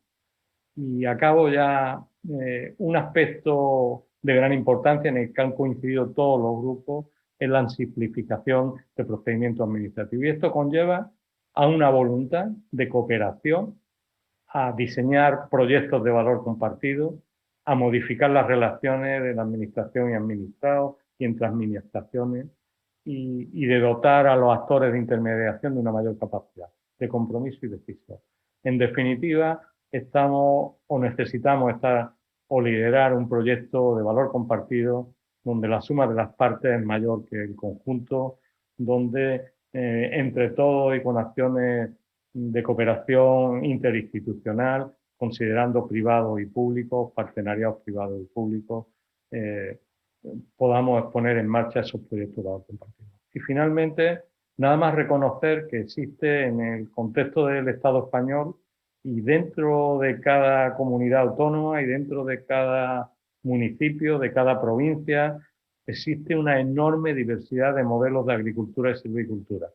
Y acabo ya un aspecto de gran importancia en el que han coincidido todos los grupos es la simplificación del procedimiento administrativo. Y esto conlleva a una voluntad de cooperación, a diseñar proyectos de valor compartido, a modificar las relaciones de la administración y administrado y entre administraciones y de dotar a los actores de intermediación de una mayor capacidad de compromiso y decisión. En definitiva, estamos o necesitamos estar o liderar un proyecto de valor compartido donde la suma de las partes es mayor que el conjunto, donde entre todos y con acciones de cooperación interinstitucional, considerando privados y públicos, partenariados privados y públicos, podamos poner en marcha esos proyectos de valor compartido. Y finalmente, nada más reconocer que existe en el contexto del Estado español y dentro de cada comunidad autónoma y dentro de cada municipio, de cada provincia, existe una enorme diversidad de modelos de agricultura y silvicultura.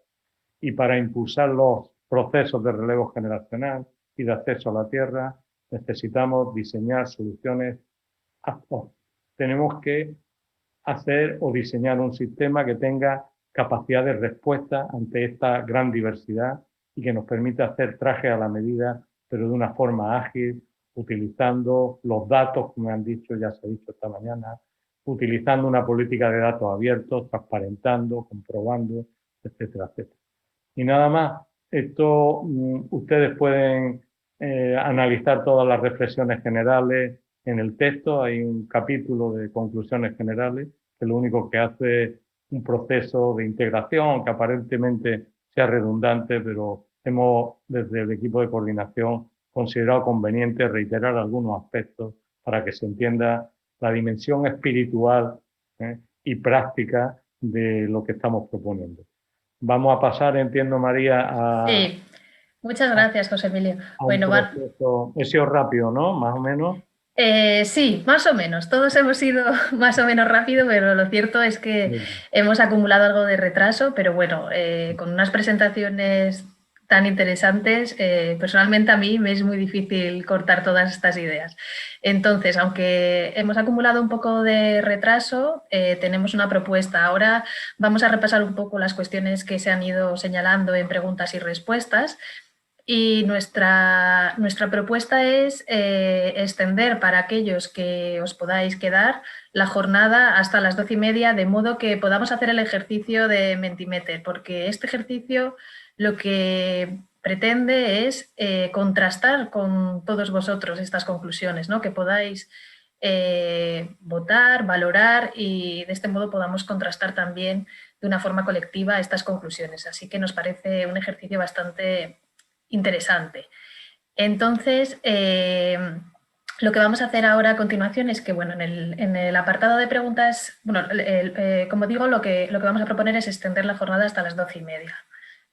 Y para impulsar los procesos de relevo generacional y de acceso a la tierra, necesitamos diseñar soluciones ad hoc. Tenemos que hacer o diseñar un sistema que tenga capacidad de respuesta ante esta gran diversidad y que nos permita hacer traje a la medida, pero de una forma ágil, utilizando los datos, como han dicho, ya se ha dicho esta mañana, utilizando una política de datos abiertos, transparentando, comprobando, etcétera, etcétera. Y nada más, esto ustedes pueden analizar todas las reflexiones generales en el texto. Hay un capítulo de conclusiones generales que lo único que hace es un proceso de integración que aparentemente sea redundante, pero hemos desde el equipo de coordinación considerado conveniente reiterar algunos aspectos para que se entienda la dimensión espiritual y práctica de lo que estamos proponiendo. Vamos a pasar, entiendo, María, a... Sí, muchas gracias, José Emilio. Bueno, he sido rápido, ¿no? Más o menos. Sí, más o menos. Todos hemos ido más o menos rápido, pero lo cierto es que hemos acumulado algo de retraso, pero bueno, con unas presentaciones tan interesantes, personalmente a mí me es muy difícil cortar todas estas ideas. Entonces, aunque hemos acumulado un poco de retraso, tenemos una propuesta. Ahora vamos a repasar un poco las cuestiones que se han ido señalando en preguntas y respuestas. Y nuestra propuesta es extender para aquellos que os podáis quedar la jornada hasta las 12:30, de modo que podamos hacer el ejercicio de Mentimeter, porque este ejercicio lo que pretende es contrastar con todos vosotros estas conclusiones, ¿no? Que podáis votar, valorar y de este modo podamos contrastar también de una forma colectiva estas conclusiones. Así que nos parece un ejercicio bastante interesante. Entonces, lo que vamos a hacer ahora a continuación es que, bueno, en el apartado de preguntas, bueno, como digo, lo que vamos a proponer es extender la jornada hasta las 12:30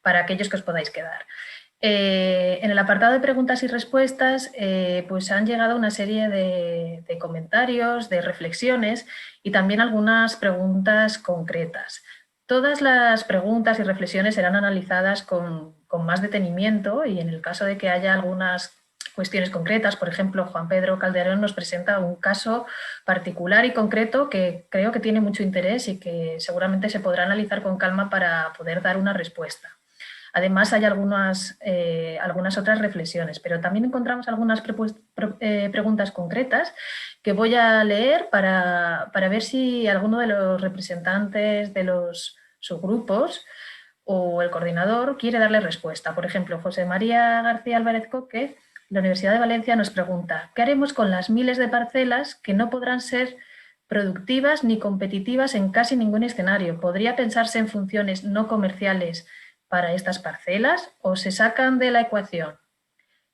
para aquellos que os podáis quedar. En el apartado de preguntas y respuestas, pues han llegado una serie de comentarios, de reflexiones y también algunas preguntas concretas. Todas las preguntas y reflexiones serán analizadas con más detenimiento y en el caso de que haya algunas cuestiones concretas, por ejemplo, Juan Pedro Calderón nos presenta un caso particular y concreto que creo que tiene mucho interés y que seguramente se podrá analizar con calma para poder dar una respuesta. Además, hay algunas otras reflexiones, pero también encontramos algunas preguntas concretas que voy a leer para ver si alguno de los representantes de los subgrupos o el coordinador quiere darle respuesta. Por ejemplo, José María García Álvarez Coque, de la Universidad de Valencia, nos pregunta: ¿qué haremos con las miles de parcelas que no podrán ser productivas ni competitivas en casi ningún escenario? ¿Podría pensarse en funciones no comerciales para estas parcelas o se sacan de la ecuación?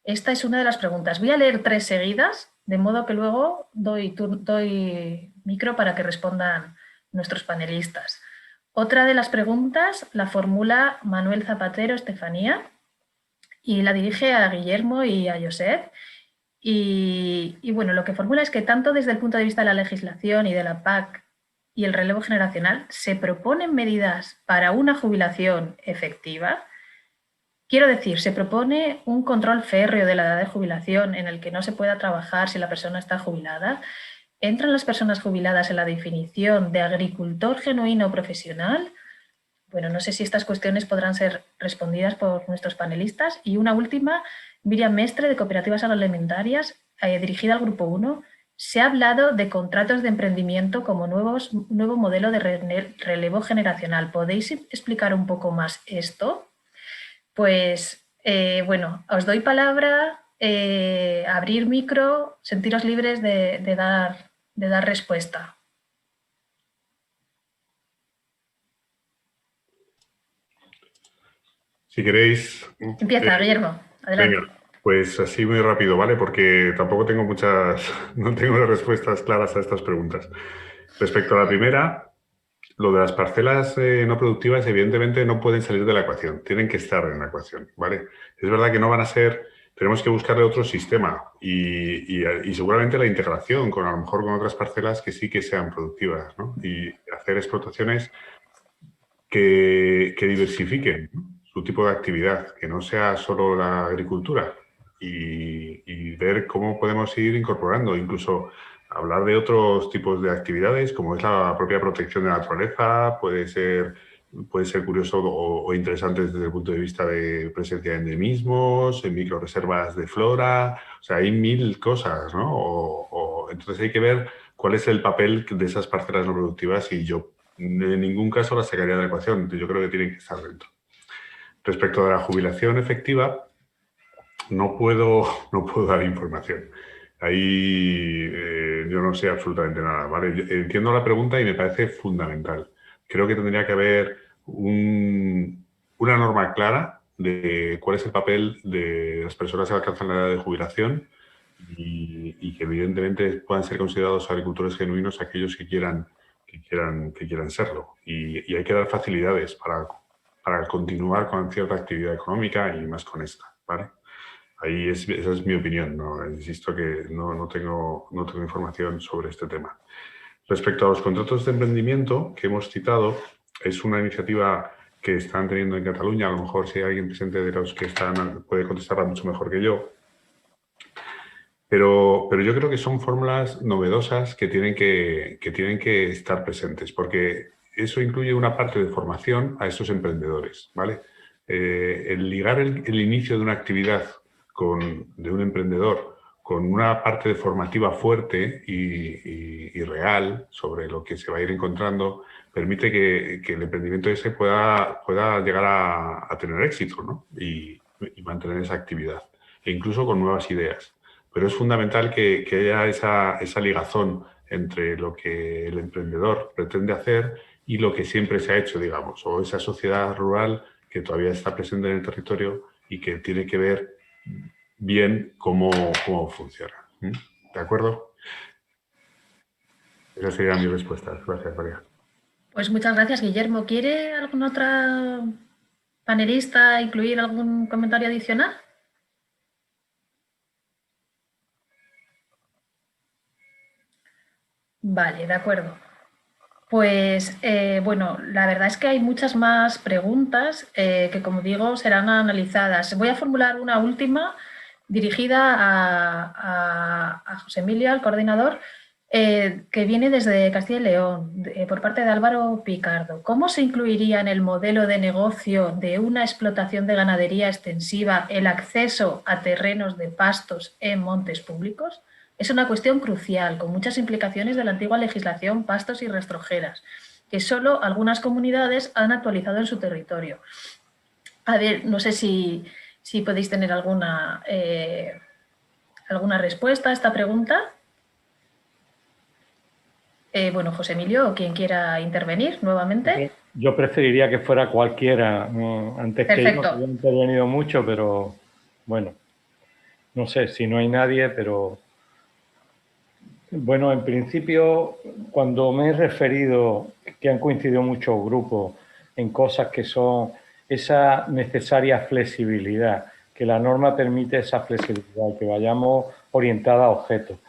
Esta es una de las preguntas. Voy a leer 3 seguidas, de modo que luego doy micro para que respondan nuestros panelistas. Otra de las preguntas la formula Manuel Zapatero Estefanía y la dirige a Guillermo y a Josep. Y bueno, lo que formula es que tanto desde el punto de vista de la legislación y de la PAC y el relevo generacional, ¿se proponen medidas para una jubilación efectiva? Quiero decir, ¿se propone un control férreo de la edad de jubilación en el que no se pueda trabajar si la persona está jubilada? ¿Entran las personas jubiladas en la definición de agricultor genuino profesional? Bueno, no sé si estas cuestiones podrán ser respondidas por nuestros panelistas. Y una última, Miriam Mestre, de Cooperativas Agroalimentarias, dirigida al Grupo 1. Se ha hablado de contratos de emprendimiento como nuevo modelo de relevo generacional. ¿Podéis explicar un poco más esto? Pues, bueno, os doy palabra, abrir micro, sentiros libres de dar respuesta. Si queréis... Empieza, Guillermo. Adelante. Venga, pues así muy rápido, ¿vale? Porque tampoco tengo no tengo respuestas claras a estas preguntas. Respecto a la primera, lo de las parcelas no productivas evidentemente no pueden salir de la ecuación, tienen que estar en la ecuación, ¿vale? Es verdad que no van a ser, tenemos que buscarle otro sistema y seguramente la integración a lo mejor con otras parcelas que sí que sean productivas, ¿no? Y hacer explotaciones que diversifiquen, ¿no?, su tipo de actividad, que no sea solo la agricultura y ver cómo podemos ir incorporando, incluso hablar de otros tipos de actividades, como es la propia protección de la naturaleza, puede ser curioso o interesante desde el punto de vista de presencia de endemismos, en microreservas de flora, o sea, hay mil cosas, ¿no? Entonces hay que ver cuál es el papel de esas parcelas no productivas y yo en ningún caso las sacaría de la ecuación, yo creo que tienen que estar dentro. Respecto a la jubilación efectiva, no puedo dar información. Ahí yo no sé absolutamente nada, ¿vale? Entiendo la pregunta y me parece fundamental. Creo que tendría que haber una norma clara de cuál es el papel de las personas que alcanzan la edad de jubilación y que evidentemente puedan ser considerados agricultores genuinos aquellos que quieran serlo. Y hay que dar facilidades para continuar con cierta actividad económica y más con esta, ¿vale? Ahí esa es mi opinión, ¿no? Insisto que no tengo información sobre este tema. Respecto a los contratos de emprendimiento que hemos citado, es una iniciativa que están teniendo en Cataluña. A lo mejor si hay alguien presente de los que están puede contestarla mucho mejor que yo. Pero yo creo que son fórmulas novedosas que tienen que estar presentes, porque eso incluye una parte de formación a esos emprendedores, ¿vale? El ligar el inicio de una actividad de un emprendedor con una parte de formativa fuerte y real sobre lo que se va a ir encontrando permite que el emprendimiento ese pueda llegar a tener éxito, ¿no? y mantener esa actividad, e incluso con nuevas ideas. Pero es fundamental que haya esa ligazón entre lo que el emprendedor pretende hacer y lo que siempre se ha hecho, digamos, o esa sociedad rural que todavía está presente en el territorio y que tiene que ver bien cómo funciona. ¿De acuerdo? Esas serían mis respuestas. Gracias, María. Pues muchas gracias, Guillermo. ¿Quiere alguna otra panelista incluir algún comentario adicional? Vale, de acuerdo. Pues bueno, la verdad es que hay muchas más preguntas que, como digo, serán analizadas. Voy a formular una última dirigida a José Emilio, al coordinador, que viene desde Castilla y León, por parte de Álvaro Picardo. ¿Cómo se incluiría en el modelo de negocio de una explotación de ganadería extensiva el acceso a terrenos de pastos en montes públicos? Es una cuestión crucial, con muchas implicaciones de la antigua legislación pastos y rastrojeras, que solo algunas comunidades han actualizado en su territorio. A ver, no sé si podéis tener alguna respuesta a esta pregunta. Bueno, José Emilio, o quien quiera intervenir nuevamente. Yo preferiría que fuera cualquiera, antes Perfecto. que yo, que he intervenido mucho, pero bueno, no sé si no hay nadie, pero... Bueno, en principio, cuando me he referido que han coincidido muchos grupos en cosas que son esa necesaria flexibilidad, que la norma permite esa flexibilidad, que vayamos orientados a objetos.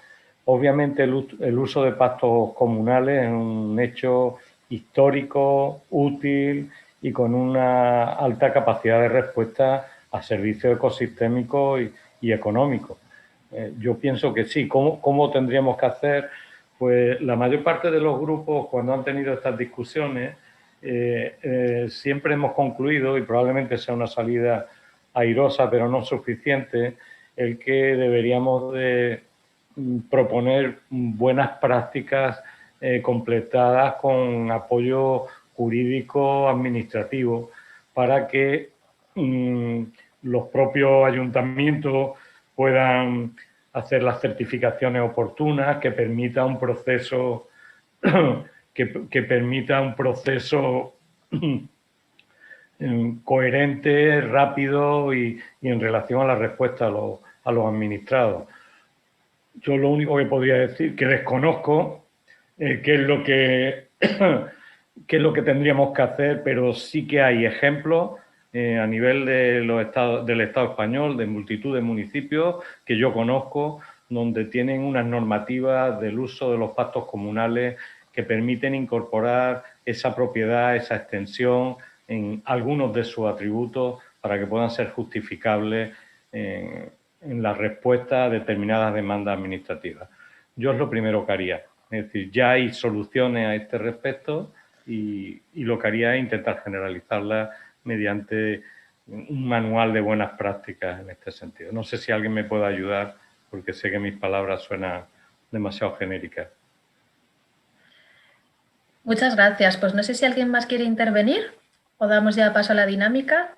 Obviamente el uso de pastos comunales es un hecho histórico, útil y con una alta capacidad de respuesta a servicios ecosistémicos y económicos. Yo pienso que sí. ¿Cómo tendríamos que hacer? Pues la mayor parte de los grupos, cuando han tenido estas discusiones, siempre hemos concluido, y probablemente sea una salida airosa pero no suficiente, el que deberíamos de proponer buenas prácticas completadas con apoyo jurídico administrativo para que los propios ayuntamientos puedan hacer las certificaciones oportunas, que permita un proceso coherente, rápido y en relación a la respuesta a los administrados. Yo lo único que podría decir que desconozco qué es lo que tendríamos que hacer, pero sí que hay ejemplos a nivel del Estado español, de multitud de municipios que yo conozco, donde tienen unas normativas del uso de los pactos comunales que permiten incorporar esa propiedad, esa extensión en algunos de sus atributos para que puedan ser justificables en la respuesta a determinadas demandas administrativas. Yo es lo primero que haría. Es decir, ya hay soluciones a este respecto y lo que haría es intentar generalizarlas mediante un manual de buenas prácticas en este sentido. No sé si alguien me puede ayudar porque sé que mis palabras suenan demasiado genéricas. Muchas gracias. Pues no sé si alguien más quiere intervenir o damos ya paso a la dinámica.